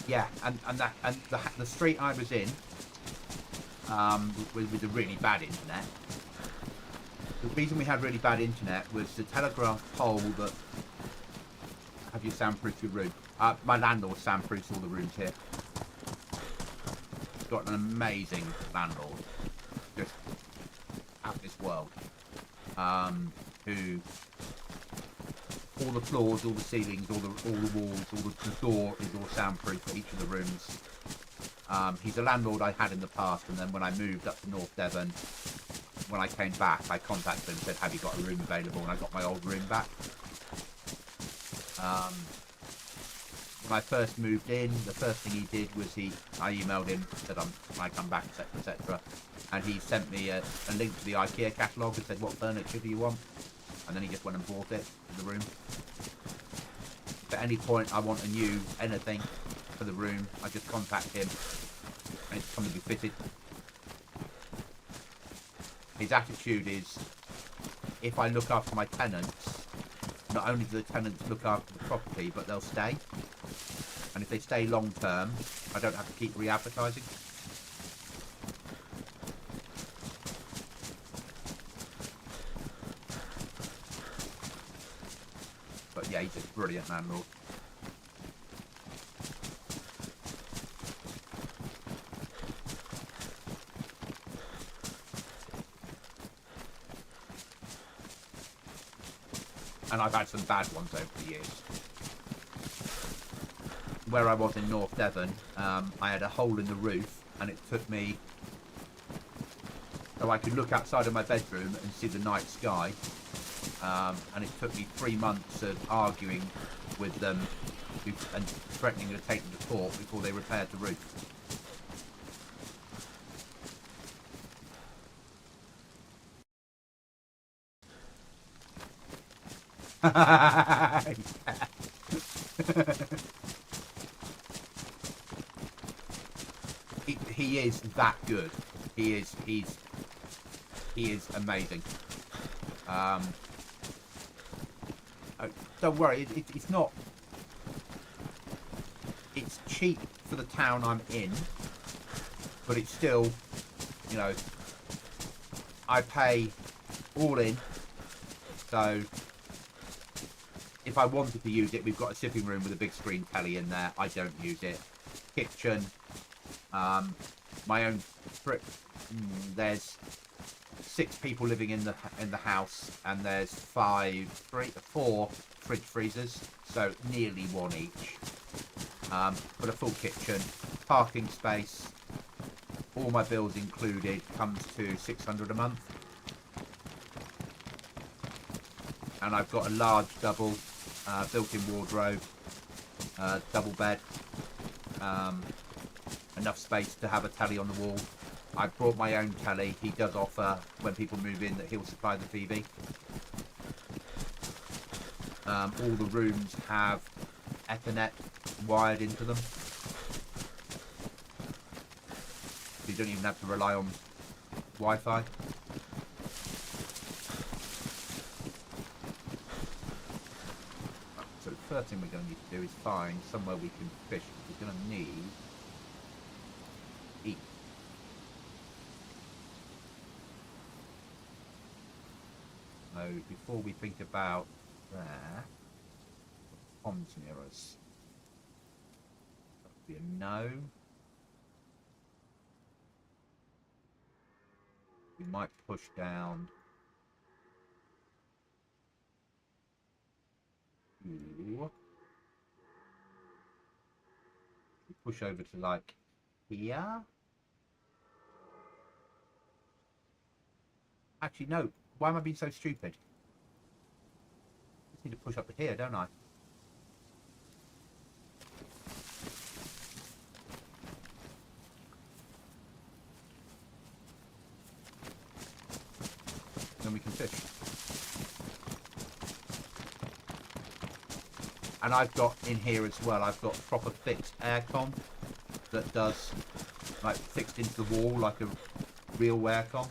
Yeah, and the street I was in, with the really bad internet. The reason we had really bad internet was the telegraph pole that... Have you soundproofed your room? My landlord soundproofs all the rooms here. He's got an amazing landlord, just out of this world, who... all the floors, all the ceilings, all the walls, the door is all soundproof for each of the rooms. He's a landlord I had in the past, and then when I moved up to North Devon, when I came back, I contacted him and said, have you got a room available? And I got my old room back. When I first moved in, the first thing he did was I emailed him, said when I come back, etc, etc. And he sent me a link to the IKEA catalogue and said, what furniture do you want? And then he just went and bought it for the room. If at any point I want a new anything for the room, I just contact him and it's coming to be fitted. His attitude is, if I look after my tenants, not only do the tenants look after the property, but they'll stay. And if they stay long term, I don't have to keep re-advertising. But yeah, he's a brilliant landlord. And I've had some bad ones over the years. Where I was in North Devon, I had a hole in the roof, and it took me So I could look outside of my bedroom and see the night sky. And it took me 3 months of arguing with them and threatening to take them to court before they repaired the roof. He is that good. He is amazing. Don't worry, it's not. It's cheap for the town I'm in, but it's still, you know, I pay all in. So if I wanted to use it, we've got a sitting room with a big screen telly in there. I don't use it. Kitchen, my own there's 6 people living in the house, and there's 4 fridge freezers, so nearly 1 each. But a full kitchen, parking space, all my bills included, comes to $600 a month. And I've got a large double built-in wardrobe, double bed, enough space to have a telly on the wall. I brought my own telly. He does offer, when people move in, that he'll supply the TV. All the rooms have Ethernet wired into them. So you don't even have to rely on Wi-Fi. So the first thing we're going to need to do is find somewhere we can fish. We're going to need eat. So before we think about there, ponds near us. That would be a no. We might push down. Ooh. We push over to like here. Actually, no. Why am I being so stupid? I just need to push up to here, don't I? Then we can fish. And I've got in here as well, I've got proper fixed aircon that does, like, fixed into the wall like a real aircon.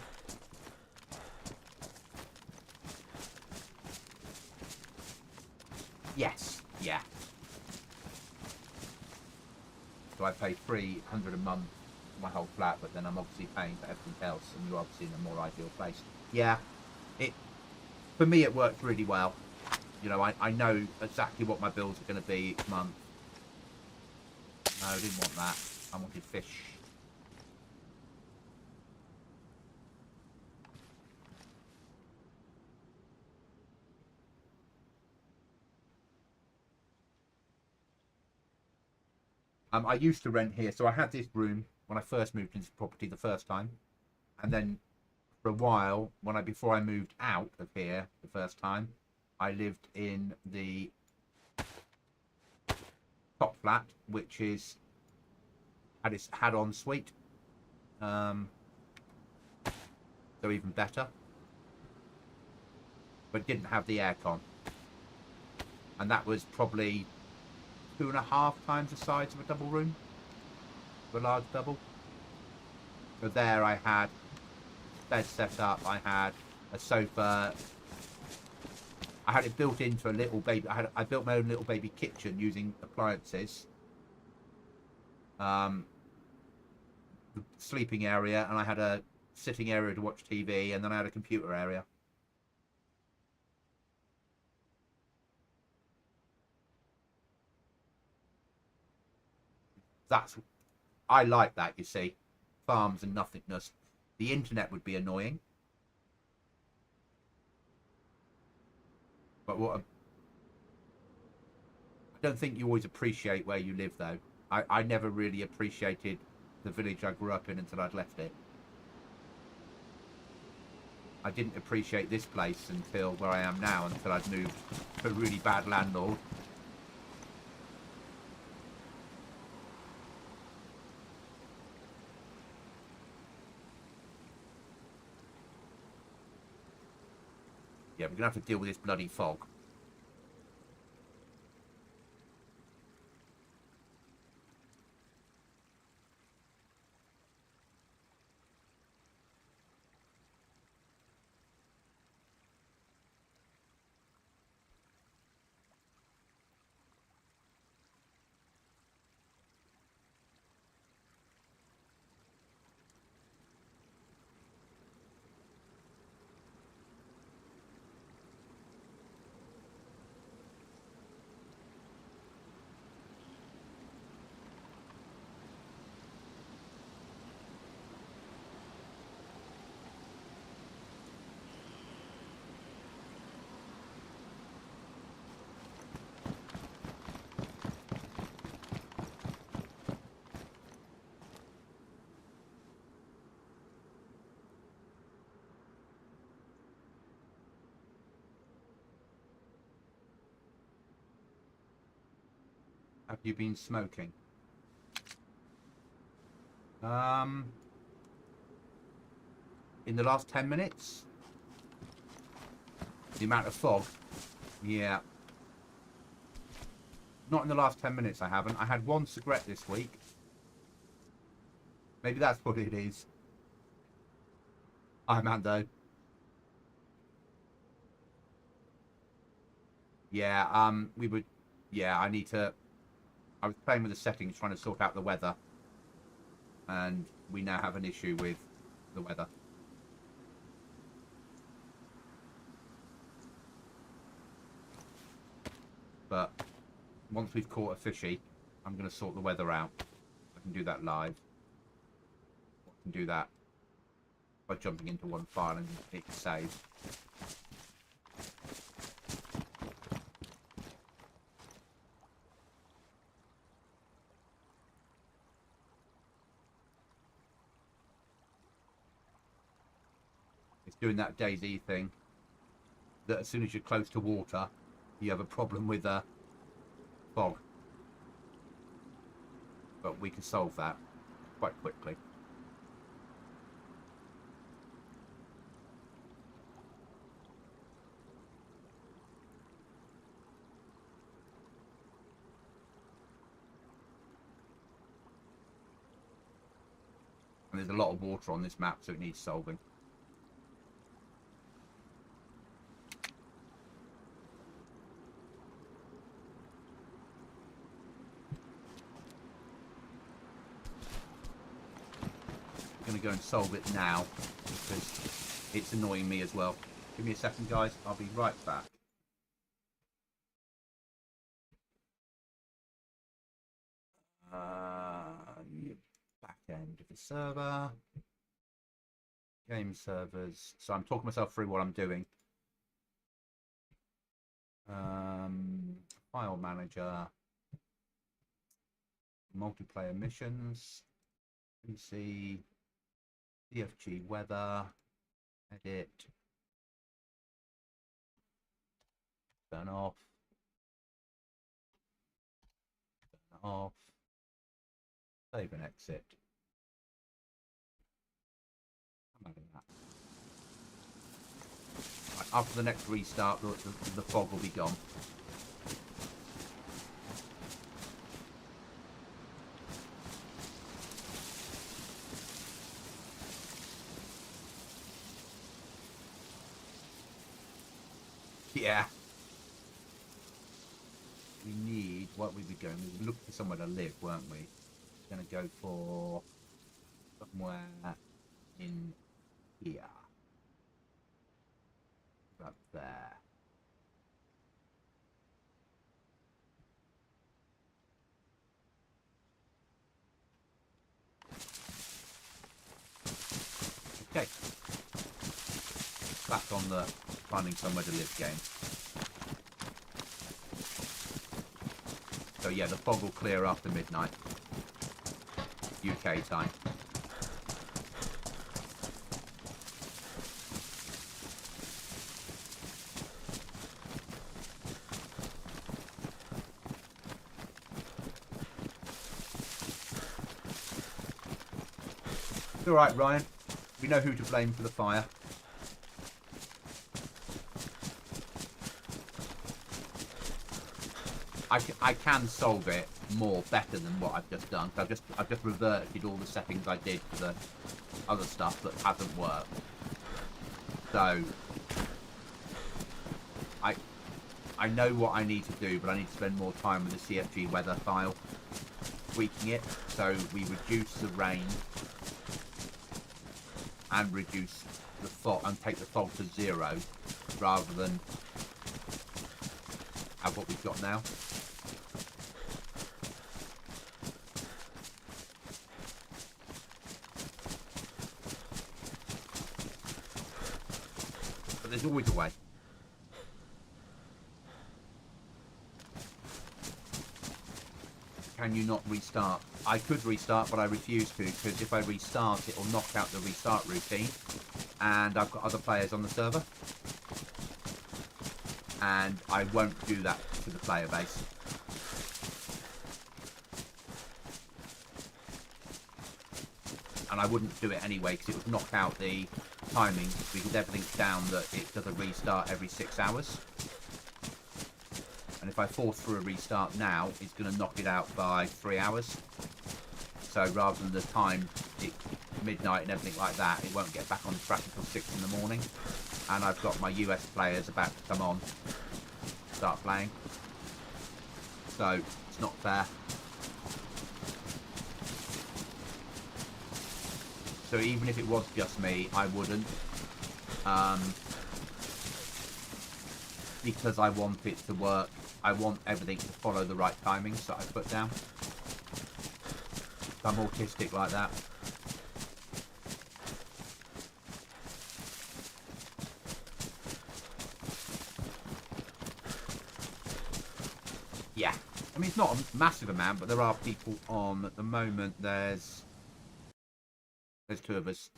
Yes, yeah. So I pay $300 a month for my whole flat, but then I'm obviously paying for everything else, and you're obviously in a more ideal place. Yeah, for me it worked really well. You know, I know exactly what my bills are going to be each month. No, I didn't want that. I wanted fish. I used to rent here, so I had this room when I first moved into the property the first time, and then for a while, before I moved out of here the first time, I lived in the top flat, which had its on suite, so even better, but didn't have the aircon, and that was probably 2.5 times the size of a double room, a large double. So there I had bed set up, I had a sofa, I had it built into a little baby. I built my own little baby kitchen using appliances. The sleeping area, and I had a sitting area to watch TV, and then I had a computer area. I like that, you see. Farms and nothingness. The internet would be annoying. But I don't think you always appreciate where you live, though. I never really appreciated the village I grew up in until I'd left it. I didn't appreciate this place until where I am now, until I'd moved to a really bad landlord. Yeah, we're going to have to deal with this bloody fog. Have you been smoking? In the last 10 minutes? The amount of fog? Yeah. Not in the last 10 minutes, I haven't. I had one cigarette this week. Maybe that's what it is. Hi, Mando. Yeah, we would... Yeah, I need to... I was playing with the settings, trying to sort out the weather. And we now have an issue with the weather. But once we've caught a fishy, I'm going to sort the weather out. I can do that live. I can do that by jumping into one file and hit save. It's doing that DayZ thing that as soon as you're close to water, you have a problem with fog. But we can solve that quite quickly. And there's a lot of water on this map, so it needs solving. I'm going to go and solve it now because it's annoying me as well. Give me a second, guys. I'll be right back. Back end of the server. Game servers. So I'm talking myself through what I'm doing. File manager. Multiplayer missions. PC. DFG weather. Edit. Turn off. Turn off. Save and exit. I'm having that. Right, after the next restart, the fog will be gone. Yeah. We need, what we were going, we looked for somewhere to live, weren't we? Going to go for somewhere in here. Up there. Okay. Back on the finding somewhere to live game. So yeah, the fog will clear after midnight. UK time. It's alright, Ryan. We know who to blame for the fire. I can solve it better than what I've just done. I've just reverted all the settings I did for the other stuff that hasn't worked. So I know what I need to do, but I need to spend more time with the CFG weather file, tweaking it so we reduce the rain and reduce the fog and take the fog to 0 rather than have what we've got now. But there's always a way. Can you not restart? I could restart, but I refuse to, because if I restart, it will knock out the restart routine, and I've got other players on the server, and I won't do that to the player base. And I wouldn't do it anyway, because it would knock out the timing, because everything's down that it does a restart every 6 hours. And if I force through a restart now, it's going to knock it out by 3 hours. So rather than the time, midnight and everything like that, it won't get back on track until 6 in the morning. And I've got my US players about to come on, start playing. So it's not fair. So even if it was just me, I wouldn't. Because I want it to work. I want everything to follow the right timings that I put down. I'm autistic like that. Yeah. I mean, it's not a massive amount, but there are people on at the moment. There's 2 of us.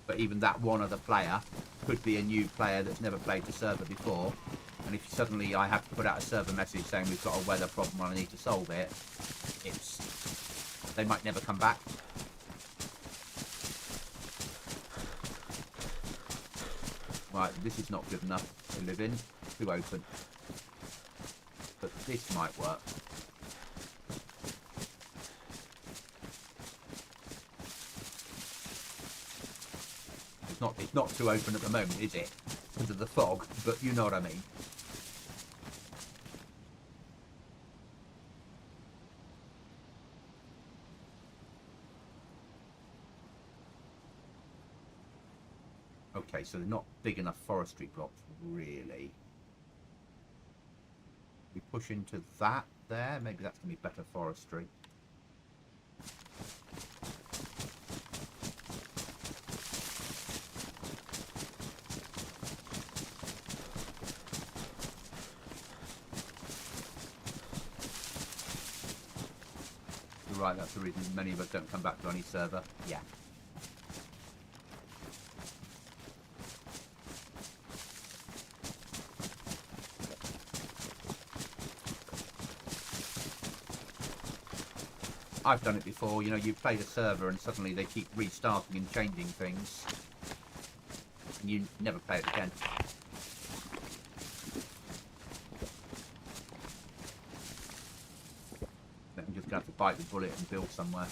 But even that one other player could be a new player that's never played the server before. And if suddenly I have to put out a server message saying we've got a weather problem and I need to solve it, they might never come back. Right, this is not good enough to live in. Too open. But this might work. It's not too open at the moment, is it? Because of the fog, but you know what I mean. Okay, so they're not big enough forestry blocks, really. We push into that there, maybe that's going to be better forestry. You're right, that's the reason many of us don't come back to any server. Yeah. I've done it before, you know, you've played a server and suddenly they keep restarting and changing things. And you never play it again. Then I'm just going to have to bite the bullet and build somewhere.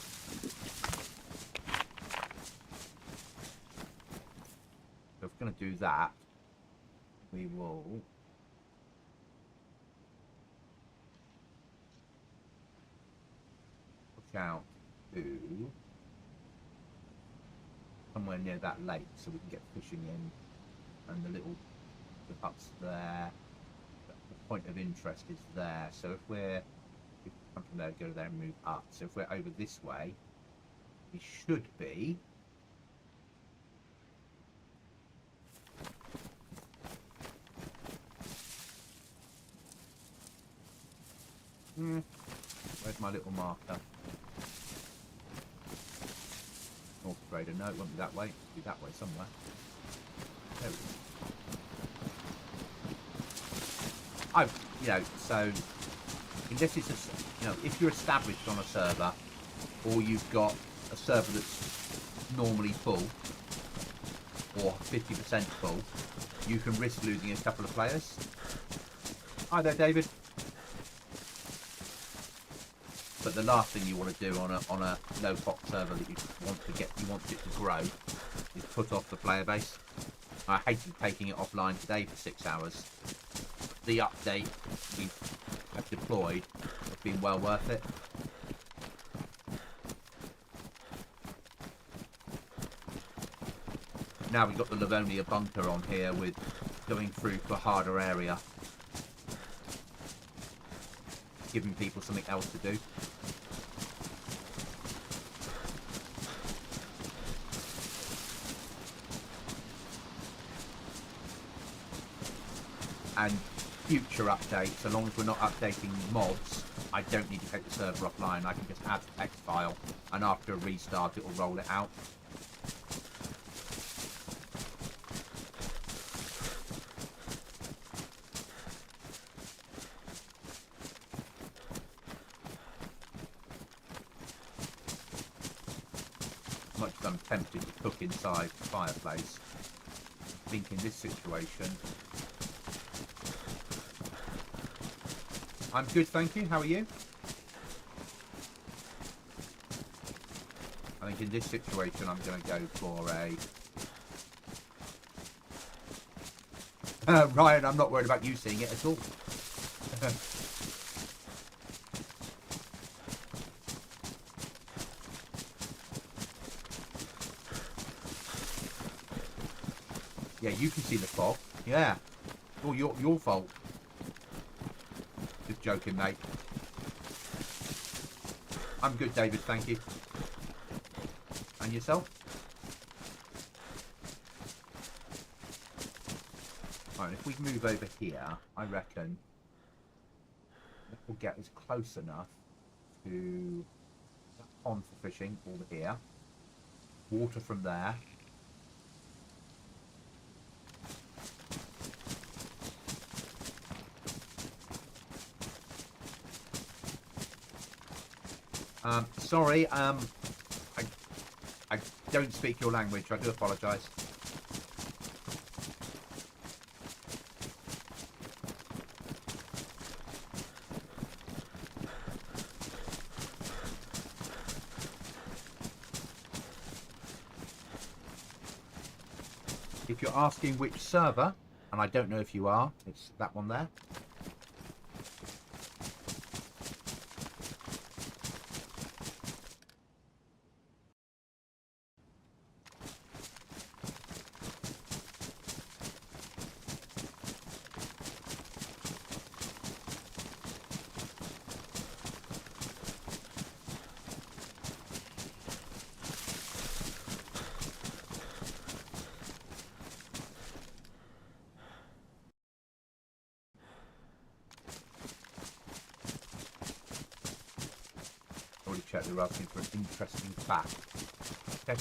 So if we're going to do that, we will... out to somewhere near that lake so we can get fishing in, and the huts there. The point of interest is there, so if we come from there, go there and move up, so if we're over this way we should be where's my little marker? North Trader, no, it won't be that way. It'll be that way somewhere. There we go. You know, so unless it's you know, if you're established on a server, or you've got a server that's normally full, or 50% full, you can risk losing a couple of players. Hi there, David. But the last thing you want to do on a low pop server that you want it to grow is put off the player base. I hated taking it offline today for 6 hours. The update we have deployed has been well worth it. Now we've got the Livonia bunker on here with going through to a harder area, giving people something else to do. And future updates, so long as we're not updating mods, I don't need to take the server offline. I can just add the text file, and after a restart it will roll it out. Much as I'm tempted to cook inside the fireplace, I think in this situation, I'm good, thank you. How are you? I think in this situation I'm going to go for a... Ryan, I'm not worried about you seeing it at all. Yeah, you can see the fog. Yeah. Oh, your fault. Just joking, mate. I'm good, David, thank you. And yourself? Right, if we move over here, I reckon we'll get us close enough to that pond for fishing over here. Water from there. Sorry, I don't speak your language. I do apologise. If you're asking which server, and I don't know if you are, it's that one there. Check, they're asking for an interesting fact. Okay.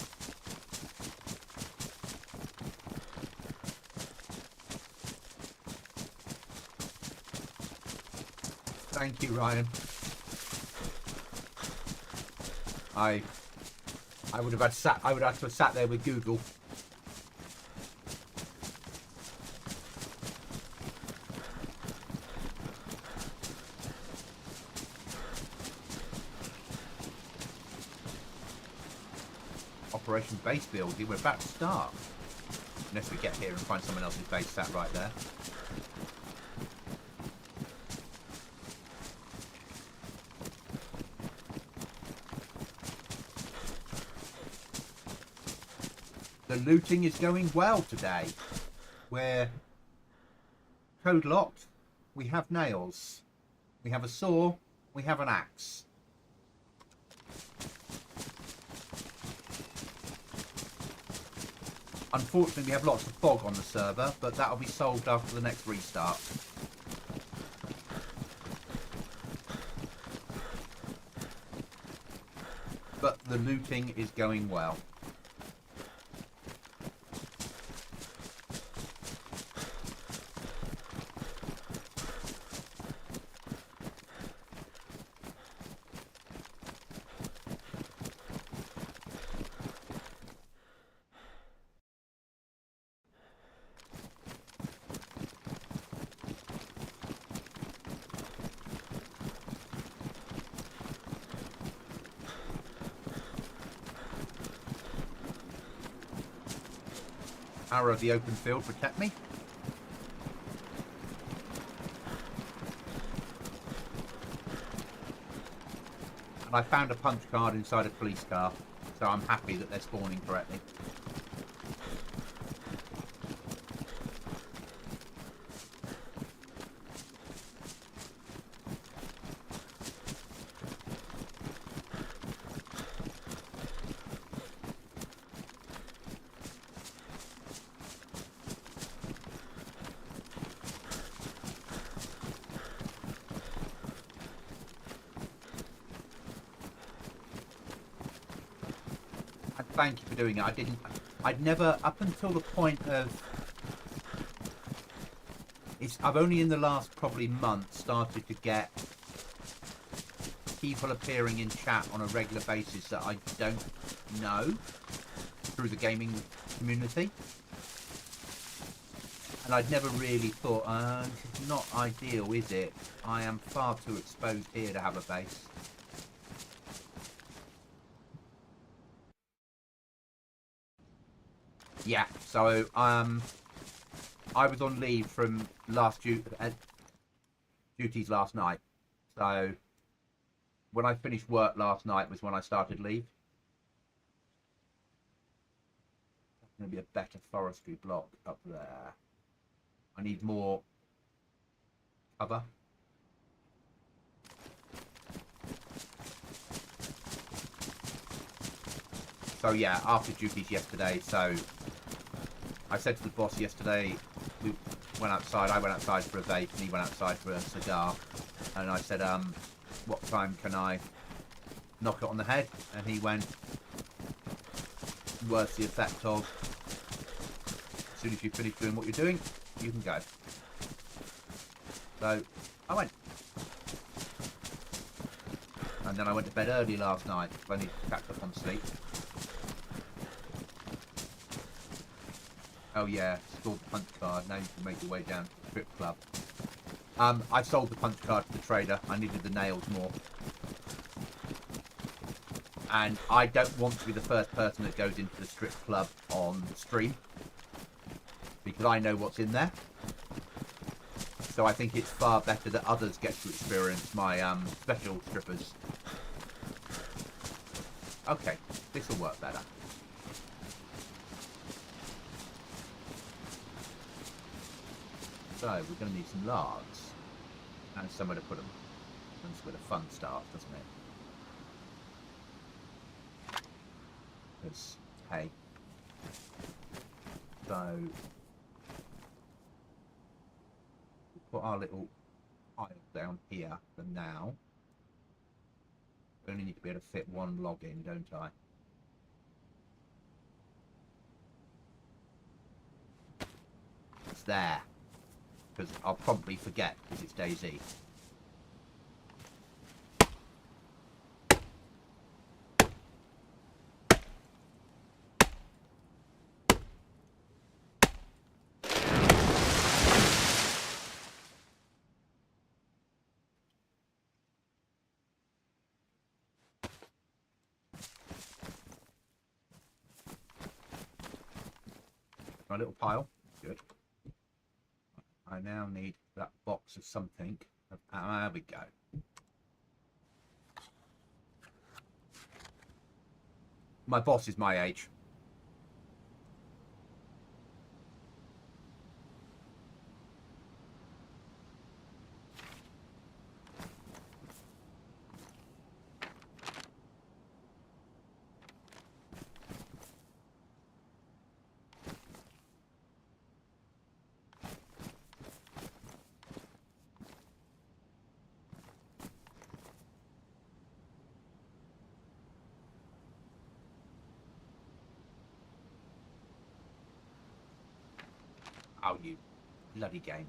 Thank you, Ryan. I would have to have sat there with Google. Operation base building. We're about to start. Unless we get here and find someone else's base sat right there. The looting is going well today. We're code locked. We have nails. We have a saw. We have an axe. Unfortunately, we have lots of fog on the server, but that'll be solved after the next restart. But the looting is going well. Power of the open field protect me. And I found a punch card inside a police car, so I'm happy that they're spawning correctly. Thank you for doing it. I'd never, up until the point of, I've only in the last probably month started to get people appearing in chat on a regular basis that I don't know through the gaming community. And I'd never really thought, this is not ideal, is it? I am far too exposed here to have a base. Yeah, so I was on leave from duties last night. So when I finished work last night was when I started leave. There's going to be a better forestry block up there. I need more cover. So yeah, after duties yesterday, so I said to the boss yesterday, we went outside, I went outside for a vape and he went outside for a cigar. And I said, what time can I knock it on the head? And he went, words the effect of, as soon as you finish doing what you're doing, you can go. So I went. And then I went to bed early last night, when I catch up on sleep. Oh yeah, sold the punch card. Now you can make your way down to the strip club. I sold the punch card to the trader. I needed the nails more. And I don't want to be the first person that goes into the strip club on stream, because I know what's in there. So I think it's far better that others get to experience my special strippers. Okay, this will work better. So we're going to need some logs and somewhere to put them. That's where the fun starts, doesn't it? Because, hey. So we'll put our little pile down here for now. We only need to be able to fit one log in, don't I? It's there. Because I'll probably forget because it's DayZ. My little pile, good. I now need that box of something. There we go. My boss is my age. Oh, you bloody game.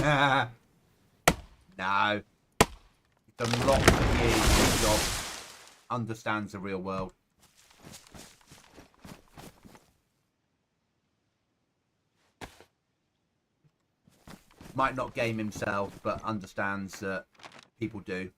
No. He's done lots of years in his job. Understands the real world. Might not game himself, but understands that people do.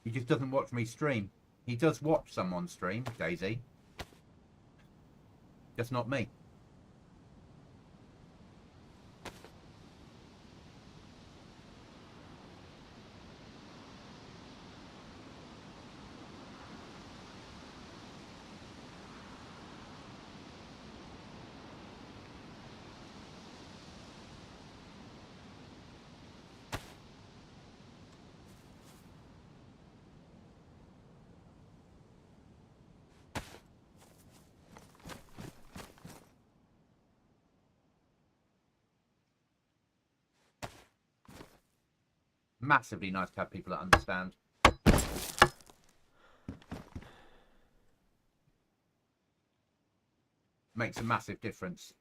He just doesn't watch me stream. He does watch someone stream, DayZ. Just not me. Massively nice to have people that understand. Makes a massive difference.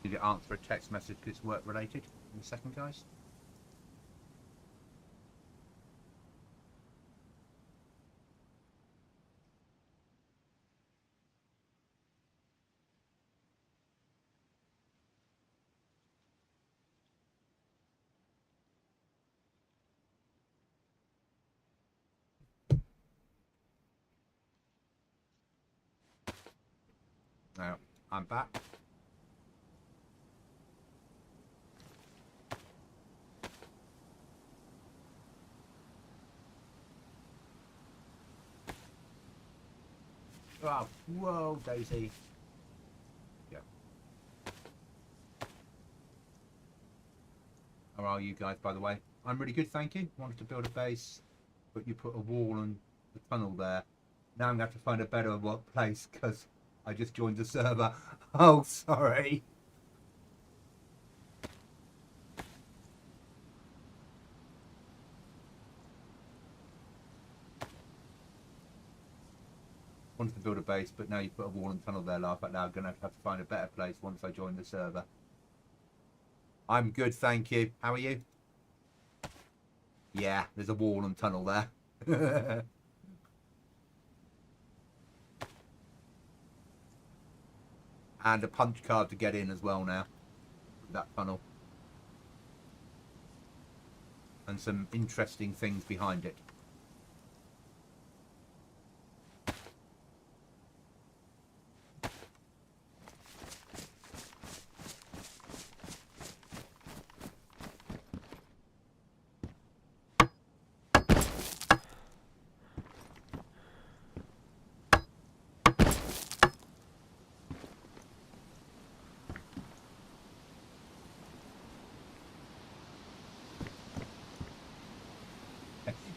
Did it answer a text message because it's work related in a second, guys? Now, I'm back. Oh, whoa, DayZ. Yeah. How are you guys, by the way? I'm really good, thank you. Wanted to build a base, but you put a wall and a tunnel there. Now I'm going to have to find a better place because I just joined the server. Oh, sorry. Wanted to build a base, but now you put a wall and tunnel there. Laugh out loud. Going to have to find a better place once I join the server. I'm good, thank you. How are you? Yeah, there's a wall and tunnel there. And a punch card to get in as well now. That tunnel. And some interesting things behind it.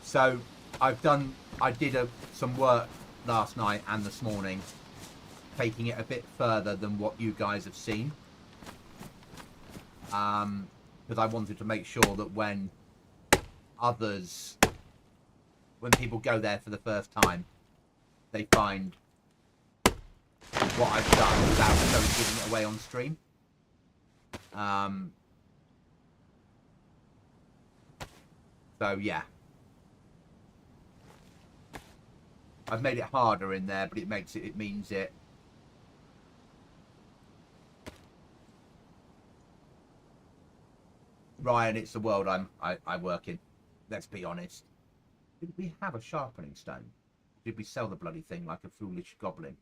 So I did some work last night and this morning, taking it a bit further than what you guys have seen. Because I wanted to make sure that when people go there for the first time, they find what I've done without giving it away on stream. So yeah. I've made it harder in there, but it means it. Ryan, it's the world I work in. Let's be honest. Did we have a sharpening stone? Did we sell the bloody thing like a foolish goblin?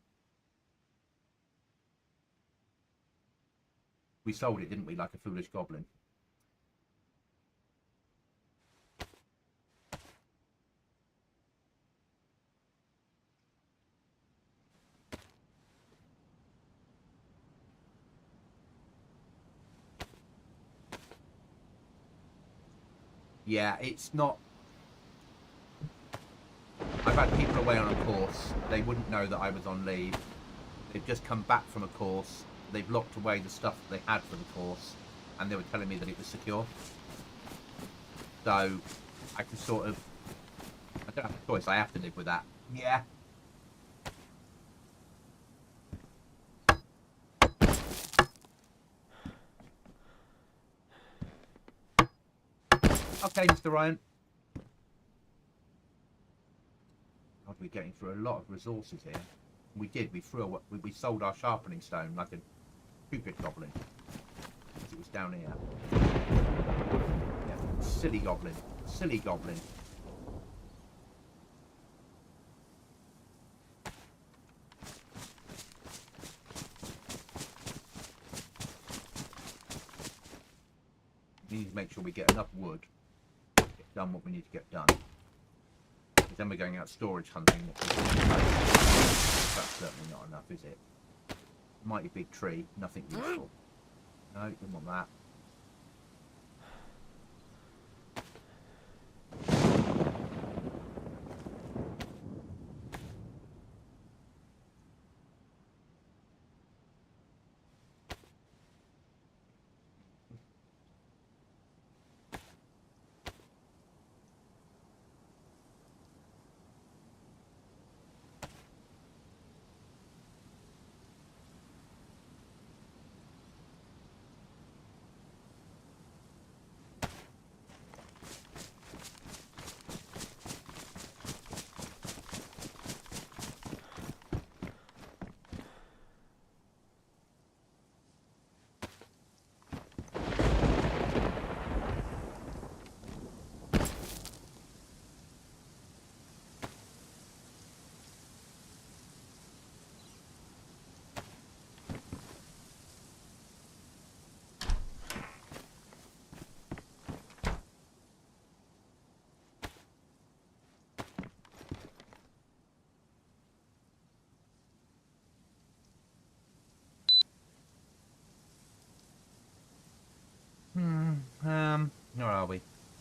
We sold it, didn't we, like a foolish goblin? Yeah, it's not. I've had people away on a course. They wouldn't know that I was on leave. They've just come back from a course. They've locked away the stuff that they had for the course, and they were telling me that it was secure. So I can sort of. I don't have a choice. I have to live with that. Yeah. Okay, Mr. Ryan. God, we're getting through a lot of resources here. We did. We sold our sharpening stone like a stupid goblin. Because it was down here. Yeah, silly goblin. Silly goblin. We need to make sure we get enough wood to get done what we need to get done. Because then we're going out storage hunting. That's certainly not enough, is it? Mighty big tree, nothing useful. No, didn't want that.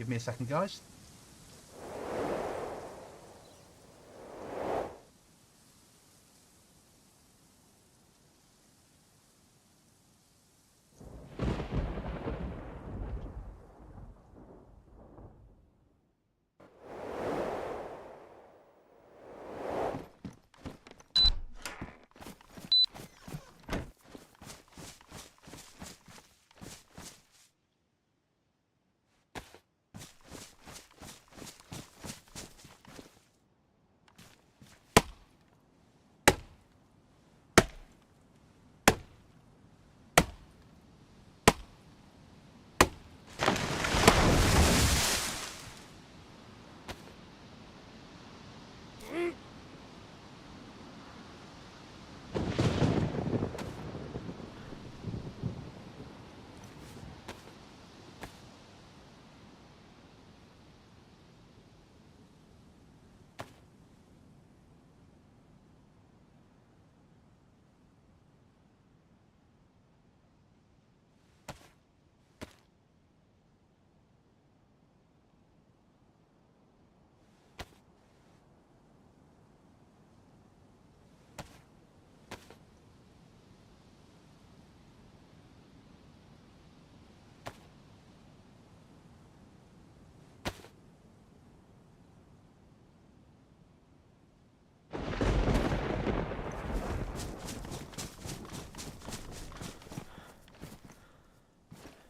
me a second, guys.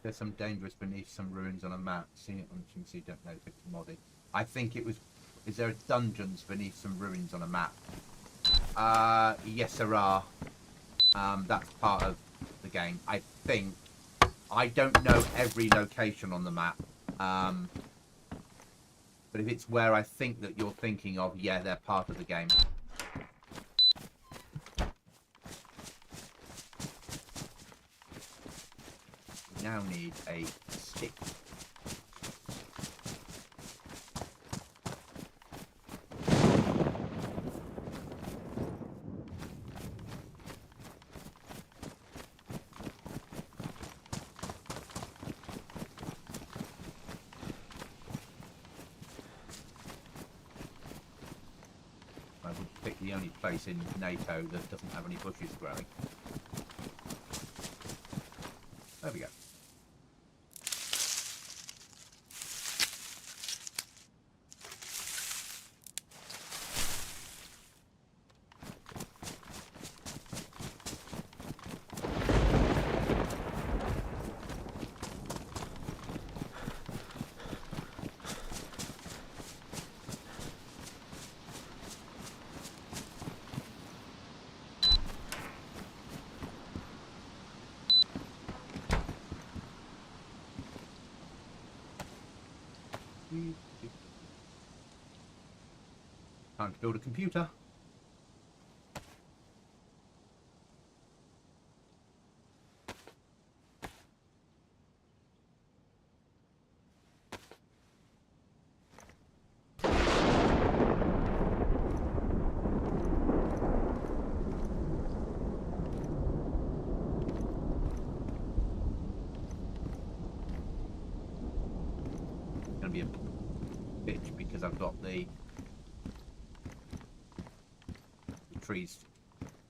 There's some dangerous beneath some ruins on a map. Seeing it on you don't know if it's modded. I think it was. Is there dungeons beneath some ruins on a map? Yes, there are. That's part of the game. I think. I don't know every location on the map. But if it's where I think that you're thinking of, yeah, they're part of the game. Now need a stick. I would pick the only place in NATO that doesn't have any bushes growing. There we go. Time to build a computer. It's gonna be a bitch because I've got the trees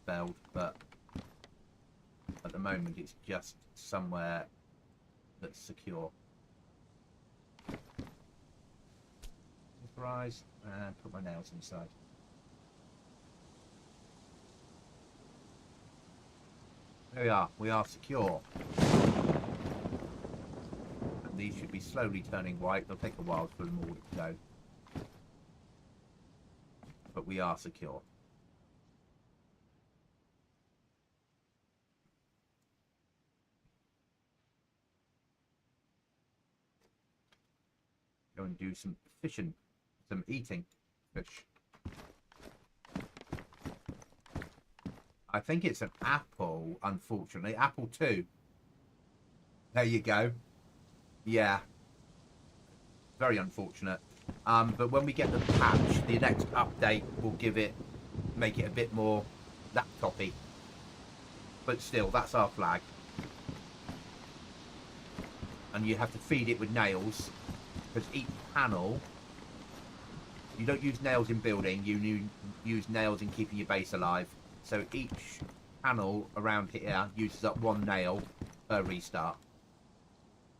felled, but at the moment it's just somewhere that's secure. Rise and put my nails inside. There we are secure. And these should be slowly turning white. They'll take a while for them all to go. But we are secure. Go and do some fishing, some eating fish. I think it's an apple, unfortunately. Apple 2. There you go. Yeah. Very unfortunate. But when we get the patch, the next update will make it a bit more laptopy. But still, that's our flag. And you have to feed it with nails. Because each panel, you don't use nails in building, you use nails in keeping your base alive. So each panel around here uses up 1 nail per restart.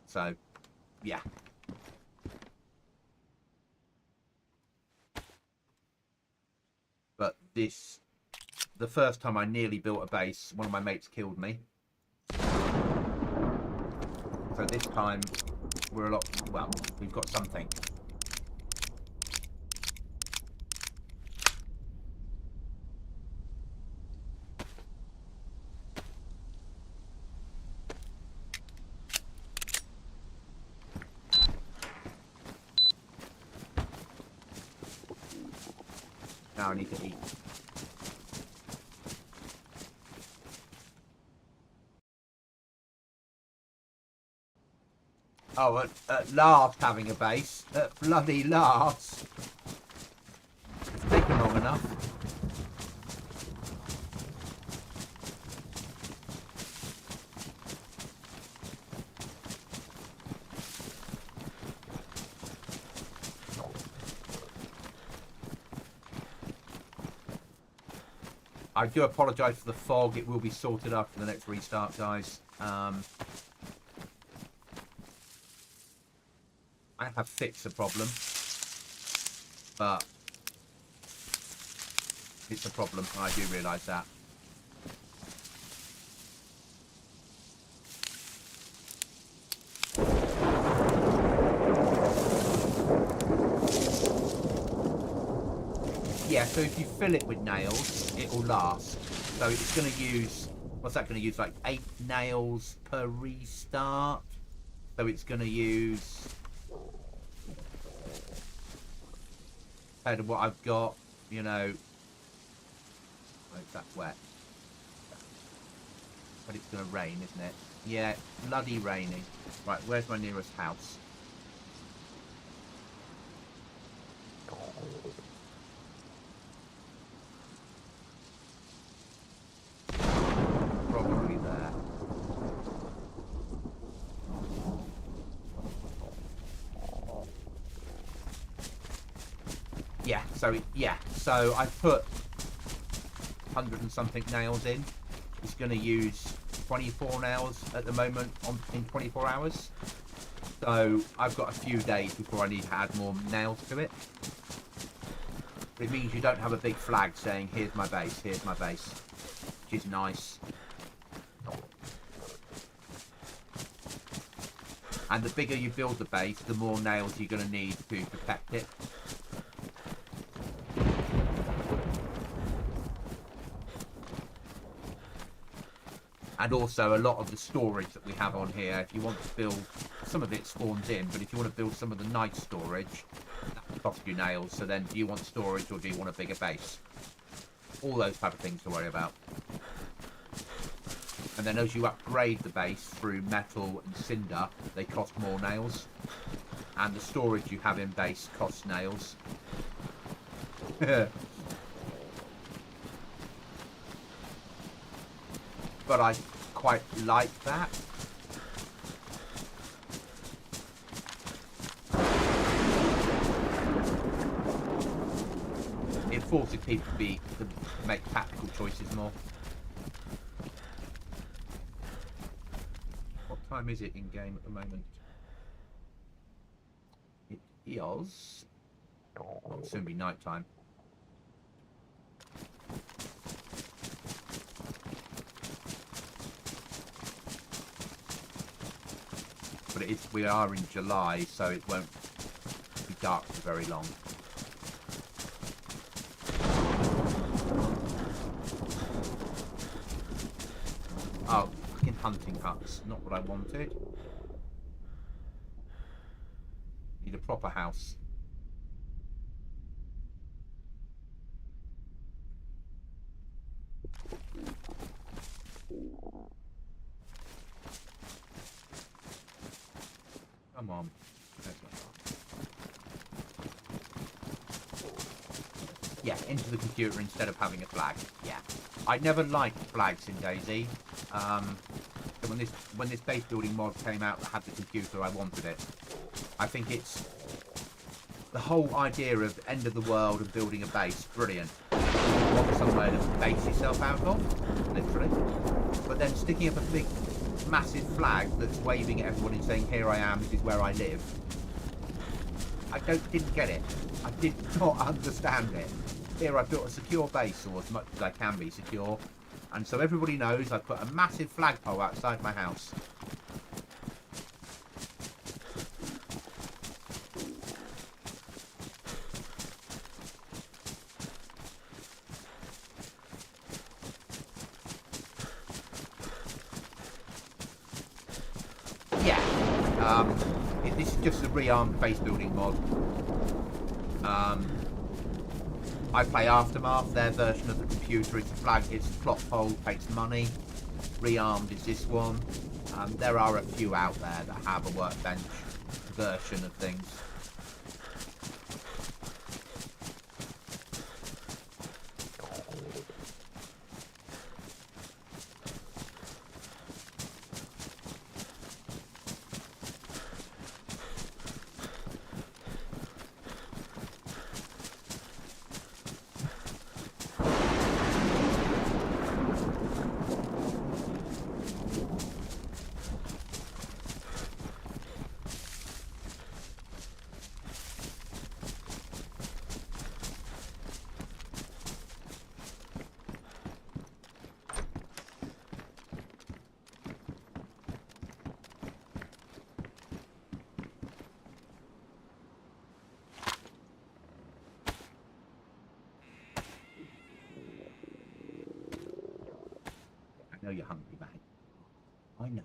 So, yeah. But this, the first time I nearly built a base, one of my mates killed me. So this time, we're a lot, well, we've got something. Now I need to eat. Oh, at last having a base. At bloody last. It's taken long enough. I do apologise for the fog. It will be sorted after the next restart, guys. I have fixed the problem, but it's a problem. I do realise that. Yeah, so if you fill it with nails, it will last. So it's going to use, what's that going to use, like 8 nails per restart. So it's going to use, compared to what I've got, you know, oh, that wet. But it's going to rain, isn't it? Yeah, bloody raining. Right, where's my nearest house? Probably there. Yeah, so I put 100 and something nails in. It's going to use 24 nails at the moment in 24 hours. So I've got a few days before I need to add more nails to it. It means you don't have a big flag saying, here's my base, which is nice. And the bigger you build the base, the more nails you're going to need to protect it. And also a lot of the storage that we have on here, if you want to build, some of it spawns in, but if you want to build some of the night storage, that will cost you nails. So then do you want storage or do you want a bigger base? All those type of things to worry about. And then as you upgrade the base through metal and cinder, they cost more nails. And the storage you have in base costs nails. But I quite like that. It forces people to make tactical choices more. What time is it in game at the moment? It is. It'll soon be night time. But it is, we are in July, so it won't be dark for very long. Oh, fucking hunting huts. Not what I wanted. Need a proper house. Come on. Yeah, into the computer instead of having a flag. Yeah. I never liked flags in DayZ. So when this base building mod came out that had the computer, I wanted it. I think it's the whole idea of end of the world and building a base, brilliant. You want somewhere to base yourself out of, literally. But then sticking up a big, massive flag that's waving at everyone and saying, "Here I am, this is where I live." I didn't get it. I did not understand it. Here I've built a secure base, or as much as I can be secure. And so everybody knows I've put a massive flagpole outside my house. Yeah. This is just a rearmed base building mod. I play Aftermath, their version of the computer. It's a flag, it's a plot pole, takes money. Rearmed is this one. There are a few out there that have a workbench version of things. I know you're hungry, mate. I know.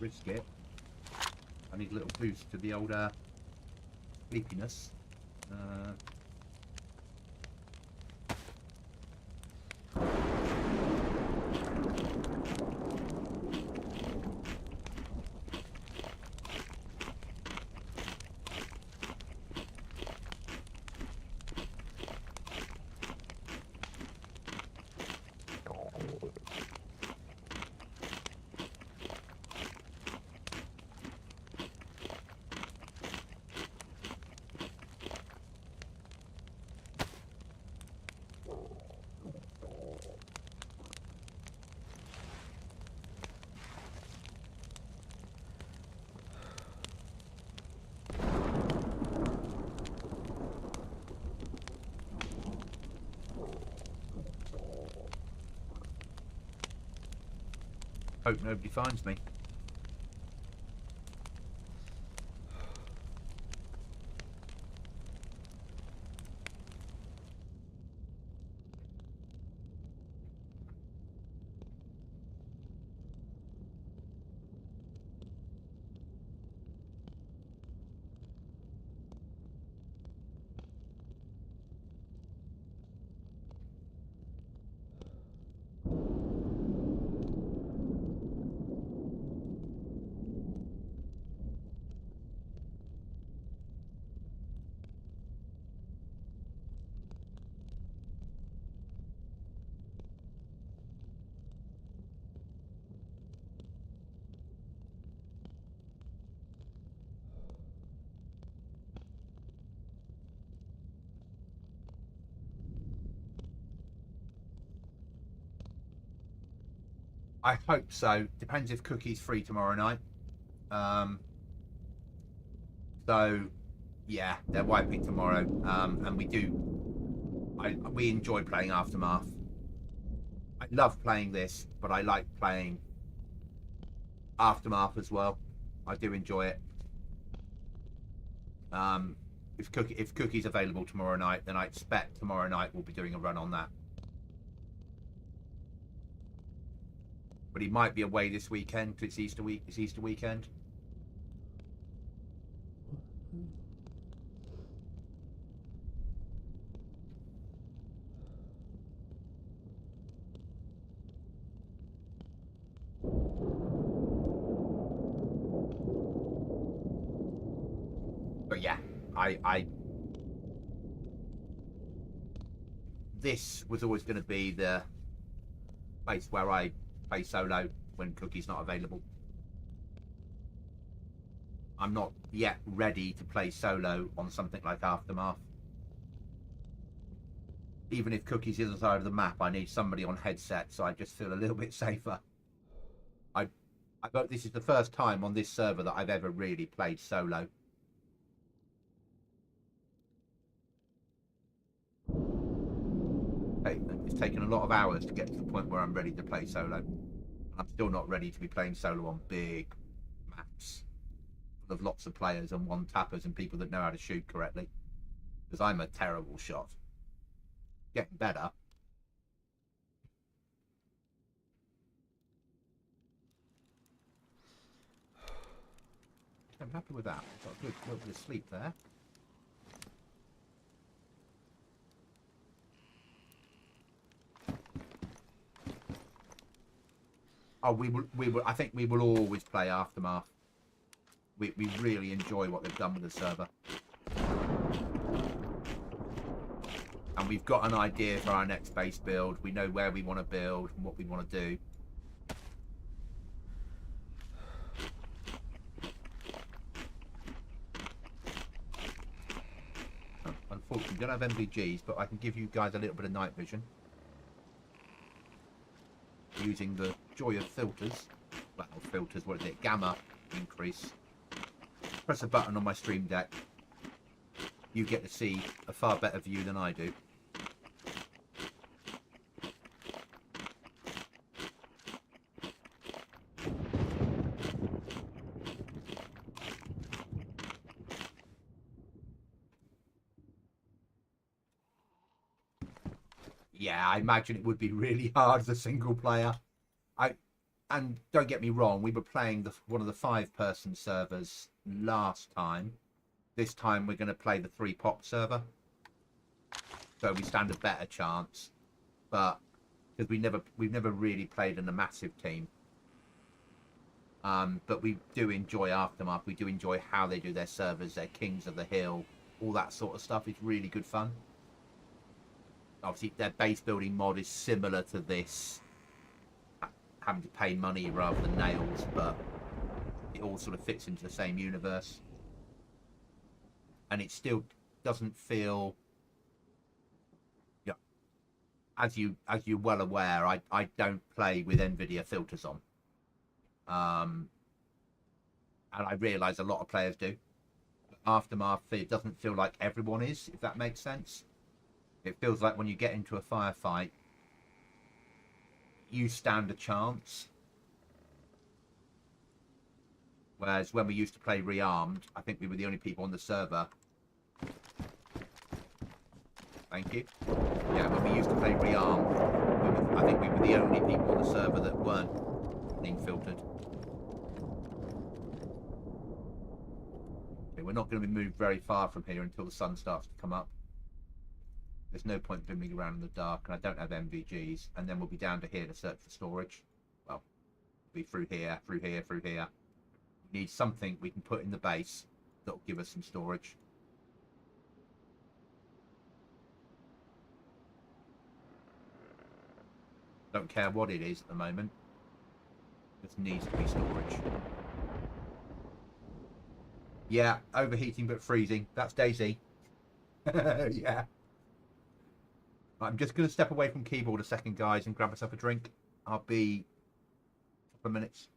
risk it. I need a little boost to the old sleepiness. Hope nobody finds me. I hope so. Depends if Cookie's free tomorrow night. So, yeah, they're wiping tomorrow, and we enjoy playing Aftermath. I love playing this, but I like playing Aftermath as well. I do enjoy it. If Cookie's available tomorrow night, then I expect tomorrow night we'll be doing a run on that. But he might be away this weekend because it's Easter week. It's Easter weekend. But yeah, this was always going to be the place where I play solo when Cookie's not available. I'm not yet ready to play solo on something like Aftermath. Even if Cookie's the other side of the map, I need somebody on headset, so I just feel a little bit safer. This is the first time on this server that I've ever really played solo. It's taken a lot of hours to get to the point where I'm ready to play solo. I'm still not ready to be playing solo on big maps full of lots of players and one tappers and people that know how to shoot correctly. Because I'm a terrible shot. Getting better. I'm happy with that. I've got a good little bit of sleep there. Oh, I think we will always play Aftermath. We really enjoy what they've done with the server. And we've got an idea for our next base build. We know where we want to build and what we want to do. Unfortunately, we don't have MVGs, but I can give you guys a little bit of night vision. Using the joy of filters. Well, filters, what is it? Gamma increase. Press a button on my stream deck. You get to see a far better view than I do. Yeah, I imagine it would be really hard as a single player. and don't get me wrong, we were playing one of the 5-person servers last time. This time we're going to play the 3-pop server, so we stand a better chance. But because we've never really played in a massive team. But we do enjoy Aftermath. We do enjoy how they do their servers, their Kings of the Hill, all that sort of stuff is really good fun. Obviously, their base building mod is similar to this, having to pay money rather than nails, but it all sort of fits into the same universe. And it still doesn't feel... Yeah, as you're well aware, I don't play with NVIDIA filters on. And I realise a lot of players do. Aftermath, it doesn't feel like everyone is, if that makes sense. It feels like when you get into a firefight, you stand a chance. Whereas when we used to play Rearmed, I think we were the only people on the server. Thank you. Yeah, when we used to play Rearmed, I think we were the only people on the server that weren't being filtered. We're not going to be moved very far from here until the sun starts to come up. There's no point bimming around in the dark, and I don't have MVGs. And then we'll be down to here to search for storage. Well, we'll be through here, through here, through here. We need something we can put in the base that will give us some storage. Don't care what it is at the moment. Just needs to be storage. Yeah, overheating but freezing. That's DayZ. Yeah. I'm just going to step away from keyboard a second, guys, and grab myself a drink. I'll be a couple of minutes.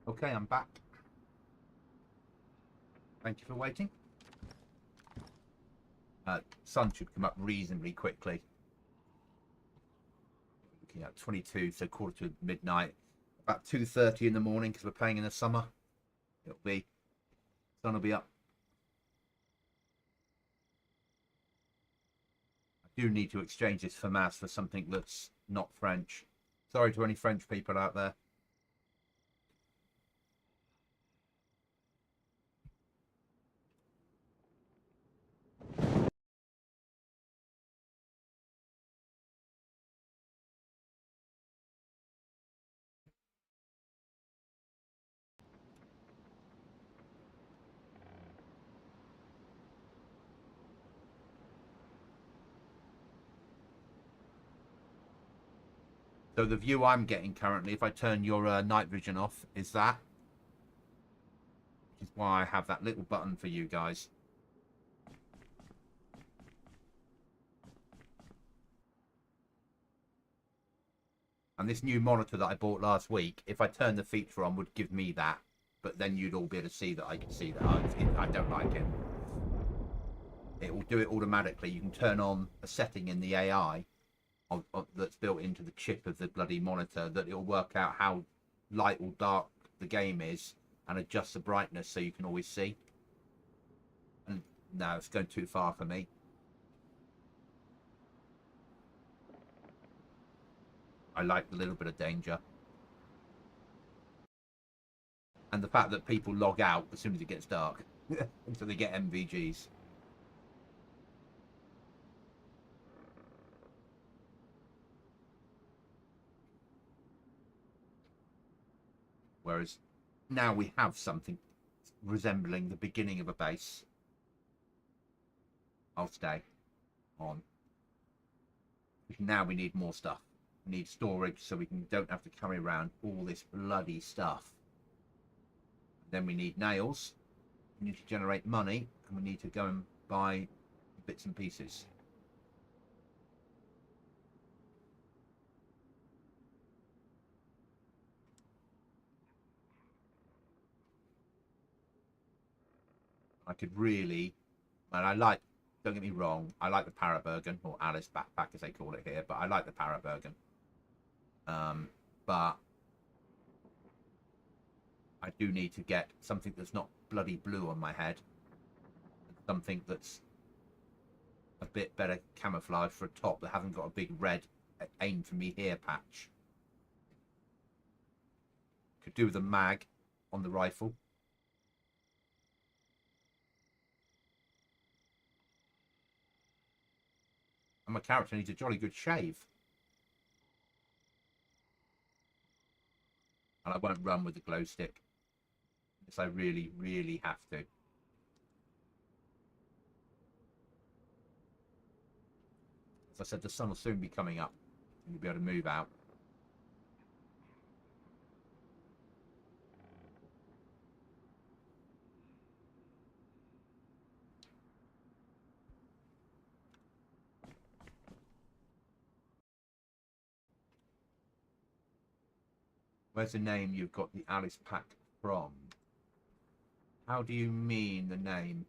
Okay, I'm back. Thank you for waiting. Sun should come up reasonably quickly. Looking at 22, so quarter to midnight. About 2:30 in the morning because we're playing in the summer. Sun will be up. I do need to exchange this FAMAS for something that's not French. Sorry to any French people out there. So the view I'm getting currently, if I turn your night vision off, is that. Which is why I have that little button for you guys. And this new monitor that I bought last week, if I turn the feature on, would give me that. But then you'd all be able to see that I can see that. I don't like it. it will do it automatically. You can turn on a setting in the AI that's built into the chip of the bloody monitor that it'll work out how light or dark the game is and adjust the brightness so you can always see. And no, it's going too far for me. I like a little bit of danger. And the fact that people log out as soon as it gets dark until they get MVGs. Whereas now we have something resembling the beginning of a base. I'll stay on. Now we need more stuff. We need storage so we don't have to carry around all this bloody stuff. Then we need nails. We need to generate money, and we need to go and buy bits and pieces. I could really, and I like, don't get me wrong, I like the Parabergen, or Alice backpack as they call it here, but I like the Parabergen. But I do need to get something that's not bloody blue on my head. Something that's a bit better camouflage for a top that hasn't got a big red aim for me here patch. Could do with a mag on the rifle. And my character needs a jolly good shave. And I won't run with the glow stick unless I really, really have to. As I said, the sun will soon be coming up and you'll be able to move out. Where's the name you've got the Alice pack from? How do you mean the name?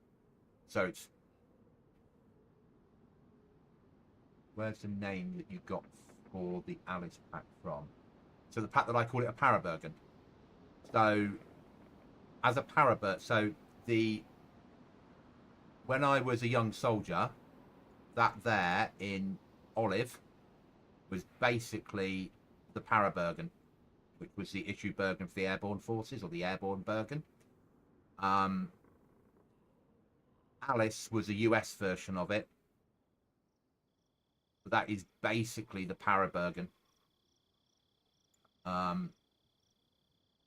So it's... Where's the name that you got for the Alice pack from? So the pack that I call it a Parabergen. So as a Parabergen, so when I was a young soldier, that there in olive was basically the Parabergen, which was the issue Bergen for the airborne forces, or the airborne Bergen. Alice was a US version of it. But that is basically the Parabergen.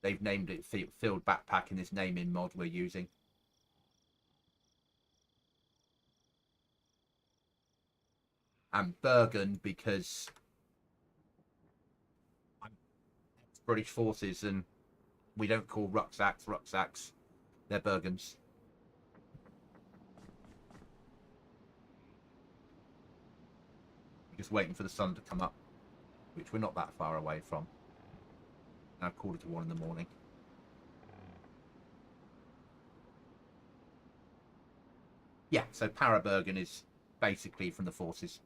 They've named it Field Backpack in this naming mod we're using. And Bergen because I'm British forces and we don't call rucksacks. They're Bergens. Just waiting for the sun to come up, which we're not that far away from. Now 1:45 in the morning. Yeah, so Parabergen is basically from the forces.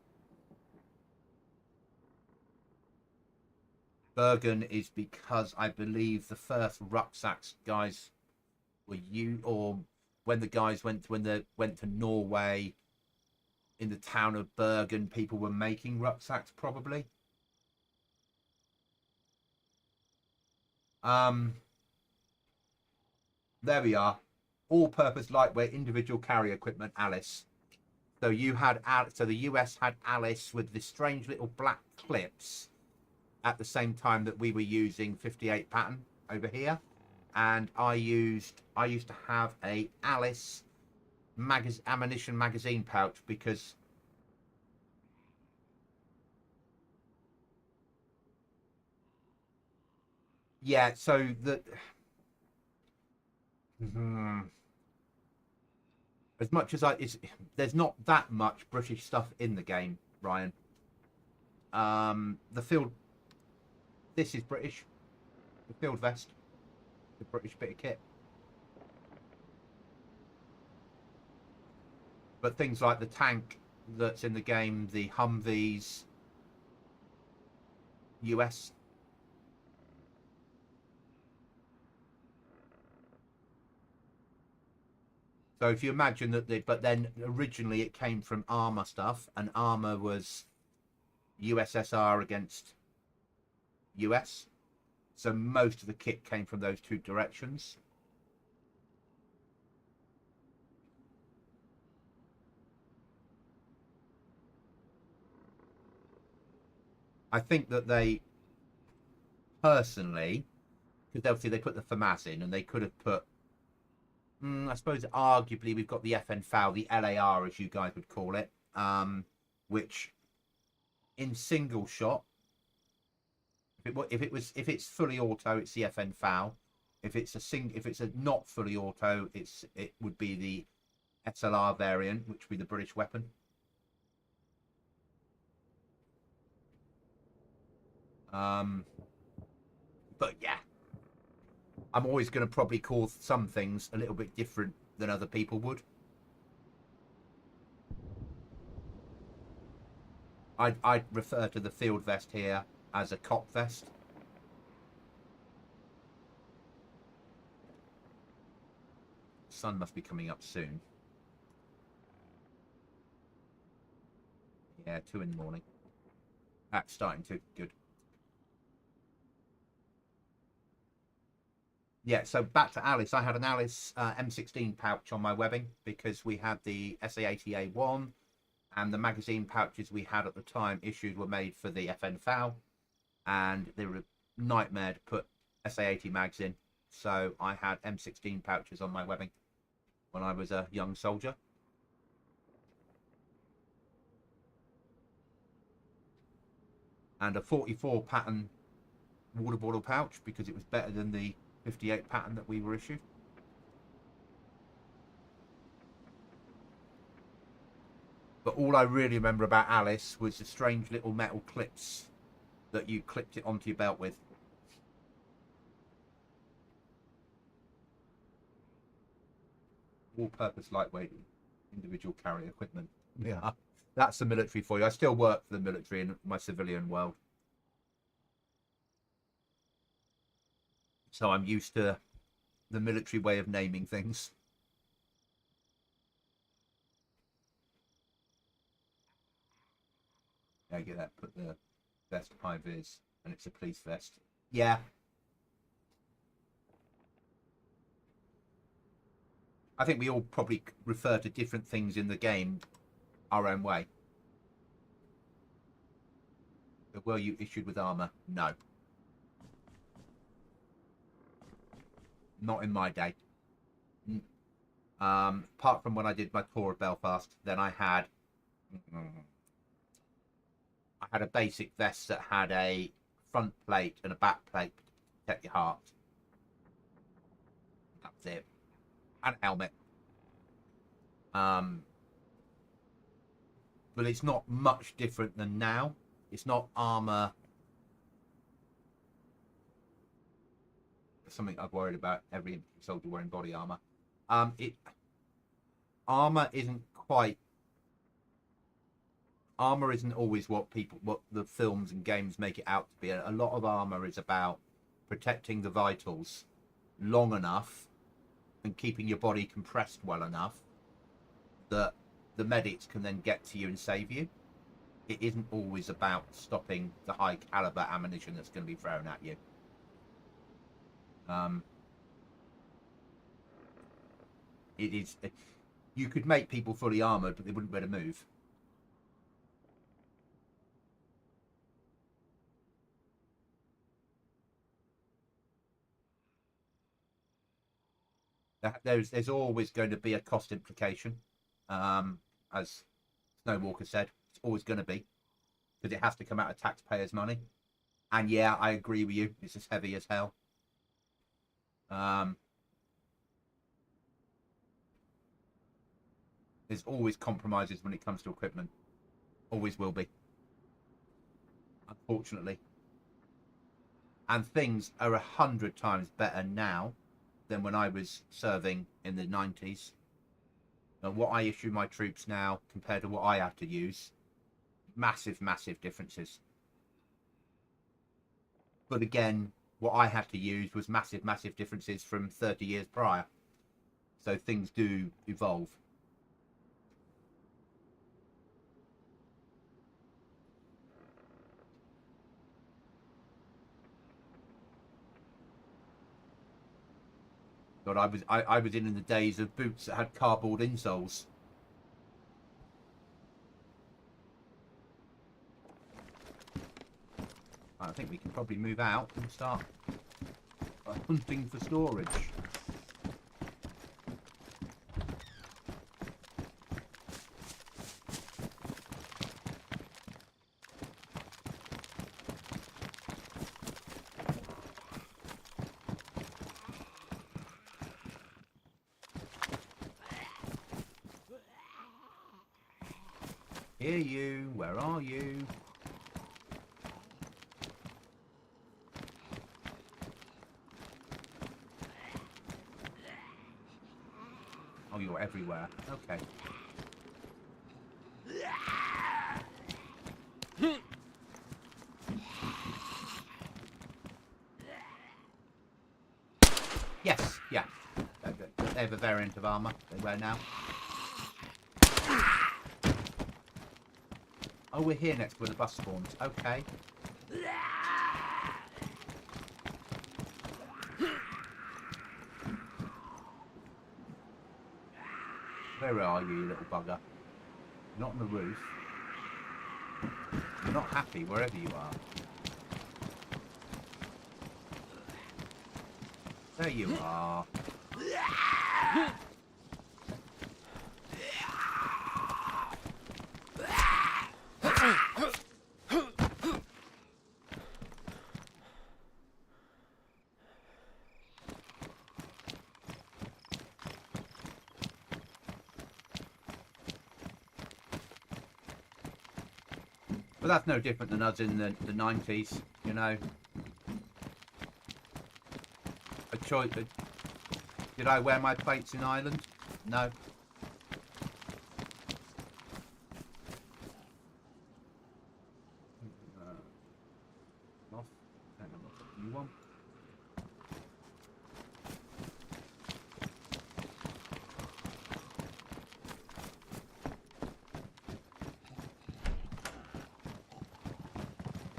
Bergen is because I believe the first rucksacks guys were or when the guys went to Norway. In the town of Bergen, people were making rucksacks, probably. There we are. All-purpose lightweight individual carry equipment, Alice. So you had so the US had Alice with the strange little black clips at the same time that we were using 58 pattern over here, and I used to have a Alice ammunition magazine pouch because yeah, so as much as there's not that much British stuff in the game, Ryan. This is British. The field vest, the British bit of kit. But things like the tank that's in the game, the Humvees, US. So if you imagine that, but then originally it came from armor stuff, and armor was USSR against US. So most of the kit came from those two directions. I think that they personally, because obviously they put the FAMAS in, and they could have put, I suppose arguably we've got the FNFAL, the LAR as you guys would call it, which in single shot, if it's fully auto, it's the FNFAL. If it's a not fully auto, it would be the SLR variant, which would be the British weapon. But yeah, I'm always going to probably call some things a little bit different than other people would. I'd refer to the field vest here as a cop vest. Sun must be coming up soon. Yeah, 2 in the morning. That's starting to good. Yeah, so back to Alice. I had an Alice M16 pouch on my webbing because we had the SA80A1, and the magazine pouches we had at the time issued were made for the FNFAL, and they were a nightmare to put SA80 mags in. So I had M16 pouches on my webbing when I was a young soldier. And a 44 pattern water bottle pouch because it was better than the 58 pattern that we were issued. But all I really remember about Alice was the strange little metal clips that you clipped it onto your belt with. All-purpose lightweight individual carry equipment. Yeah, that's the military for you. I still work for the military in my civilian world, so I'm used to the military way of naming things. Yeah, get that. Put the vest high vis, and it's a police vest. Yeah, I think we all probably refer to different things in the game our own way. But were you issued with armor? No, not in my day. Apart from when I did my tour of Belfast, then I had a basic vest that had a front plate and a back plate to protect your heart. That was it, and a helmet. Um, but it's not much different than now. It's not armor. Something I've worried about every soldier wearing body armor. It armor isn't quite. Armor isn't always what the films and games make it out to be. A lot of armor is about protecting the vitals long enough and keeping your body compressed well enough that the medics can then get to you and save you. It isn't always about stopping the high caliber ammunition that's going to be thrown at you. It is. You could make people fully armored, but they wouldn't be able to move. There's always going to be a cost implication, as Snowwalker said. It's always going to be because it has to come out of taxpayers' money. And yeah, I agree with you. It's as heavy as hell. There's always compromises when it comes to equipment. Always will be, unfortunately. And things are 100 times better now than when I was serving in the 90s. what I issue my troops now compared to what I have to use, massive differences. But again, what I had to use was massive differences from 30 years prior. So things do evolve. God, I was in the days of boots that had cardboard insoles. I think we can probably move out and start hunting for storage. Hear you, where are you? Oh, you're everywhere. Okay. Yes, yeah. They have a variant of armour they wear now. Oh, we're here next to where the bus spawns. Okay. Where are you, you little bugger? You're not on the roof. You're not happy wherever you are. There you are. But that's no different than us in the 90s, you know. A choice. Did I wear my plates in Ireland? No. Off. Hang on, what's the new one?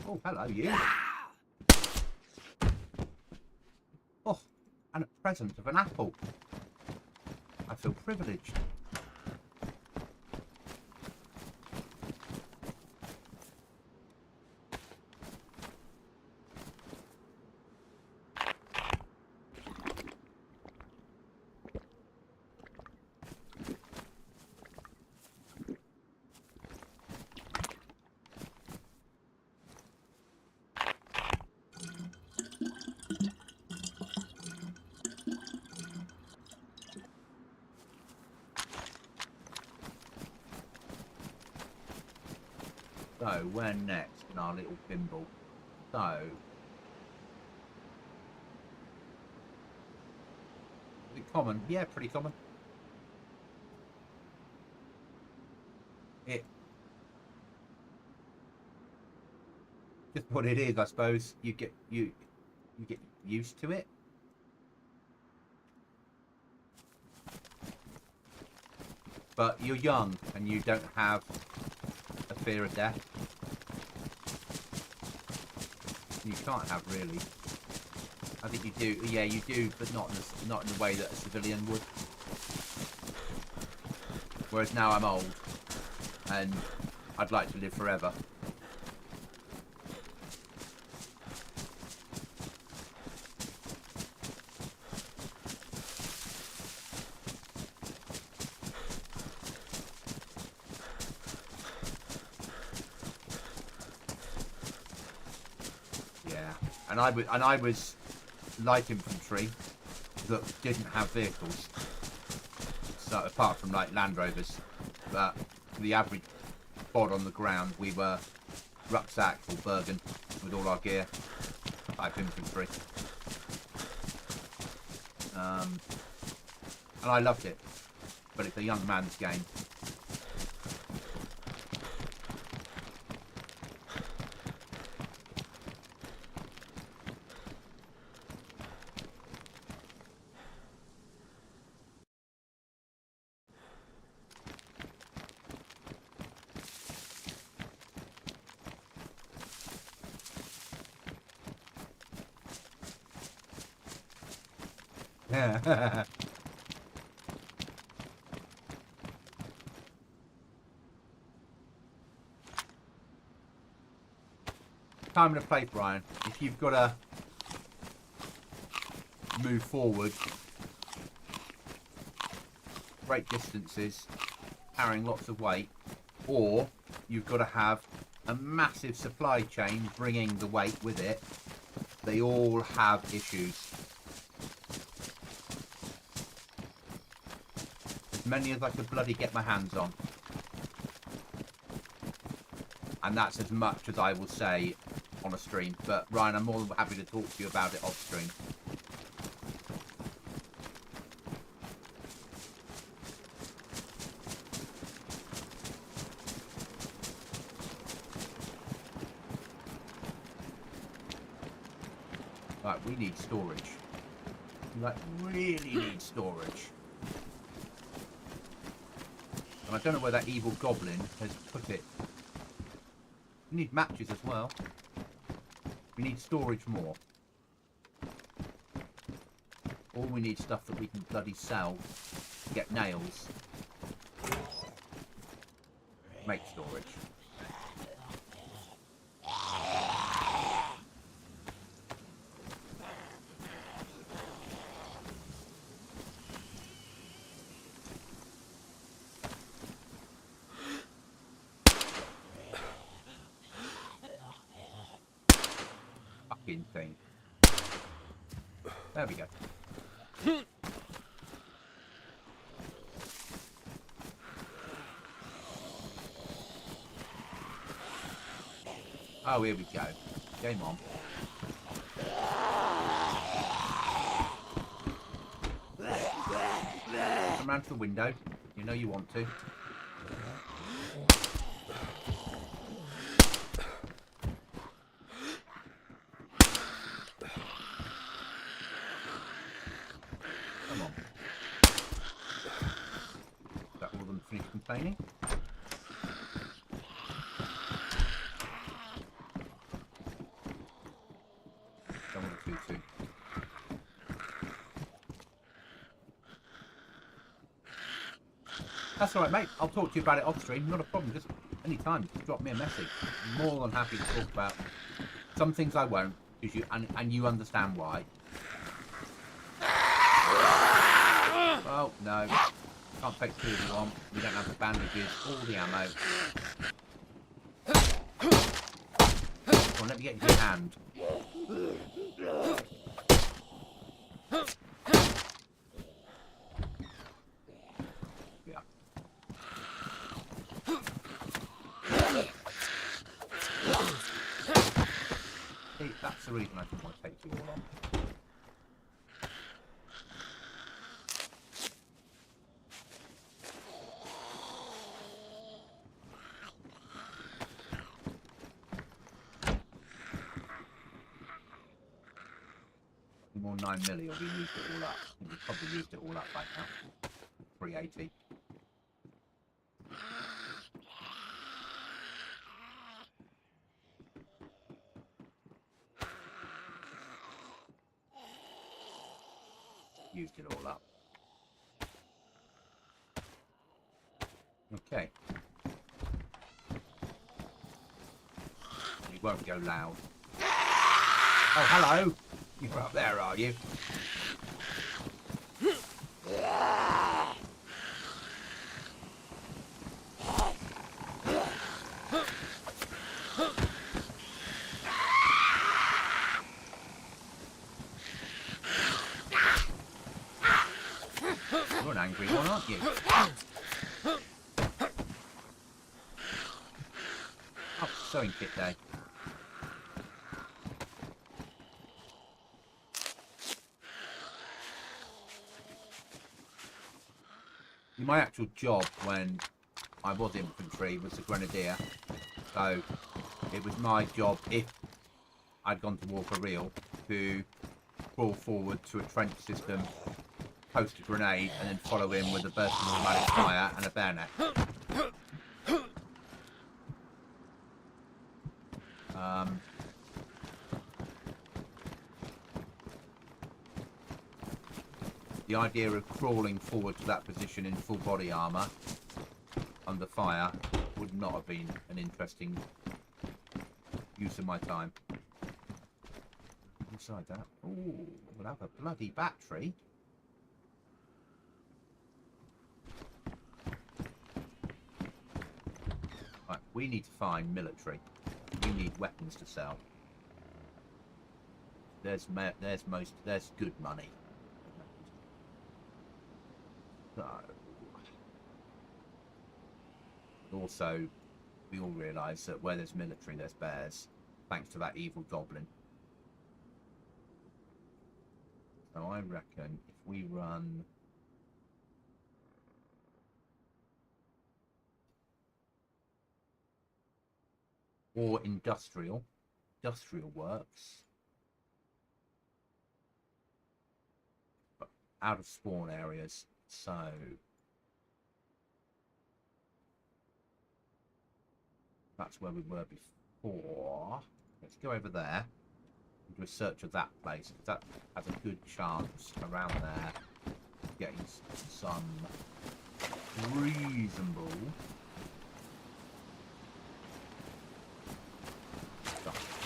Oh, hello, you. Oh, and a present of an apple. I feel privileged. So, where next in our little pinball? So, is it common? Yeah, pretty common. It just what it is, I suppose. You get used to it. But you're young and you don't have a fear of death. You can't have, really. I think you do. Yeah, you do, but not in the way that a civilian would. Whereas now I'm old, and I'd like to live forever. And I was light infantry that didn't have vehicles, so apart from like Land Rovers, but the average bod on the ground we were rucksack or Bergen with all our gear, type infantry, and I loved it. but it's a young man's game. Yeah. Time and a place, Ryan. If you've got to move forward great distances, carrying lots of weight, or you've got to have a massive supply chain bringing the weight with it, they all have issues. As many as I could bloody get my hands on. And that's as much as I will say on a stream. But Ryan, I'm more than happy to talk to you about it off stream. Right, we need storage. Like, really need storage. And I don't know where that evil goblin has put it. We need matches as well. We need storage more. Or we need stuff that we can bloody sell to get nails. Make storage. Fucking thing. There we go. Oh, here we go. Game on. Come round to the window. You know you want to. Come on. Is that all of them finished complaining? Don't want to do too. That's alright, mate. I'll talk to you about it off stream. Not a problem. Just any time, just drop me a message. I'm more than happy to talk about some things I won't, because you and you understand why. Oh no, can't take two of you on. We don't have the bandages or the ammo. Come on, let me get your hand. Yeah. See, that's the reason I didn't want to take you all on. More 9 milli, or we used it all up. I think we probably used it all up right now. 380. Used it all up. Okay. We won't go loud. Oh, hello! You're up there, are you? You're an angry one, aren't you? Oh, sewing kit day. My actual job when I was infantry was the grenadier. So it was my job, if I'd gone to war for real, to crawl forward to a trench system, post a grenade, and then follow in with a burst of automatic fire and a bayonet. The idea of crawling forward to that position in full body armour under fire would not have been an interesting use of my time. Inside that, ooh, we'll have a bloody battery. Right, we need to find military. We need weapons to sell. There's good money. So, also, we all realise that where there's military, there's bears, thanks to that evil goblin. So I reckon if we run or industrial works, but out of spawn areas. So that's where we were before. Let's go over there and do a search of that place. That has a good chance around there of getting some reasonable stuff.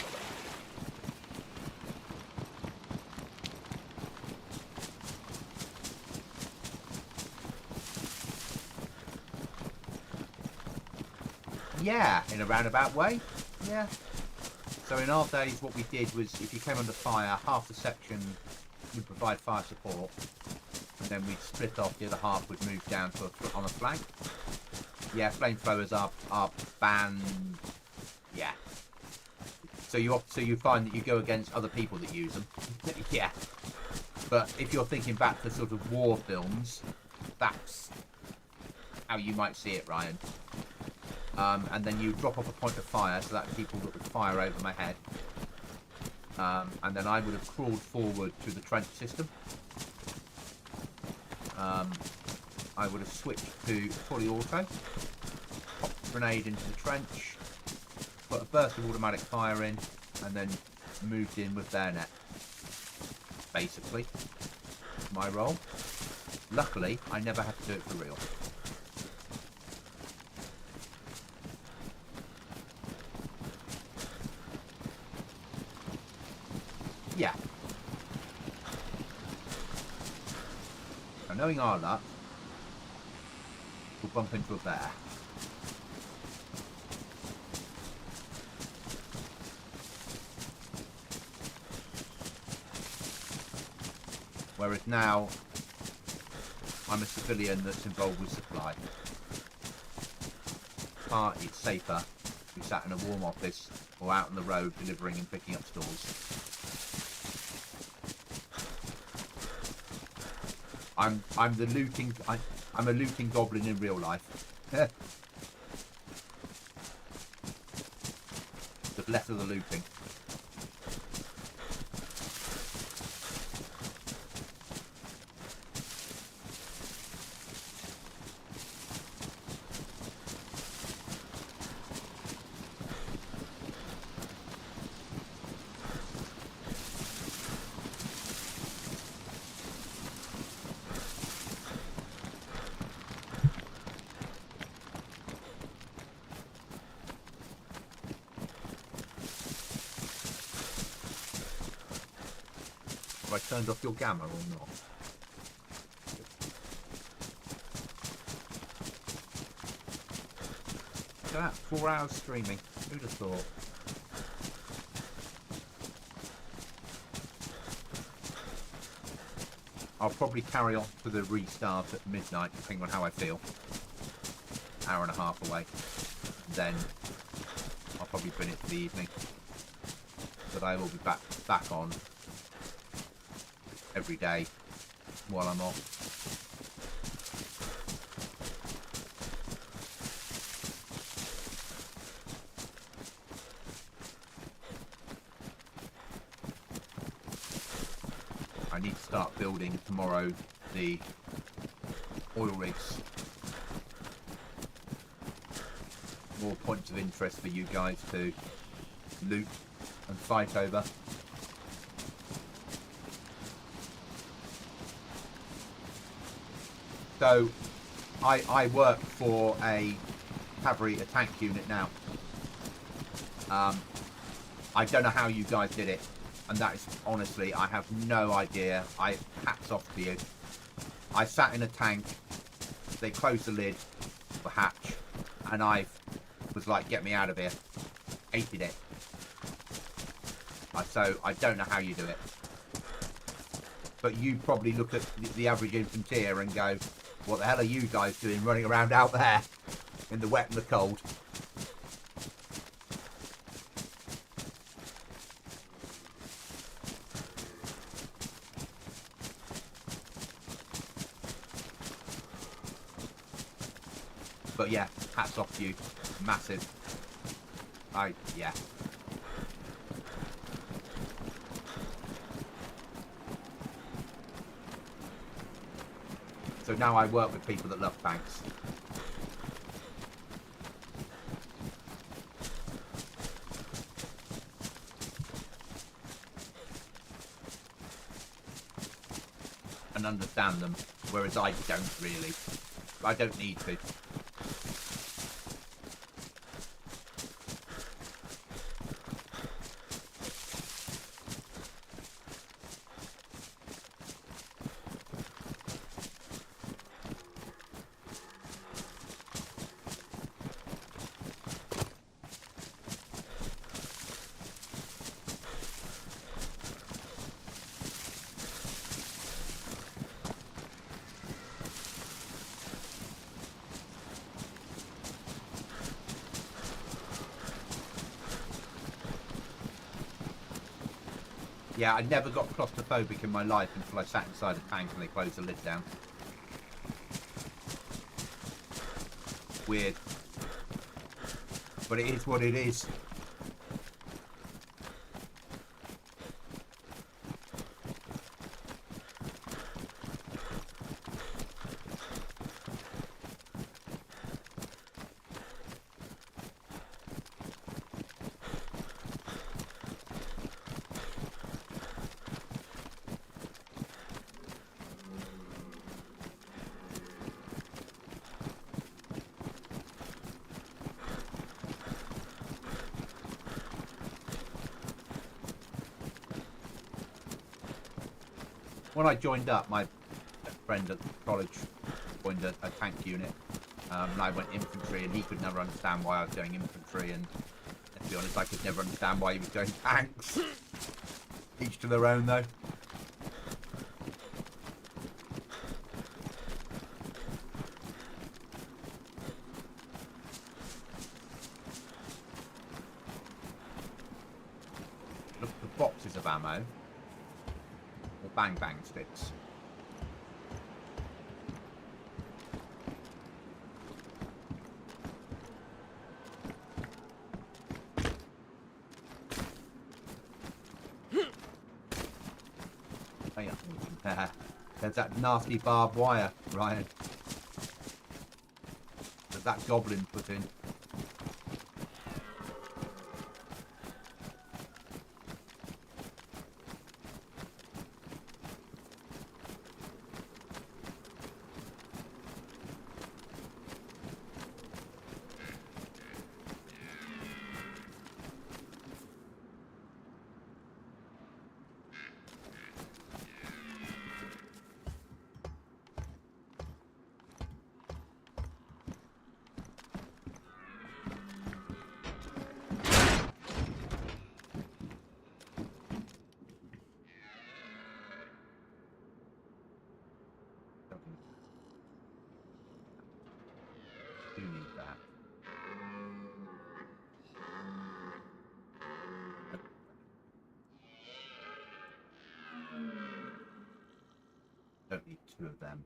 Yeah, in a roundabout way. Yeah. So in our days, what we did was, if you came under fire, half the section would provide fire support, and then we'd split off. The other half would move down to on a flank. Yeah, flamethrowers are banned. Yeah. So you find that you go against other people that use them. Yeah. But if you're thinking back to sort of war films, that's how you might see it, Ryan. And then you drop off a point of fire so that people that would fire over my head. And then I would have crawled forward to the trench system. I would have switched to fully auto, popped a grenade into the trench, put a burst of automatic fire in, and then moved in with bayonet. Basically, my role. Luckily, I never had to do it for real. Yeah. Now, knowing our luck, we'll bump into a bear. Whereas now, I'm a civilian that's involved with supply. It's safer to be sat in a warm office or out on the road delivering and picking up stores. I'm the looting. I'm a looting goblin in real life. Just less of the looting. Have I turned off your gamma or not? Look at that, 4 hours streaming. Who'd have thought? I'll probably carry on to the restart at midnight, depending on how I feel. Hour and a half away. Then I'll probably bring it to the evening. But I will be back on every day while I'm off. I need to start building tomorrow the oil rigs. More points of interest for you guys to loot and fight over. So I work for a cavalry, a tank unit now. I don't know how you guys did it, and that is honestly, I have no idea. Hats off to you. I sat in a tank, they closed the lid, the hatch, and I was like, get me out of here. Hated it. So I don't know how you do it. But you probably look at the average infantry and go, what the hell are you guys doing running around out there in the wet and the cold? But yeah, hats off to you. Massive. Yeah. So now I work with people that love tanks. And understand them, whereas I don't really. I don't need to. Yeah, I never got claustrophobic in my life until I sat inside a tank and they closed the lid down. Weird. But it is what it is. When I joined up, my friend at college joined a tank unit, and I went infantry, and he could never understand why I was going infantry, and to be honest, I could never understand why he was going tanks. Each to their own, though. Look at the boxes of ammo. Or bang bang sticks. Oh yeah, there's that nasty barbed wire, Ryan. That Goblin put in. Do need that. Don't need two of them.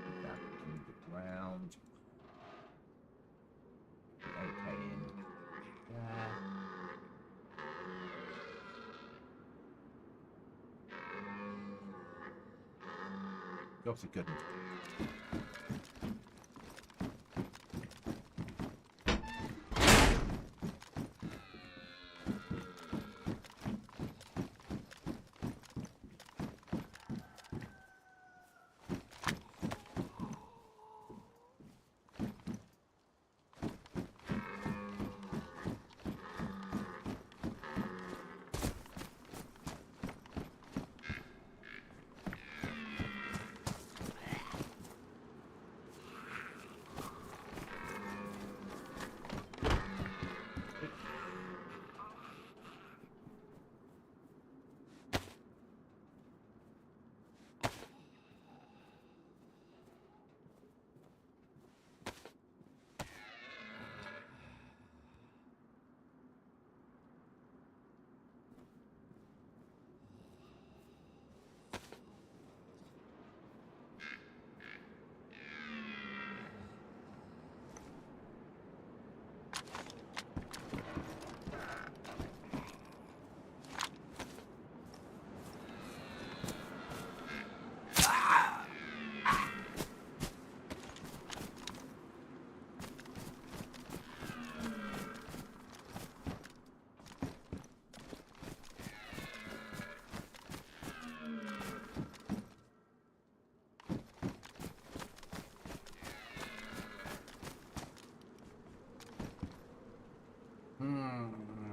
Put that in the ground. The AK in there. Job's a good one.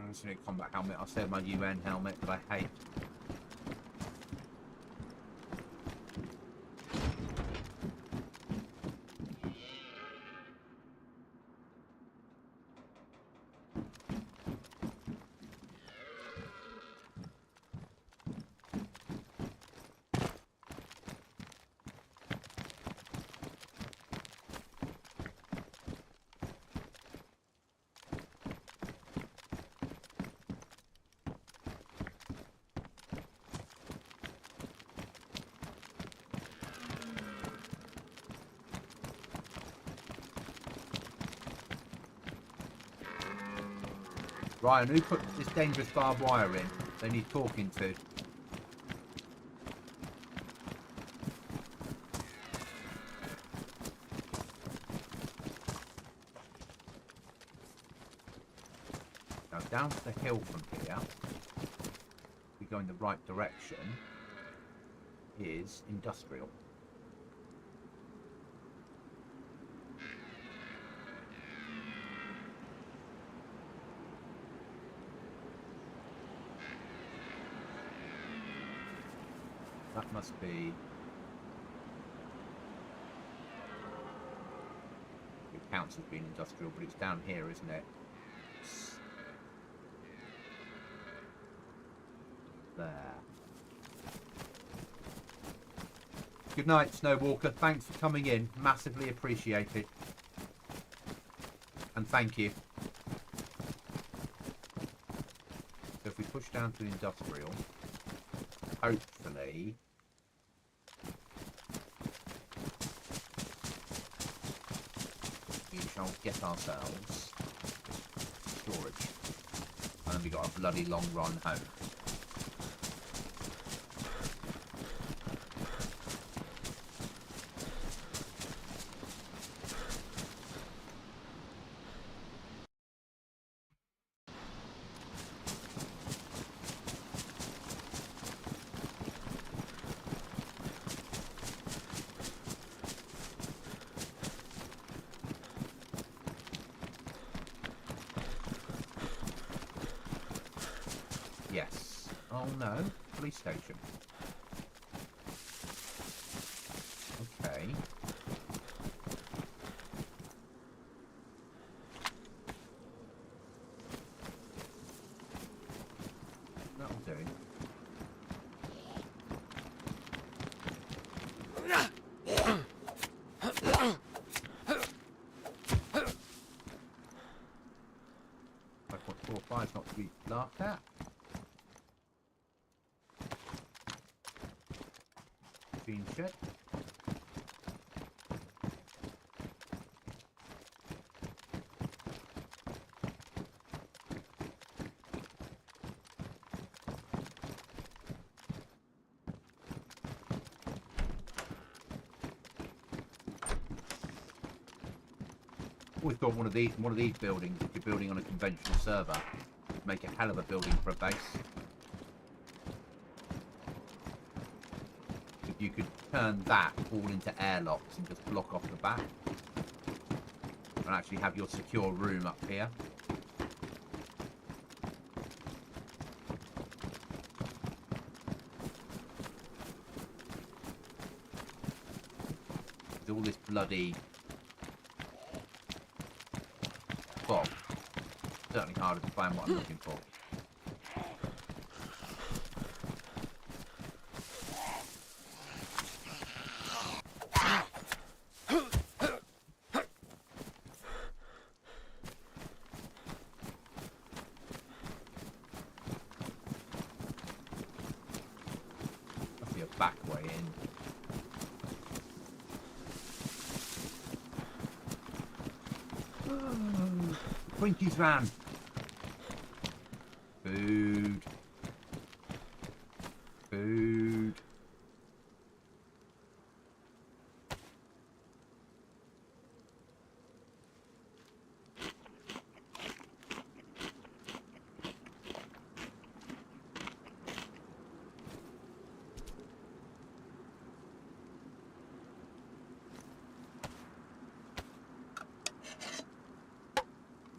It's a combat helmet. I said my UN helmet that I hate. Ryan, who put this dangerous barbed wire in? They need talking to. Now down the hill from here, if we go in the right direction, is industrial. That must be... It counts as being industrial, but it's down here, isn't it? There. Good night, Snowwalker. Thanks for coming in. Massively appreciated. And thank you. So if we push down to the industrial, hopefully... we shall get ourselves storage. And then we got a bloody long run home. Yes. Oh no, police station. Okay. That'll do. Like what 4-5 is not to be laughed at. Being shed. Always thought one of these buildings, if you're building on a conventional server, would make a hell of a building for a base. If you could turn that all into airlocks and just block off the back, and actually have your secure room up here. With all this bloody fog, certainly harder to find what I'm looking for. Must be a back way in. Twinkies van. Food. Food.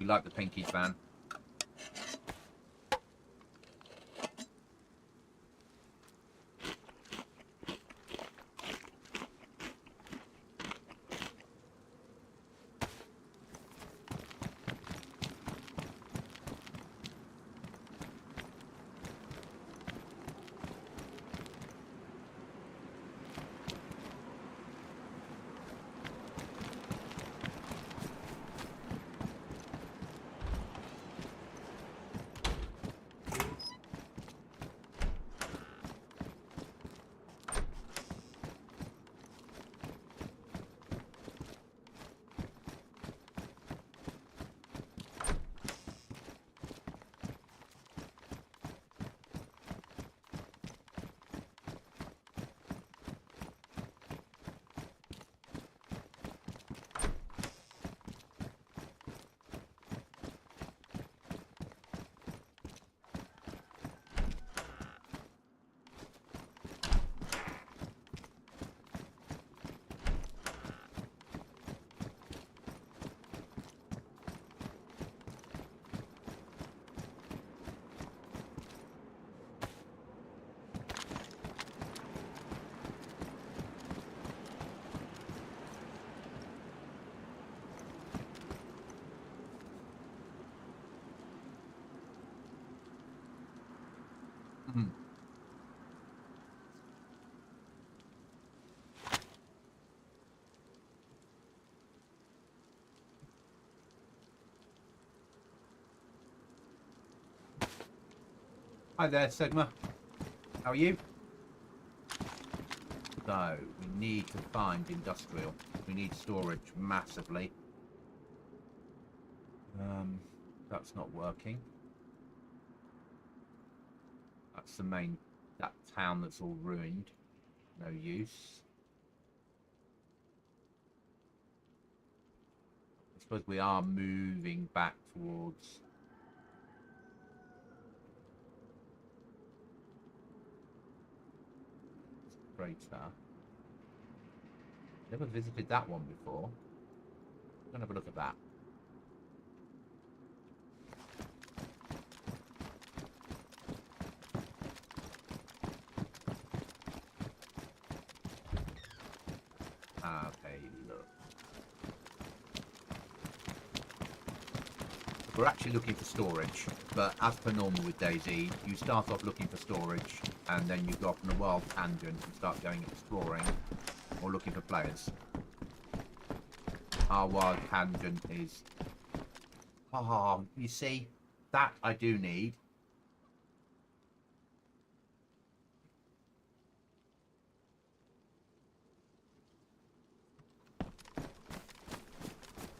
We like the Pinkies van. Hmm. Hi there, Sigma. How are you? So, we need to find industrial. We need storage massively. That's not working. That's the main, that town that's all ruined. No use. I suppose we are moving back towards Crater. Never visited that one before. I'm gonna have a look at that. Okay, look. We're actually looking for storage, but as per normal with DayZ, you start off looking for storage, and then you go off on a wild tangent and start going exploring or looking for players. Our wild tangent is, you see, that I do need.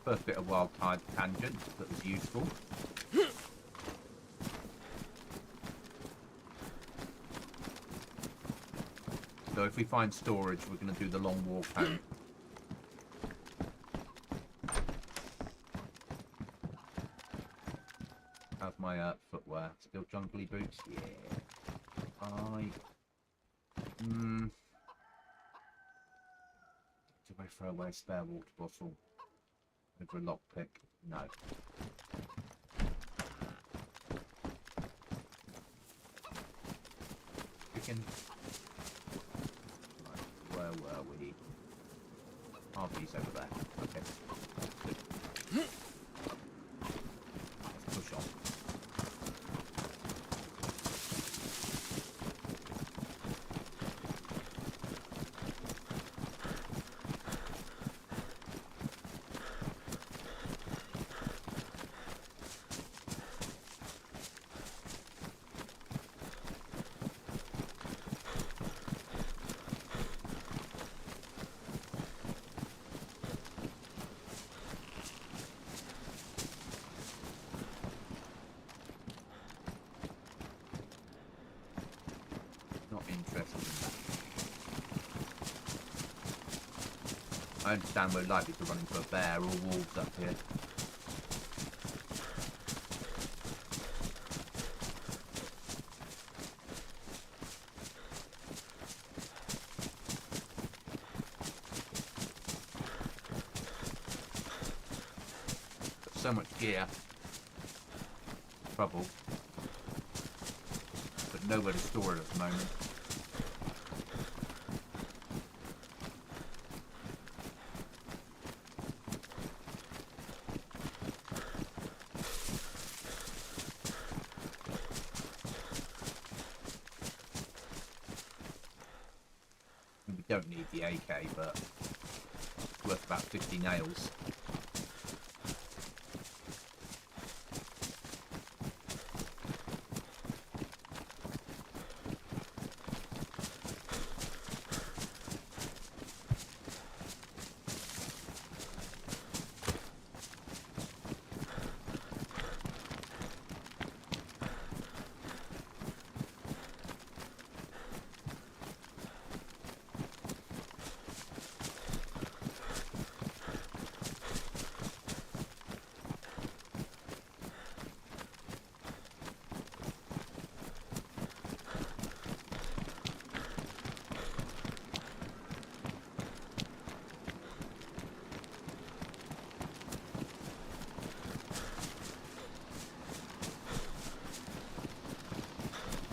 First bit of wild tangent that was useful. So if we find storage, we're going to do the long walk home. Ugly boots, yeah. Do I throw away a spare water bottle over a lockpick? No. We can. Right, where were we? RV's over there. Okay. Let's push on. Not interested in that. I understand we're likely to run into a bear or wolves up here. Got so much gear. Trouble. But nowhere to store it at the moment. We don't need the AK, but it's worth about 50 nails.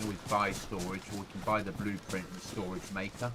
Always buy storage, or we can buy the blueprint and storage maker.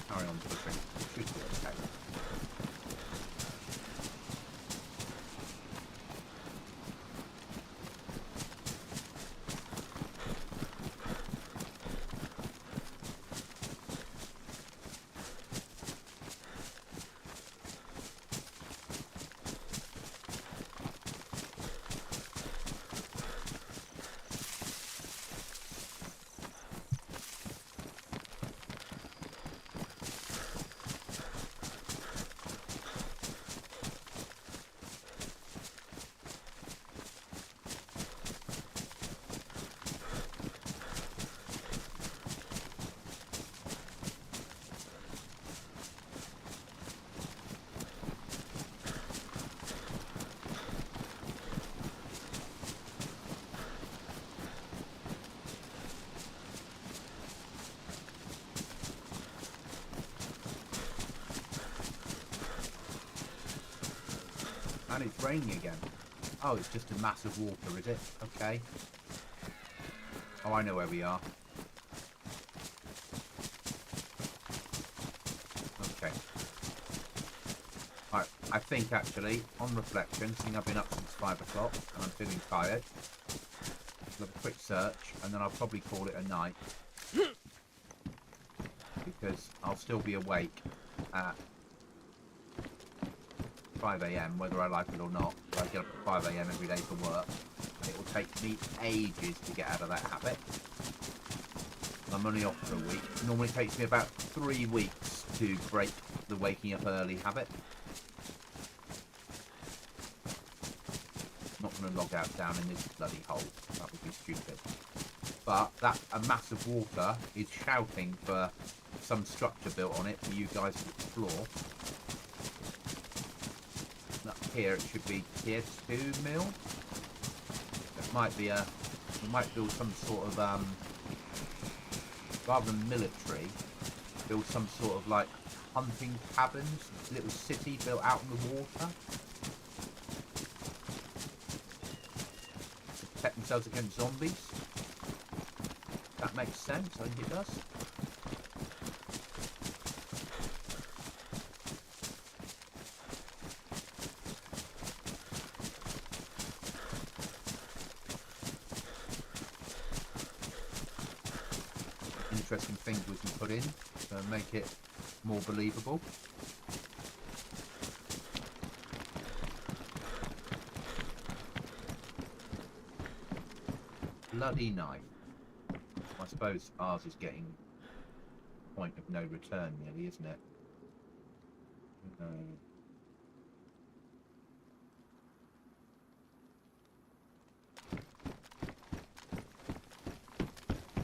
Carry on pushing. Should be okay. And it's raining again. Oh, it's just a mass of water, is it? Okay. Oh, I know where we are. Okay. Alright, I think actually, on reflection, seeing I've been up since 5 o'clock and I'm feeling tired, I'll have a quick search and then I'll probably call it a night. because I'll still be awake at 5 AM, whether I like it or not. So I get up at 5 AM every day for work, and it will take me ages to get out of that habit. I'm only off for a week. It normally takes me about 3 weeks to break the waking up early habit. I'm not going to log out down in this bloody hole. That would be stupid. But a mass of water is shouting for some structure built on it for you guys to explore. Up here it should be tier 2 mill. It might be we might build some sort of rather than military, build some sort of like hunting cabins, little city built out in the water. To protect themselves against zombies. That makes sense, I think it does. Interesting things we can put in to make it more believable. Bloody knife. I suppose ours is getting point of no return nearly, isn't it?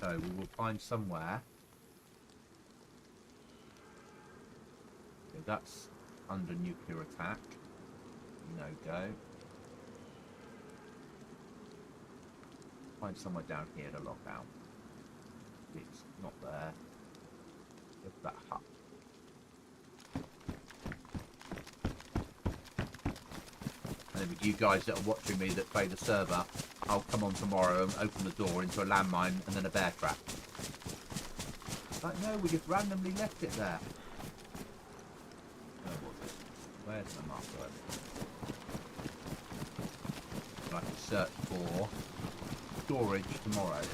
So we will find somewhere. Okay, that's under nuclear attack. No go. Find somewhere down here to lock out. It's not there. Look at that hut. And then with you guys that are watching me that play the server, I'll come on tomorrow and open the door into a landmine and then a bear trap. Like, no, we just randomly left it there. Where was it? Where's the marker? I can search for storage tomorrow.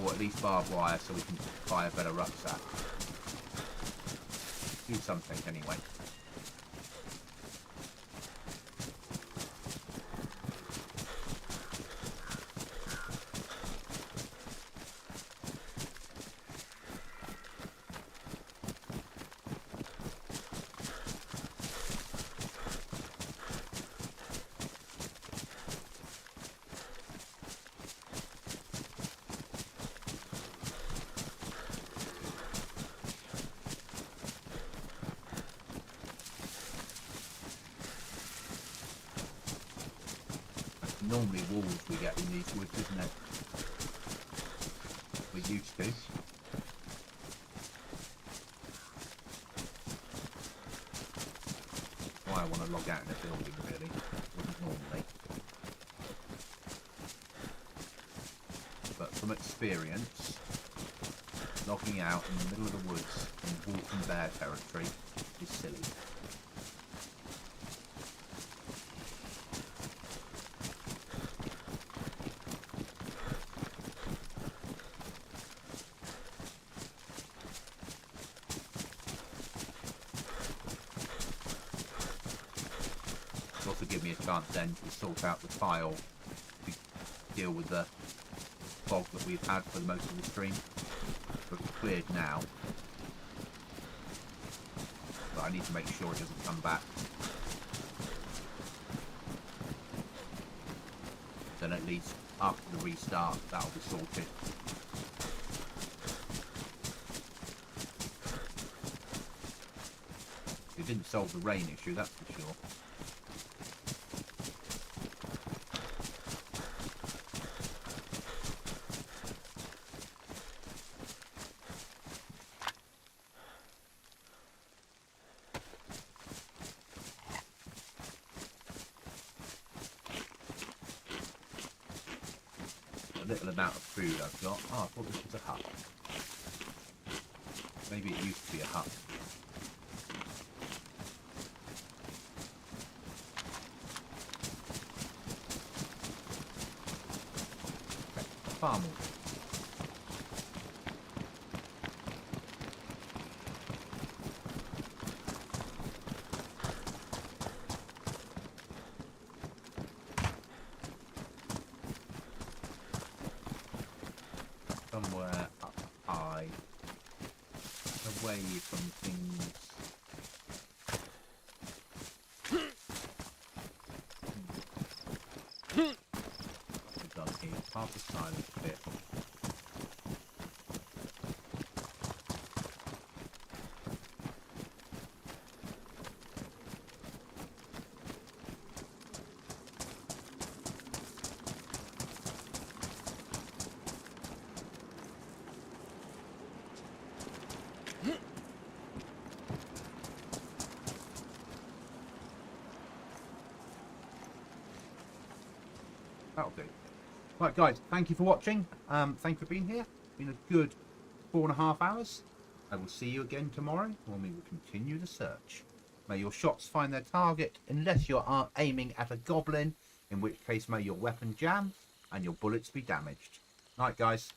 Or at least barbed wire so we can buy a better rucksack. Do something anyway. Normally wolves we get in these woods, isn't it? We're used to. Why I want to log out in a building, really. Wouldn't normally. But from experience, logging out in the middle of the woods in wolf and bear territory is silly. Also give me a chance then to sort out the file to deal with the fog that we've had for most of the stream. But it's cleared now. But I need to make sure it doesn't come back. Then at least after the restart that'll be sorted. It didn't solve the rain issue, that's for sure. Little amount of food I've got. Oh, I thought this was a hut. Maybe it used to be a hut. Okay, farm order. away from things. We've done here, part the silence bit. That'll do. Right, guys, thank you for watching. Thank you for being here. It's been a good 4.5 hours. I will see you again tomorrow when we will continue the search. May your shots find their target unless you are aiming at a goblin, in which case may your weapon jam and your bullets be damaged. Night, guys.